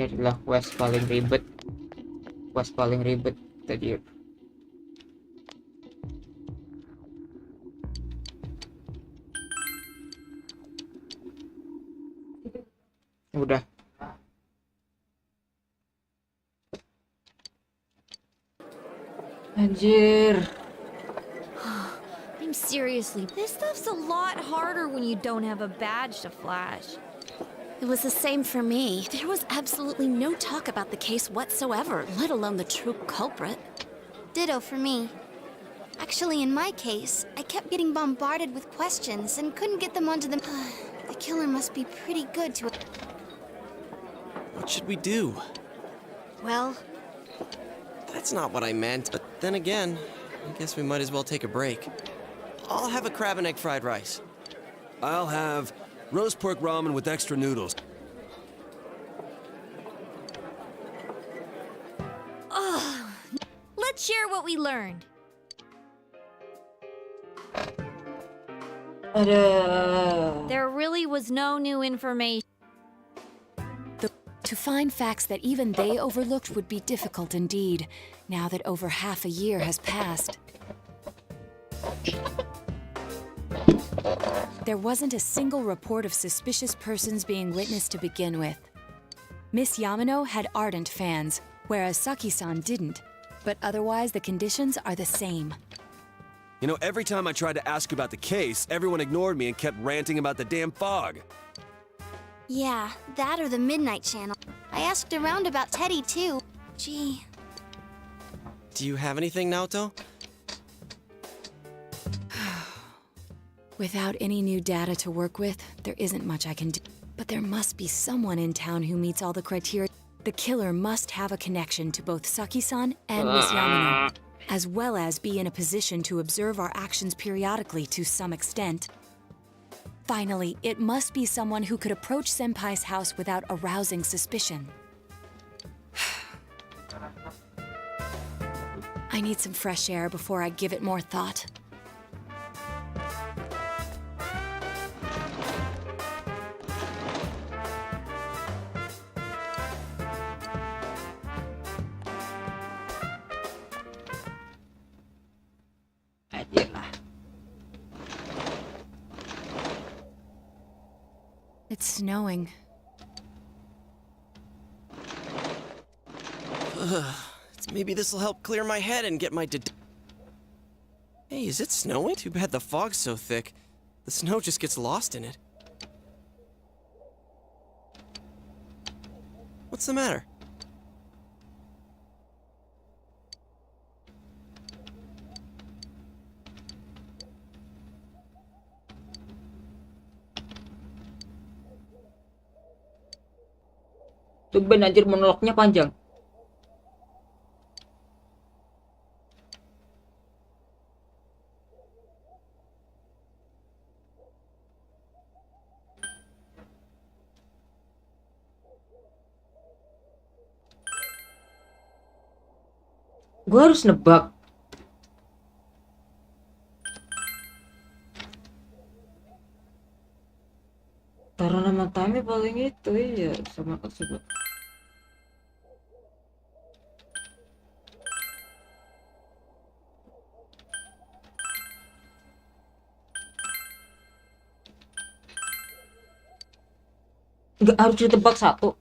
Ini adalah quest paling ribet tadi. Udah. Anjir. I'm seriously, this stuff's a lot harder when you don't have a badge to flash. It was the same for me. There was absolutely no talk about the case whatsoever, let alone the true culprit. Ditto for me. Actually, in my case, I kept getting bombarded with questions and couldn't get them onto the... The killer must be pretty good to... What should we do? Well... That's not what I meant, but then again, I guess we might as well take a break. I'll have a crab and egg fried rice. I'll have roast pork ramen with extra noodles. Let's share what we learned. There really was no new information. To find facts that even they overlooked would be difficult indeed, now that over half a year has passed. There wasn't a single report of suspicious persons being witnessed to begin with. Miss Yamano had ardent fans, whereas Saki-san didn't, but otherwise the conditions are the same. You know, every time I tried to ask about the case, everyone ignored me and kept ranting about the damn fog. Yeah, that or the Midnight Channel. I asked around about Teddy, too. Gee. Do you have anything, Naoto? Without any new data to work with, there isn't much I can do. But there must be someone in town who meets all the criteria. The killer must have a connection to both Saki-san and Miss Yamano, as well as be in a position to observe our actions periodically to some extent. Finally, it must be someone who could approach Senpai's house without arousing suspicion. I need some fresh air before I give it more thought. It's snowing. Maybe this'll help clear my head and get my Hey, is it snowing? Too bad the fog's so thick. The snow just gets lost in it. What's the matter? Tumben anjir monolognya panjang. Gua harus nebak. Taruh nama Tami paling itu ya sama kasih. Nggak harus ditebak satu.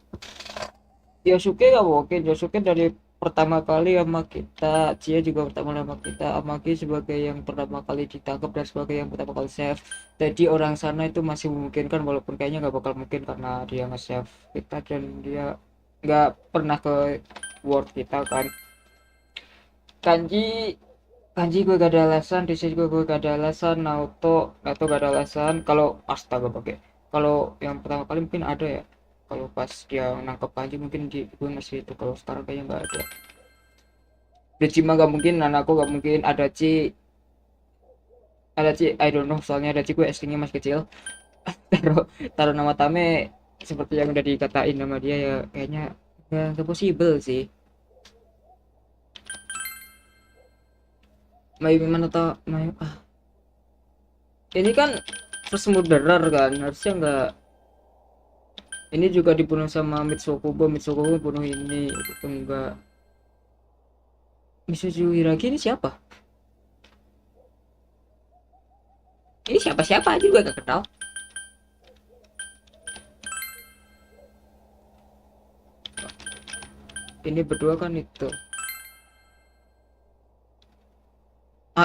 Yosuke nggak mungkin. Yosuke dari pertama kali sama kita, Cia juga pertama sama kita, Amaki sebagai yang pertama kali ditangkap dan sebagai yang pertama kali save. Jadi orang sana itu masih memungkinkan, walaupun kayaknya nggak bakal mungkin karena dia nge-save kita dan dia nggak pernah ke world kita kan. Kanji gue gak ada alasan, Risa juga gue gak ada alasan, Naoto gak ada alasan. Kalau astaga pakai, kalau yang pertama kali mungkin ada ya. Kalau pas dia nangkep Kanji mungkin gue masih itu. Kalau sekarang kayaknya nggak ada. Decima nggak mungkin, Nanako nggak mungkin, ada Ci, I don't know, soalnya ada Ci gue aslinya masih kecil. taruh nama Tame seperti yang udah dikatain nama dia ya, kayaknya nggak possible sih. Mayu gimana tau Mayu? Ini kan first murderer kan, harusnya nggak. Ini juga dibunuh sama Mitsukubo bunuh ini, itu enggak. Misuzu Hiragi ini siapa? Ini siapa aja juga gak kenal. Ini berdua kan itu.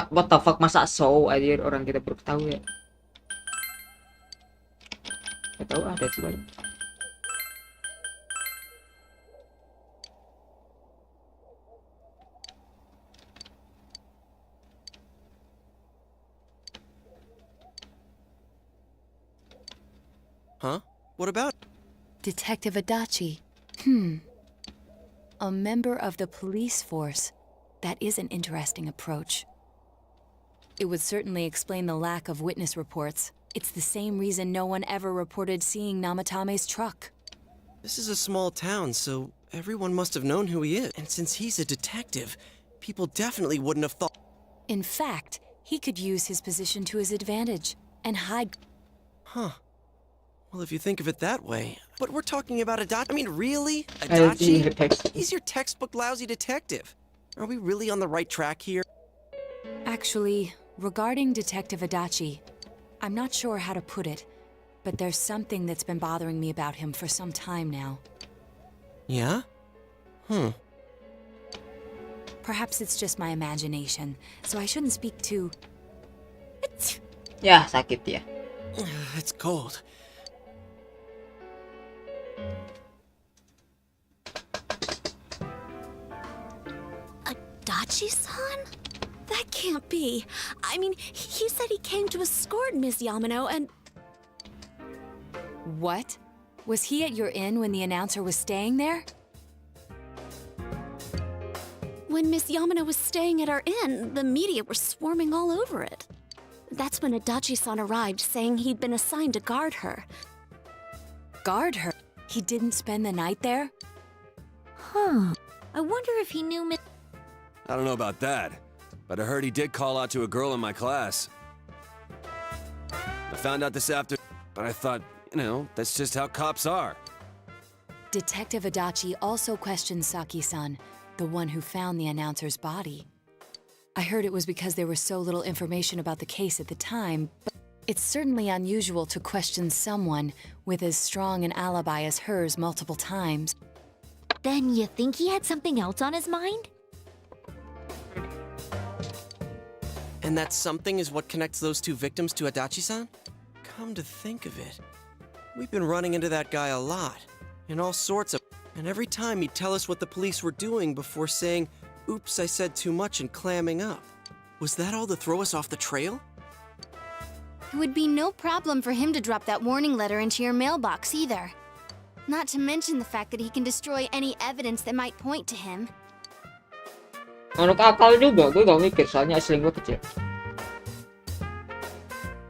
What the fuck, masa so aja orang kita baru tahu ya. Gak tahu ada sih balik. Huh? What about? Detective Adachi. A member of the police force. That is an interesting approach. It would certainly explain the lack of witness reports. It's the same reason no one ever reported seeing Namatame's truck. This is a small town, so everyone must have known who he is. And since he's a detective, People definitely wouldn't have thought. In fact, he could use his position to his advantage and hide. Huh. Well, if you think of it that way. But we're talking about Adachi. I mean, really? Adachi? He's your textbook lousy detective. Are we really on the right track here? Actually, regarding Detective Adachi, I'm not sure how to put it, but there's something that's been bothering me about him for some time now. Yeah? Perhaps it's just my imagination, so I shouldn't speak too... Ya, sakit ya. It's cold. Adachi-san? That can't be. I mean, he said he came to escort Miss Yamano and... What? Was he at your inn when the announcer was staying there? When Miss Yamano was staying at our inn, the media were swarming all over it. That's when Adachi-san arrived, saying he'd been assigned to guard her. Guard her? He didn't spend the night there? Huh. I wonder if he knew Miss... I don't know about that, but I heard he did call out to a girl in my class. I found out this after, but I thought, you know, that's just how cops are. Detective Adachi also questioned Saki-san, the one who found the announcer's body. I heard it was because there was so little information about the case at the time, but it's certainly unusual to question someone with as strong an alibi as hers multiple times. Then you think he had something else on his mind? And that something is what connects those two victims to Adachi-san? Come to think of it, we've been running into that guy a lot, in all sorts of... And every time he'd tell us what the police were doing before saying, "Oops, I said too much," and clamming up. Was that all to throw us off the trail? It would be no problem for him to drop that warning letter into your mailbox either. Not to mention the fact that he can destroy any evidence that might point to him. Menurut akal juga, gue gak mikir soalnya asli gue kecil.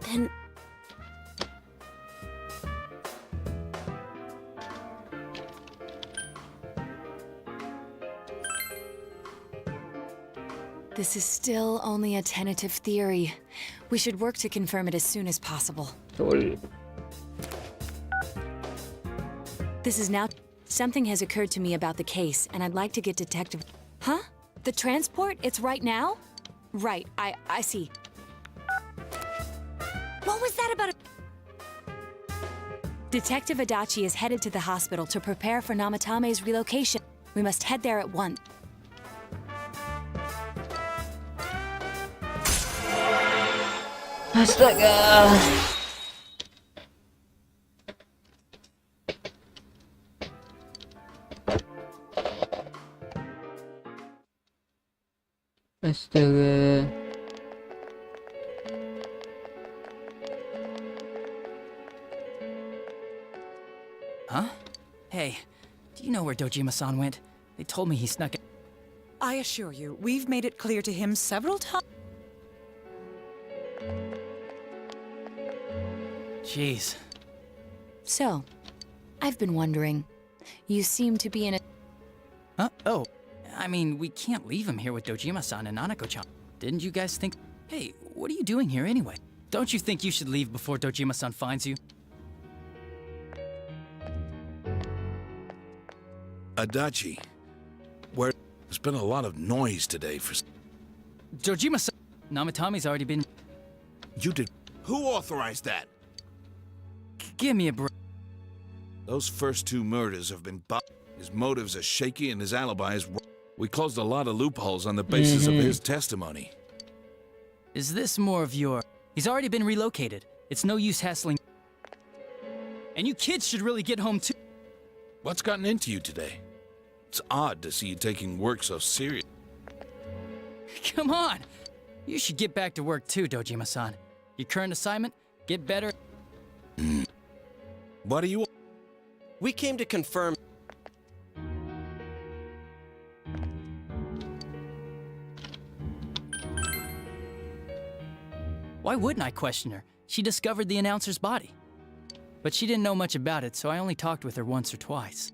Then... This is still only a tentative theory. We should work to confirm it as soon as possible. This is now... Something has occurred to me about the case, and I'd like to get Detective... Huh? The transport? It's right now? Right, I see. What was that about? Detective Adachi is headed to the hospital to prepare for Namatame's relocation. We must head there at once. Astaga. Astaga. Huh? Hey, do you know where Dojima-san went? They told me he snuck it. I assure you, we've made it clear to him several times. Jeez. So, I've been wondering. You seem to be in a... Huh? Oh, I mean, we can't leave him here with Dojima-san and Nanako-chan. Didn't you guys think... Hey, what are you doing here anyway? Don't you think you should leave before Dojima-san finds you? Adachi, there's been a lot of noise today for... Dojima-san... Namatame's already been... You did... Who authorized that? Give me a break. Those first two murders have been... His motives are shaky and his alibi is... We closed a lot of loopholes on the basis of his testimony. Is this more of your... He's already been relocated. It's no use hassling... And you kids should really get home too. What's gotten into you today? It's odd to see you taking work so serious. Come on! You should get back to work too, Dojima-san. Your current assignment? Get better... What do you... We came to confirm... Why wouldn't I question her? She discovered the announcer's body. But she didn't know much about it, so I only talked with her once or twice.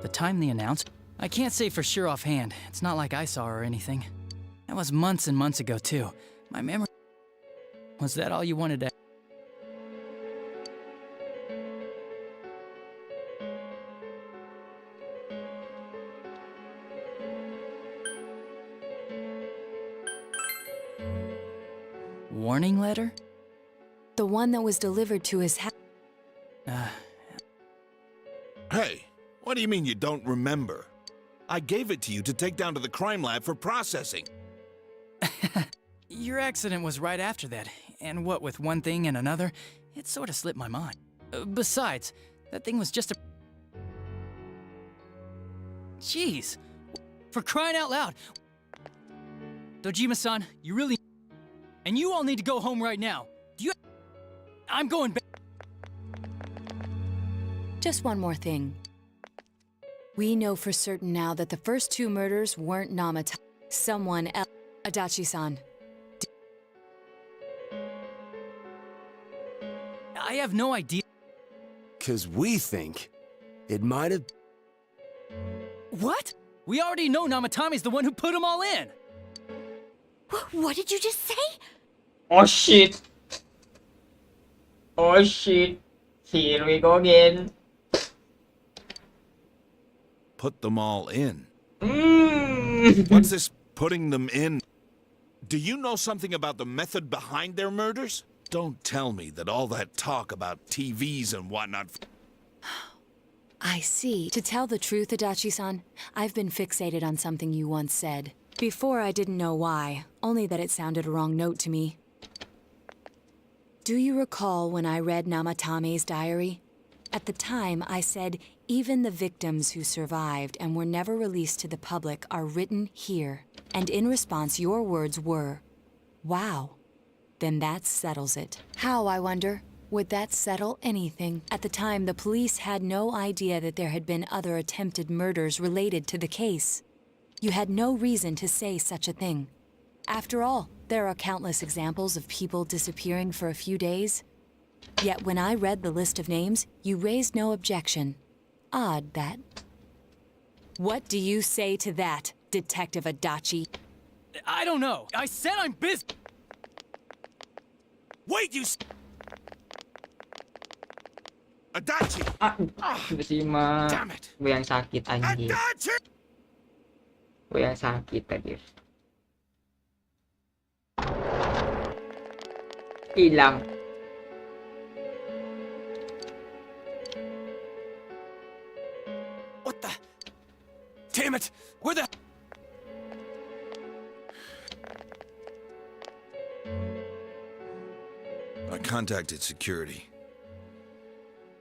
The time they announced? I can't say for sure offhand. It's not like I saw her or anything. That was months and months ago, too. My memory... Was that all you wanted to... Warning letter? The one that was delivered to his house. Hey, what do you mean you don't remember? I gave it to you to take down to the crime lab for processing. Your accident was right after that, and what with one thing and another, it sort of slipped my mind. Besides, that thing was just a... Jeez, for crying out loud. Dojima-san, you really... And you all need to go home right now. Do you... I'm going back. Just one more thing. We know for certain now that the first 2 murders weren't Namatame. Someone else. Adachi-san. I have no idea. 'Cause we think it might have... What? We already know Namatame's the one who put them all in. What did you just say? Oh shit. Oh shit. Here we go again. Put them all in. Mm. What's this putting them in? Do you know something about the method behind their murders? Don't tell me that all that talk about TVs and whatnot... I see. To tell the truth, Adachi-san, I've been fixated on something you once said. Before, I didn't know why, only that it sounded a wrong note to me. Do you recall when I read Namatame's diary? At the time, I said, even the victims who survived and were never released to the public are written here. And in response, your words were, wow. Then that settles it. How, I wonder? Would that settle anything? At the time, the police had no idea that there had been other attempted murders related to the case. You had no reason to say such a thing. After all, there are countless examples of people disappearing for a few days. Yet when I read the list of names, you raised no objection. Odd, that. What do you say to that, Detective Adachi? I don't know. I said I'm busy. Wait, you... Adachi! Tiba-tiba gue yang sakit anjir. Gue yang sakit tadi. Hilang. What the... Damn it! Where the... I contacted security.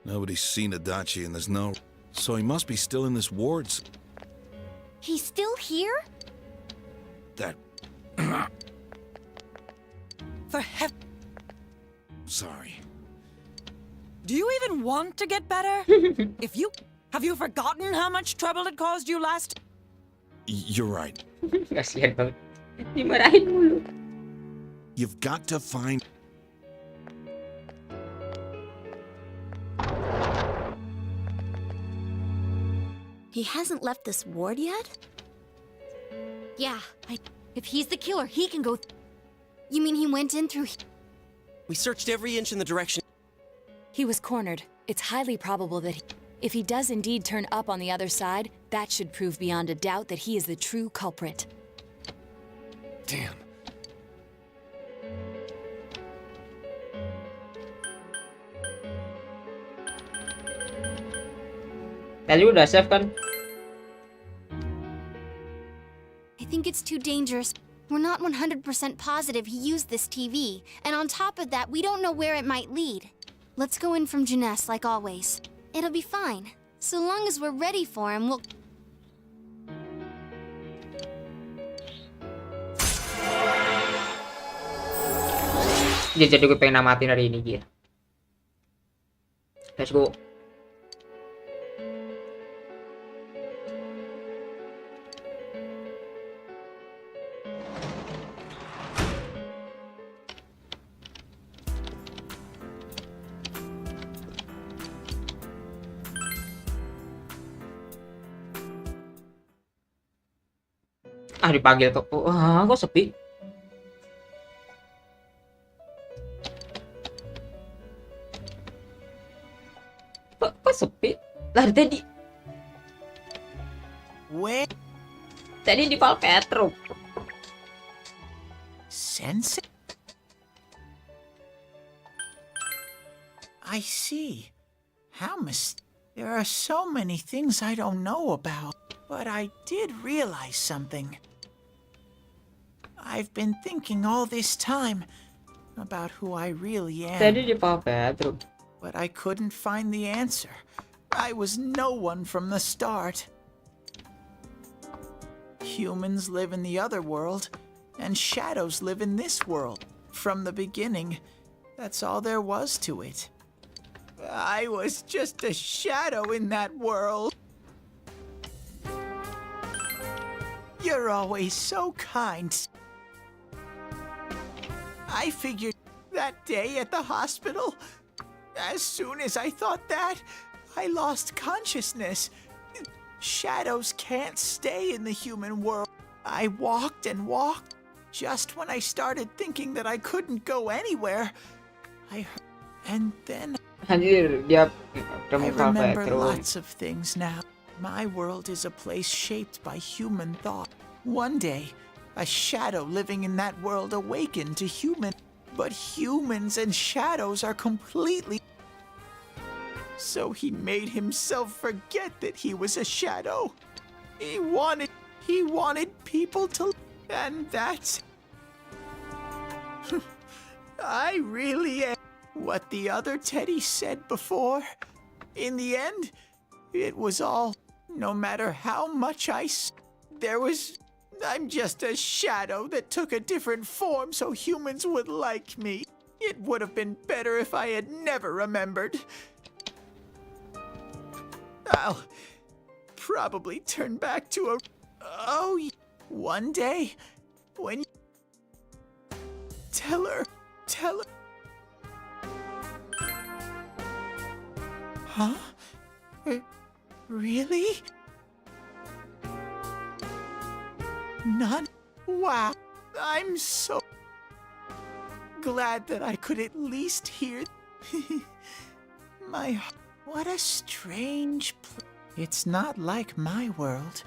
Nobody's seen Adachi and there's no... So he must be still in this ward. He's still here? That... For heaven... Sorry. Do you even want to get better? Have you forgotten how much trouble it caused you last... You're right. Kasihan banget. Dimarahin mulu. You've got to find... He hasn't left this ward yet? Yeah, if he's the killer, he can go... You mean he went in through... We searched every inch in the direction... He was cornered. It's highly probable that if he does indeed turn up on the other side, that should prove beyond a doubt that he is the true culprit. Damn. Tadi udah save kan? I think it's too dangerous. We're not 100% positive he used this TV. And on top of that, we don't know where it might lead. Let's go in from Jeunesse like always. It'll be fine. So long as we're ready for him, we'll... Jadi gue pengen namatin hari ini gitu. Let's go. Ah, dipanggil kok. Kok sepi? Kok sepi? Lah tadi. Where? Tadi di Palpetro. Sensei? I see. There are so many things I don't know about, but I did realize something. I've been thinking all this time about who I really am. Tadi di Palpetro. But I couldn't find the answer. I was no one from the start. Humans live in the other world, and shadows live in this world. From the beginning, that's all there was to it. I was just a shadow in that world. You're always so kind. I figured that day at the hospital, as soon as I thought that, I lost consciousness. Shadows can't stay in the human world. I walked and walked. Just when I started thinking that I couldn't go anywhere, I heard, and then Anjir, dia I remember Palpetro. lots of things now. My world is a place shaped by human thought. One day, a shadow living in that world awakened to human, but humans and shadows are completely. So he made himself forget that he was a shadow. He wanted people to, and that's. I really am what the other Teddy said before. In the end, it was all, no matter how much I'm just a shadow that took a different form so humans would like me. It would have been better if I had never remembered. I'll probably turn back to one day, when tell her. Huh? Really? None? Wow. I'm so glad that I could at least hear what a strange It's not like my world.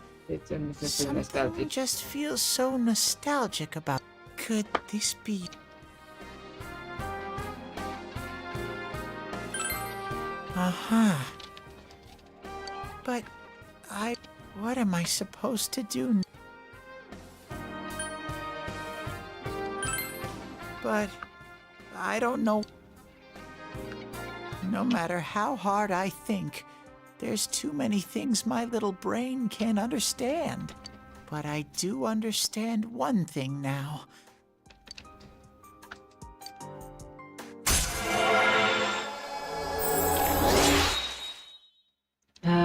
Something just feels so nostalgic about. Could this be? But what am I supposed to do? But I don't know. No matter how hard I think, there's too many things my little brain can't understand. But I do understand one thing now.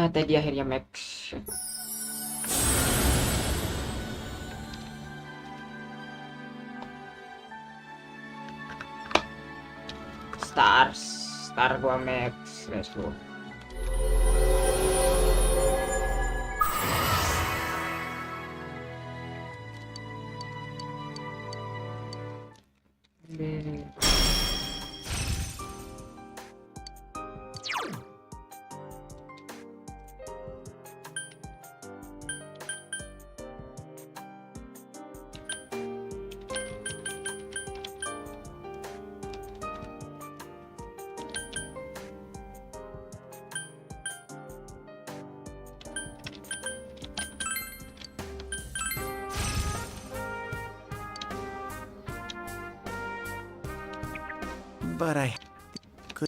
Tadi akhirnya Max. Star gua Max. Let's go. But I could.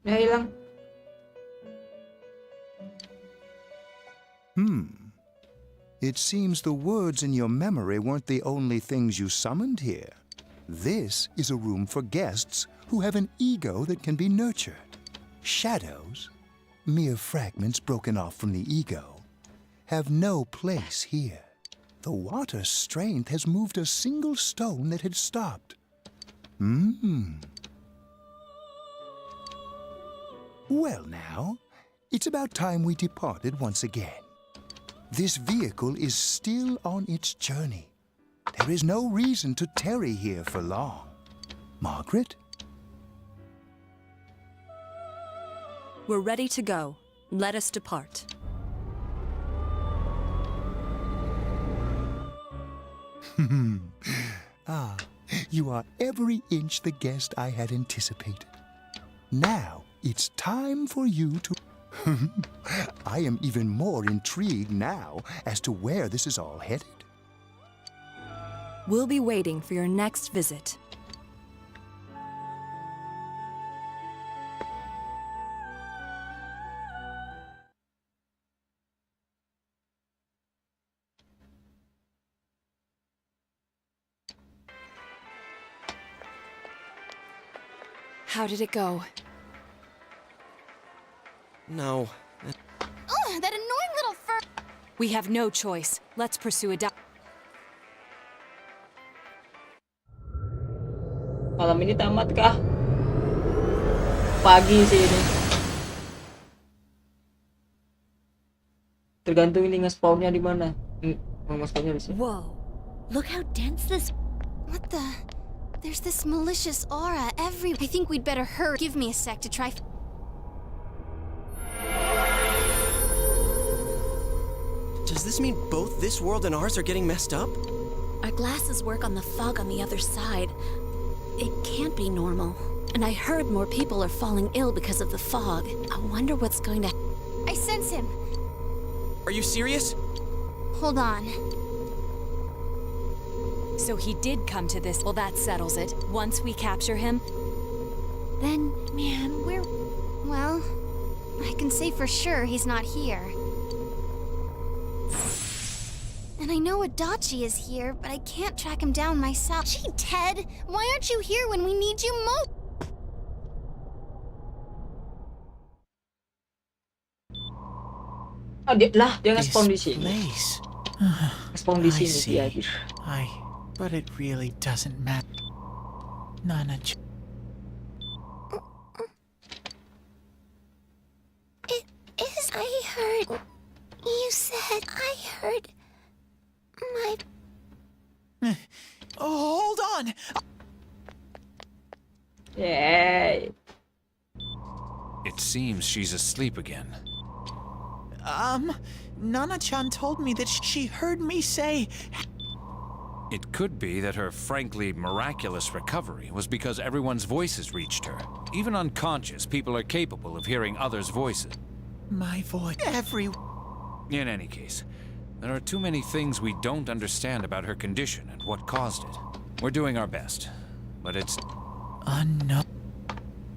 Ya hilang. It seems the words in your memory weren't the only things you summoned here. This is a room for guests who have an ego that can be nurtured. Shadows, mere fragments broken off from the ego, have no place here. The water's strength has moved a single stone that had stopped. Well now, It's about time we departed once again. This vehicle is still on its journey. There is no reason to tarry here for long. Margaret? We're ready to go. Let us depart. Ah, you are every inch the guest I had anticipated. Now, it's time for you to... I am even more intrigued now as to where this is all headed. We'll be waiting for your next visit. How did it go? No. Oh, that annoying little fur... We have no choice. Let's pursue a Malam ini tamat kah? Pagi sih ini. Tergantung ini nge-spawnnya di mana. Nge-spawnnya di sini. Whoa. Look how dense this... What the... There's this malicious aura every... I think we'd better hurry. Give me a sec to try... Does this mean both this world and ours are getting messed up? Our glasses work on the fog on the other side. It can't be normal. And I heard more people are falling ill because of the fog. I wonder what's going to... I sense him. Are you serious? Hold on. So he did come to this. Well, that settles it. Once we capture him... Then, man, we're... Well, I can say for sure he's not here. And I know Adachi is here, but I can't track him down myself. Gee, Ted, why aren't you here when we need you most? Oh, dia nge-spawn di sini. Nge-spawn di sini dia. But it really doesn't matter. Nana. It is. I heard. You said I heard. My. Oh, hold on. Yay. It seems she's asleep again. Nana-chan told me that she heard me say... It could be that her frankly miraculous recovery was because everyone's voices reached her. Even unconscious, people are capable of hearing others' voices. My voice... In any case, there are too many things we don't understand about her condition and what caused it. We're doing our best, but it's... Unknown.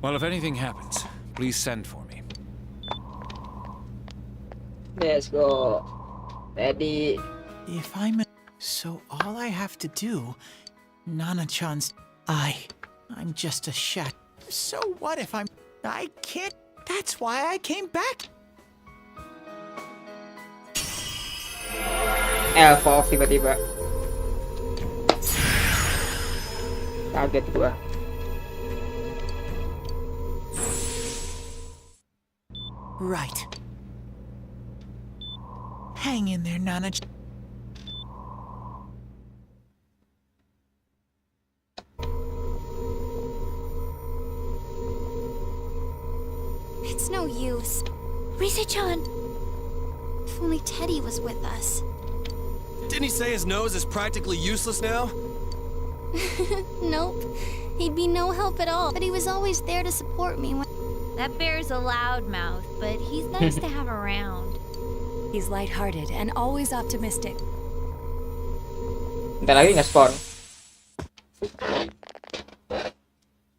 Well, if anything happens, please send for me. Let's go. Ready. If I'm... So all I have to do... Nana-chan's... I'm just a shat. So what if I'm... I can't... That's why I came back. Elf tiba-tiba. Kaget gua. Right. Hang in there, Nana. It's no use. Rise-chan! If only Teddy was with us. Didn't he say his nose is practically useless now? Nope. He'd be no help at all, but he was always there to support me when... That bear's a loud mouth, but he's nice to have around. He's lighthearted and always optimistic. Bentar lagi nge-spawn.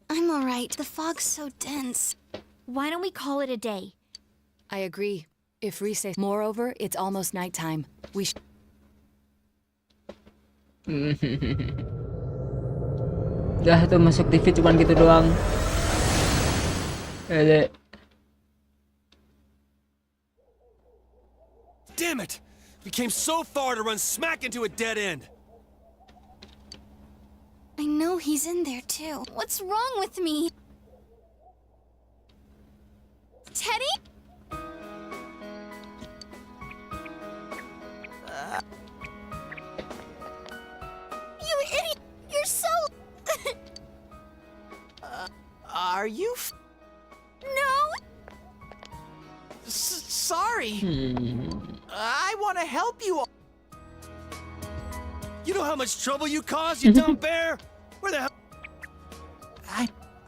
I'm alright. The fog's so dense. Why don't we call it a day? I agree. If Rise... Moreover, it's almost nighttime. We Udah tuh masuk TV cuman gitu doang. Damn it! We came so far to run smack into a dead end. I know he's in there too. What's wrong with me? Teddy? Are you No! Sorry. I want to help you all. You know how much trouble you caused, you dumb bear? Where the hell?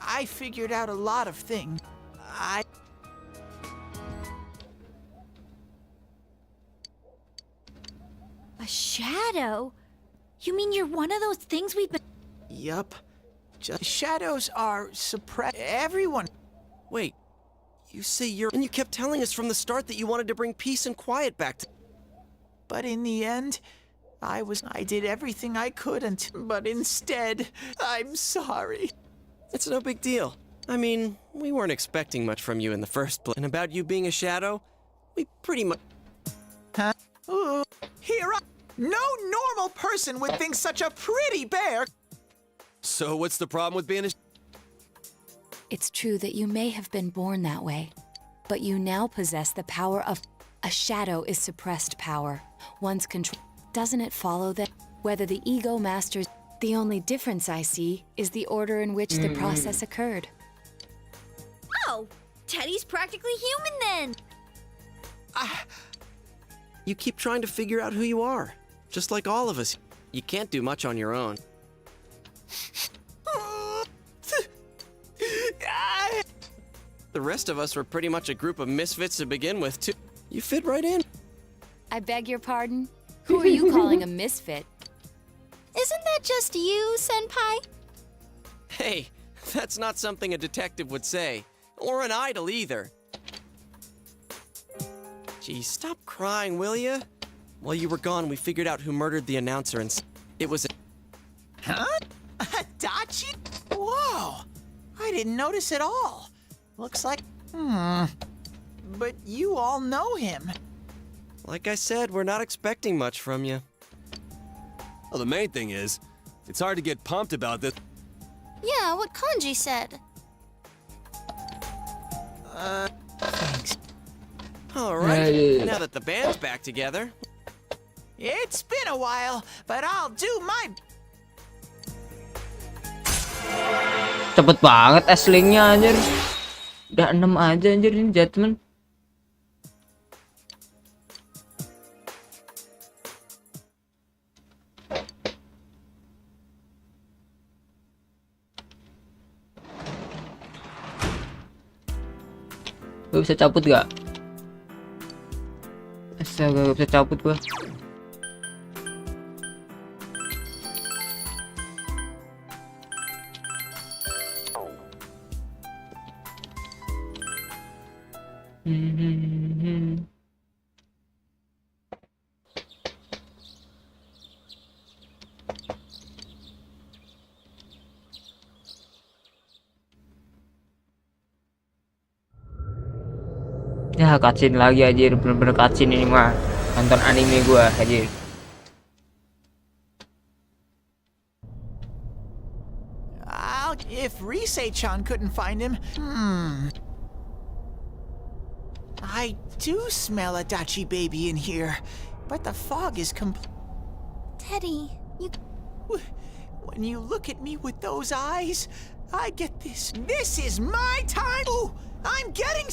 I figured out a lot of things. A shadow? You mean you're one of those things we've been... Yup. Shadows are suppressed. Everyone. Wait, you say you're... And you kept telling us from the start that you wanted to bring peace and quiet back to... But in the end, I did everything I could but instead, I'm sorry. It's no big deal. I mean, we weren't expecting much from you in the first place. And about you being a shadow, we pretty much... Huh? Ooh, no normal person would think such a pretty bear. So what's the problem with being a... It's true that you may have been born that way, but you now possess the power of... A shadow is suppressed power. One's control... Doesn't it follow that whether the ego masters... The only difference I see is the order in which the process occurred. Oh, Teddy's practically human then. You keep trying to figure out who you are. Just like all of us. You can't do much on your own. The rest of us were pretty much a group of misfits to begin with, too. You fit right in. I beg your pardon? Who are you calling a misfit? Isn't that just you, Senpai? Hey, that's not something a detective would say. Or an idol, either. Gee, stop crying, will ya? While you were gone, we figured out who murdered the announcer and... It was... Huh? Adachi? Whoa! I didn't notice at all. Looks like... But you all know him. Like I said, we're not expecting much from you. Well, the main thing is, it's hard to get pumped about this. Yeah, what Kanji said. Thanks. Alright, now that the band's back together. It's been a while, but I'll do my... Cepet banget aslingnya anjir. Udah 6 aja anjir ini judgment. Gue bisa cabut gak? Astaga, gak bisa cabut gue. Ya cutscene lagi anjir, bener-bener cutscene ini mah. Nonton anime gua anjir. If Risei-chan couldn't find him, I do smell a Dachi baby in here, but the fog is Teddy, you... When you look at me with those eyes, I get this. This is my time! Ooh, I'm getting...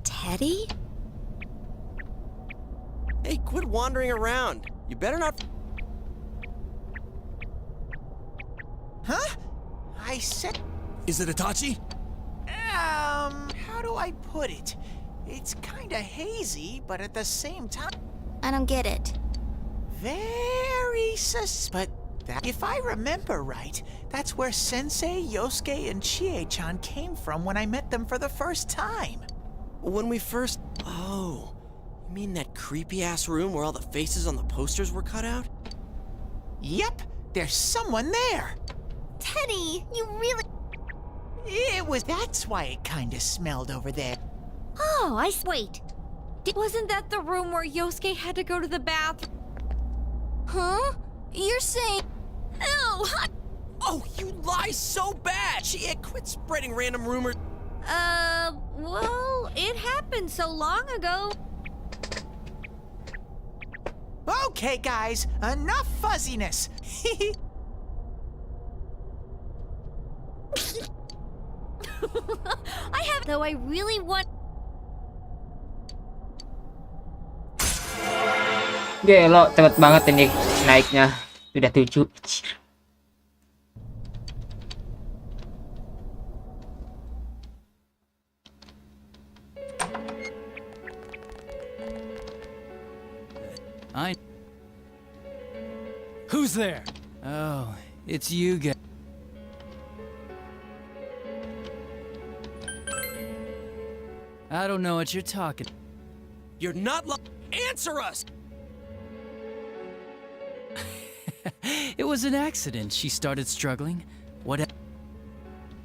Teddy? Hey, quit wandering around. You better not... Huh? I said... Is it Itachi? How do I put it? It's kinda hazy, but at the same time... I don't get it. Very but if I remember right, that's where Sensei, Yosuke, and Chie-chan came from when I met them for the first time. When we first... Oh, you mean that creepy-ass room where all the faces on the posters were cut out? Yep, there's someone there. Teddy, you really... That's why it kinda smelled over there. Oh, wait. Wasn't that the room where Yosuke had to go to the bathroom? Huh? You're saying... Ew! Oh, you lie so bad! Chie, quit spreading random rumors. Well, it happened so long ago. Okay, guys, enough fuzziness. I have, though I really want. Gelo, cepet banget ini naiknya. Sudah 7. Who's there? Oh, it's you guys. I don't know what you're talking. You're not answer us! It was an accident. She started struggling.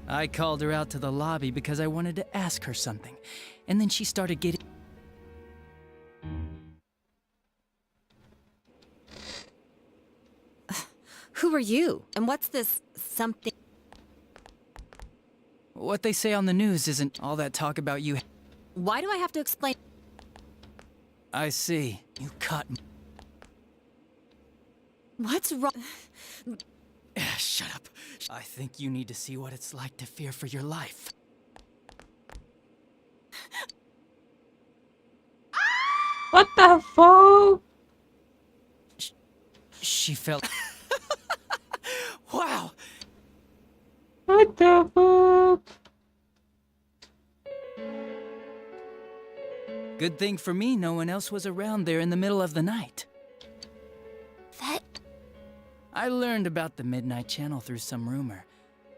I called her out to the lobby because I wanted to ask her something. And then she started getting... Who are you? And what's this something? What they say on the news isn't all that talk about you. Why do I have to explain? I see. You cut. What's wrong? Shut up. I think you need to see what it's like to fear for your life. What the fuck? She fell. Wow. What the fuck? Good thing for me, no one else was around there in the middle of the night. I learned about the Midnight Channel through some rumor.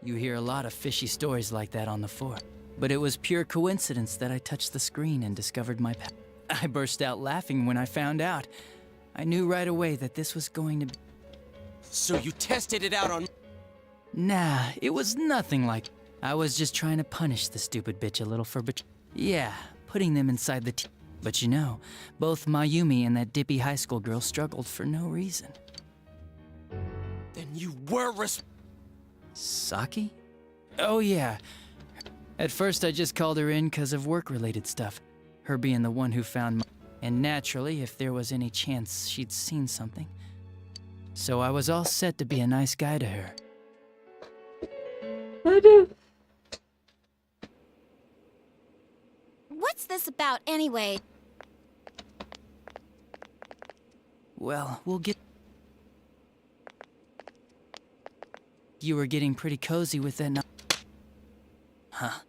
You hear a lot of fishy stories like that on the force. But it was pure coincidence that I touched the screen and discovered my path. I burst out laughing when I found out. I knew right away that this was going to be... So you tested it out on... Nah, it was nothing like... I was just trying to punish the stupid bitch a little for yeah, putting them inside the But you know, both Mayumi and that dippy high school girl struggled for no reason. Then you were Saki? Oh yeah. At first I just called her in because of work-related stuff. Her being the one who found and naturally, if there was any chance she'd seen something. So I was all set to be a nice guy to her. What's this about anyway? Well, we'll get... You were getting pretty cozy with that Huh.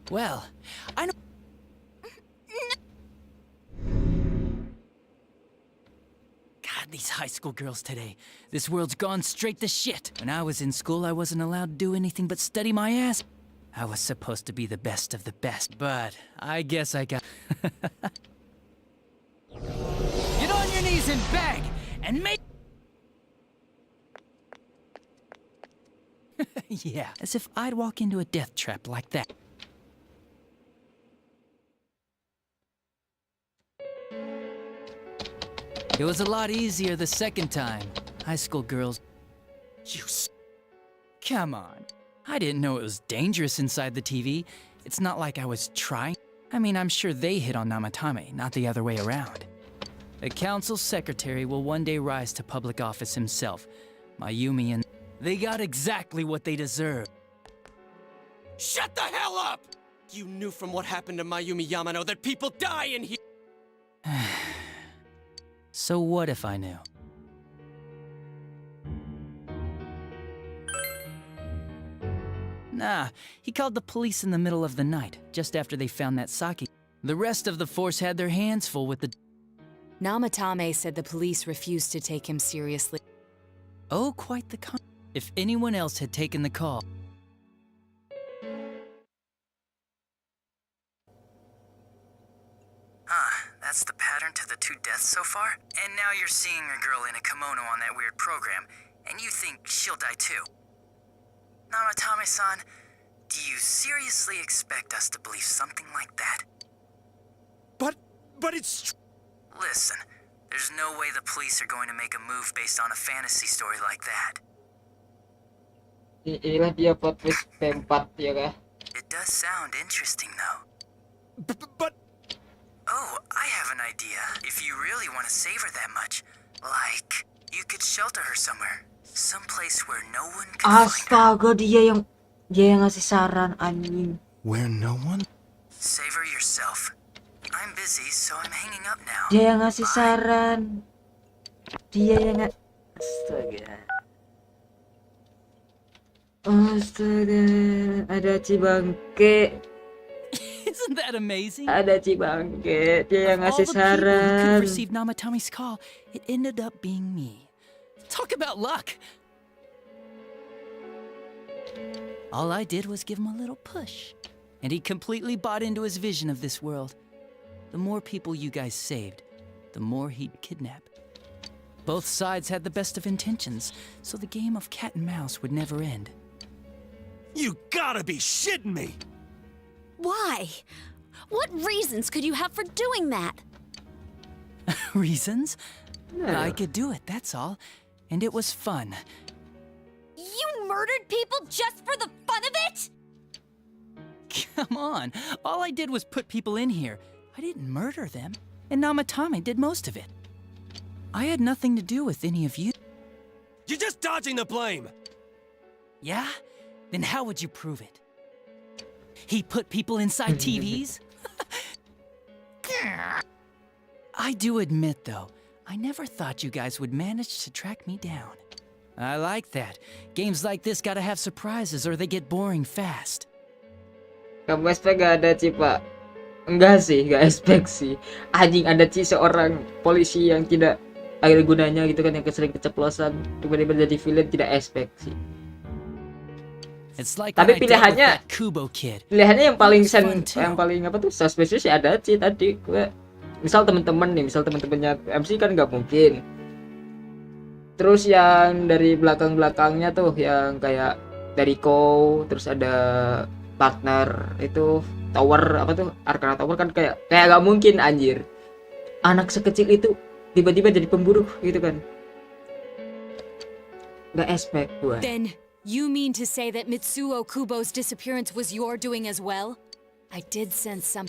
Well, I know... God, these high school girls today. This world's gone straight to shit. When I was in school, I wasn't allowed to do anything but study my ass. I was supposed to be the best of the best, but I guess I got... Get on your knees and beg, and make... Yeah, as if I'd walk into a death trap like that. It was a lot easier the second time. High school girls... Come on. I didn't know it was dangerous inside the TV. It's not like I was trying. I mean, I'm sure they hit on Namatame, not the other way around. The council secretary will one day rise to public office himself. Mayumi and... They got exactly what they deserve. Shut the hell up! You knew from what happened to Mayumi Yamano that people die in here! So what if I knew? Nah, he called the police in the middle of the night, just after they found that Saki. The rest of the force had their hands full with the... Namatame said the police refused to take him seriously. Oh, quite the con... If anyone else had taken the call... That's the pattern to the 2 deaths so far? And now you're seeing a girl in a kimono on that weird program, and you think she'll die too. Namatame-san, do you seriously expect us to believe something like that? But it's... Listen, there's no way the police are going to make a move based on a fantasy story like that. Inilah dia plot twist keempat ya kah? It does sound interesting though. But... Oh, I have an idea. If you really want to save her that much, like, you could shelter her somewhere. Someplace where no one can find her. Astaga, dia yang ngasih saran anjing. where no one... Savor yourself. I'm busy, so I'm hanging up now. Dia yang ngasih saran. Dia yang astaga. Astaga, ada Cibangke. Isn't that amazing? Ada Cibangke, dia yang Of all ngasih the people who could saran. receive Namatami's call, it ended up being me. Talk about luck. All I did was give him a little push, and he completely bought into his vision of this world. The more people you guys saved, the more he'd kidnap. Both sides had the best of intentions, so the game of cat and mouse would never end. You gotta be shitting me! Why? What reasons could you have for doing that? Reasons? Yeah. I could do it, that's all. And it was fun. You murdered people just for the fun of it? Come on, all I did was put people in here. I didn't murder them, and Namatame did most of it. I had nothing to do with any of you. You're just dodging the blame! Yeah? Then how would you prove it? He put people inside TVs? I do admit, though, I never thought you guys would manage to track me down. I like that. Games like this gotta have surprises or they get boring fast. Kamu expect gak ada Ci, Pak? Enggak sih, gak expect sih. Anjing, ada Ci seorang polisi yang tidak ada gunanya gitu kan, yang sering keceplosan, tiba-tiba jadi villain, tidak expect sih. It's like Tapi what I did with pilihannya, that Kubo kid. pilihannya yang paling Fun too. yang paling apa tuh suspicious sih ada Ci tadi. Misal temen-temen nih, misal temen-temennya MC kan nggak mungkin. Terus yang dari belakang-belakangnya tuh yang kayak dari Ko, terus ada partner itu Tower apa tuh, Arkana Tower kan kayak nggak mungkin anjir. Anak sekecil itu tiba-tiba jadi pemburu gitu kan. Nggak expect gua. Then you mean to say that Mitsuo Kubo's disappearance was your doing as well? I did sense some.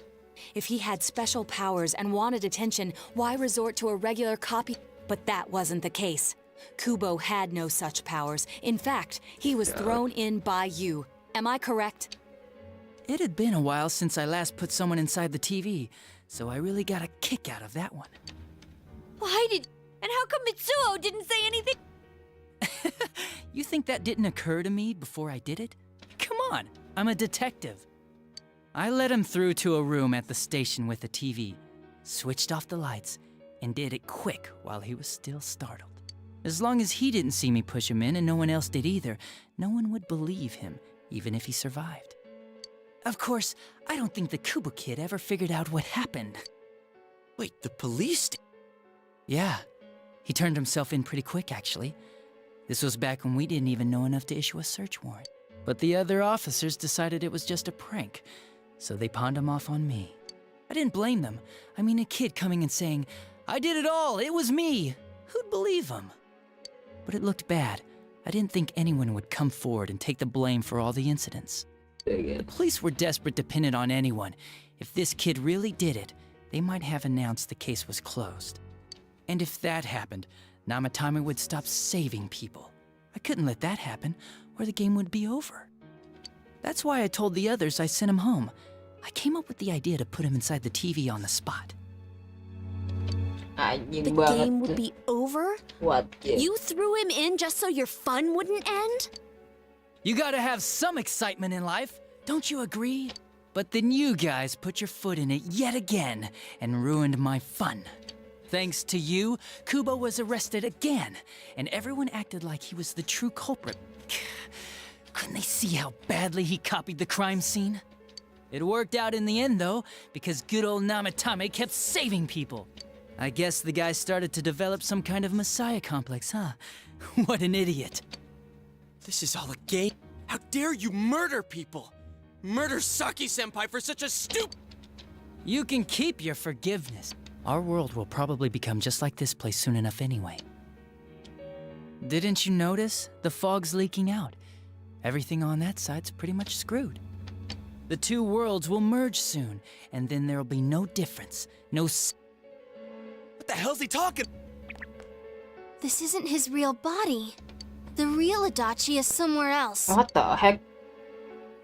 If he had special powers and wanted attention, why resort to a regular copy? But that wasn't the case. Kubo had no such powers. In fact, he was thrown in by you. Am I correct? It had been a while since I last put someone inside the TV, so I really got a kick out of that one. Why did... And how come Mitsuo didn't say anything? You think that didn't occur to me before I did it? Come on, I'm a detective. I led him through to a room at the station with a TV, switched off the lights, and did it quick while he was still startled. As long as he didn't see me push him in and no one else did either, no one would believe him, even if he survived. Of course, I don't think the Kubo kid ever figured out what happened. Wait, the police? Yeah, he turned himself in pretty quick, actually. This was back when we didn't even know enough to issue a search warrant. But the other officers decided it was just a prank, so they pawned him off on me. I didn't blame them. I mean, a kid coming and saying, "I did it all, it was me." Who'd believe him? But it looked bad. I didn't think anyone would come forward and take the blame for all the incidents. The police were desperate to pin it on anyone. If this kid really did it, they might have announced the case was closed. And if that happened, Namatame would stop saving people. I couldn't let that happen, or the game would be over. That's why I told the others I sent him home. I came up with the idea to put him inside the TV on the spot. The game would be over? What? You threw him in just so your fun wouldn't end? You gotta have some excitement in life, don't you agree? But then you guys put your foot in it yet again and ruined my fun. Thanks to you, Kubo was arrested again, and everyone acted like he was the true culprit. Couldn't they see how badly he copied the crime scene? It worked out in the end, though, because good old Namatame kept saving people. I guess the guy started to develop some kind of messiah complex, huh? What an idiot. This is all a game? How dare you murder people? Murder Saki-senpai for such a stupid... You can keep your forgiveness. Our world will probably become just like this place soon enough anyway. Didn't you notice? The fog's leaking out. Everything on that side's pretty much screwed. The two worlds will merge soon, and then there'll be no difference. What the hell's he talking? This isn't his real body. The real Adachi is somewhere else. What the heck?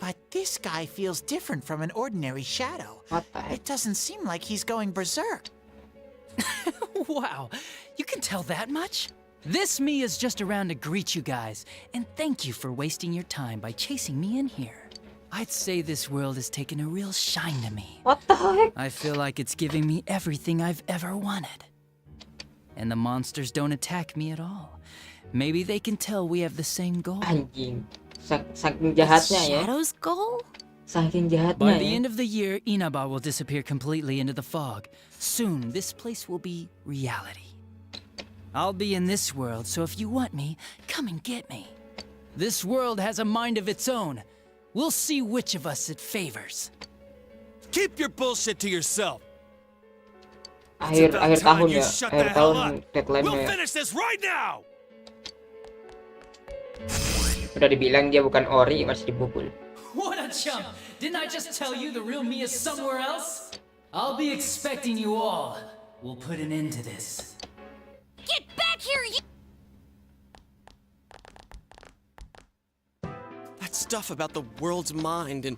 But this guy feels different from an ordinary shadow. What the heck? It doesn't seem like he's going berserk. Wow, you can tell that much? This me is just around to greet you guys, and thank you for wasting your time by chasing me in here. I'd say this world has taken a real shine to me. What the heck? I feel like it's giving me everything I've ever wanted. And the monsters don't attack me at all. Maybe they can tell we have the same goal. Anjing. Saking jahatnya ya. Shadow's goal? Saking jahatnya By the ya. end of the year, Inaba will disappear completely into the fog. Soon, this place will be reality. I'll be in this world, so if you want me, come and get me. This world has a mind of its own. We'll see which of us it favors. Keep your bullshit to yourself. Akhir tahun ya. Akhir tahun deadline We'll ya. finish this right now. Udah dibilang dia bukan ori, masih dipukul. What a chump! Didn't I just tell you the real me is somewhere else? I'll be expecting you all. We'll put an end to this. Get back here, you... That stuff about the world's mind and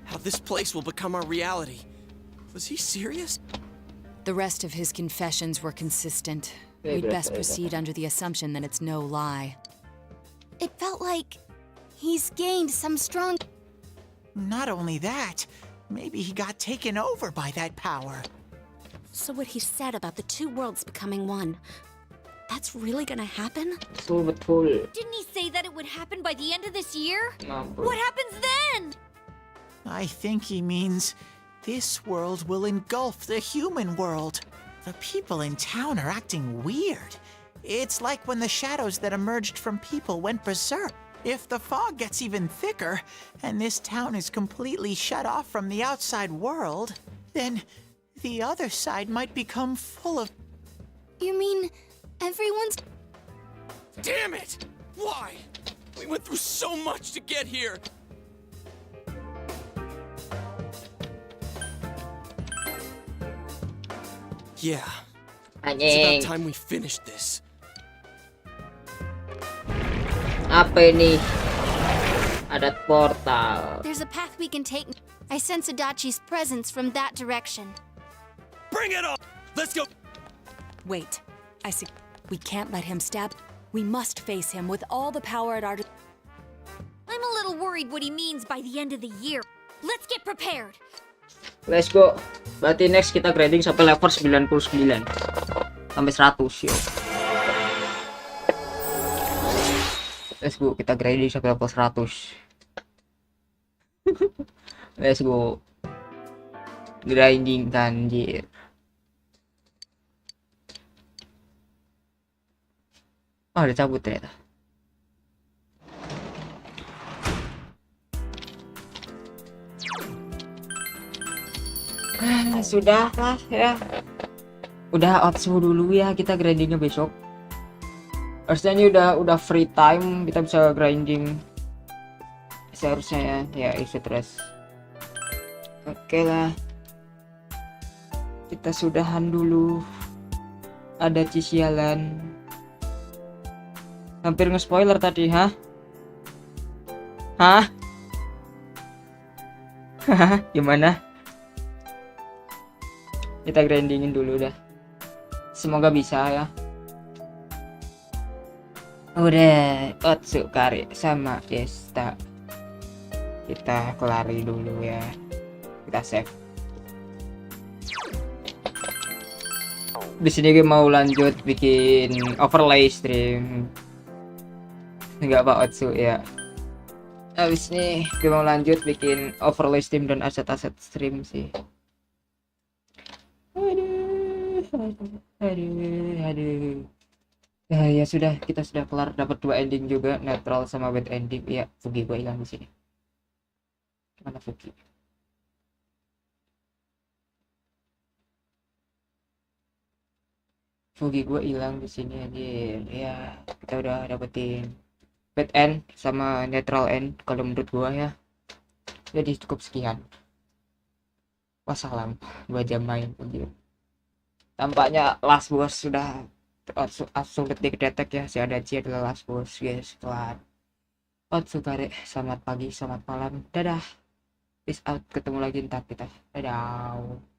how this place will become our reality. Was he serious? The rest of his confessions were consistent. We'd best proceed under the assumption that it's no lie. It felt like he's gained some strong... Not only that, maybe he got taken over by that power. So what he said about the two worlds becoming one, that's really gonna happen? Betul. Didn't he say that it would happen by the end of this year? Mampus. What happens then? I think he means this world will engulf the human world. The people in town are acting weird. It's like when the shadows that emerged from people went berserk. If the fog gets even thicker, and this town is completely shut off from the outside world, then the other side might become full of... You mean everyone's... Damn it! Why? We went through so much to get here. Yeah. It's Anjing. about time we finished this. Apa ini? Ada portal. There's a path we can take. I sense Adachi's presence from that direction. Bring it on! Let's go! Wait, we can't let him stab. We must face him with all the power at our... I'm a little worried what he means by the end of the year. Let's get prepared. Let's go. Berarti next kita grinding sampai level 99. Sampai 100 yuk. Let's go, kita grinding sampai level 100. Let's go. Grinding anjir. Oh, udah cabut ternyata. Sudah lah ya. Udah out suhu dulu ya, kita grindingnya besok. Harusnya ini udah free time, kita bisa grinding seharusnya ya isi terus. Oke lah, kita sudahan dulu. Ada cisialan, hampir nge-spoiler tadi, hah? Gimana? Kita grindingin dulu dah, semoga bisa ya. Udah Otsukari sama Desta, kita kelari dulu ya, kita save. Di sini gue mau lanjut bikin overlay stream, nggak Pak Otsu ya. Habis ini gue mau lanjut bikin overlay stream dan aset-aset stream sih. Aduh. Ya sudah, kita sudah kelar, dapat 2 ending juga, netral sama bad ending. Ya, Fugi gue hilang di sini. Mana Fugi? Fugi gue hilang di sini aja. Ya, kita udah dapetin bad end sama netral end kalau menurut gue ya. Jadi cukup sekian. Wassalam, 2 jam main aja. Tampaknya last boss sudah sulit dikedetek ya, si Adachi adalah last boss guys. Kelar Otsugare, selamat pagi, selamat malam, dadah, peace out, ketemu lagi ntar kita, dadah.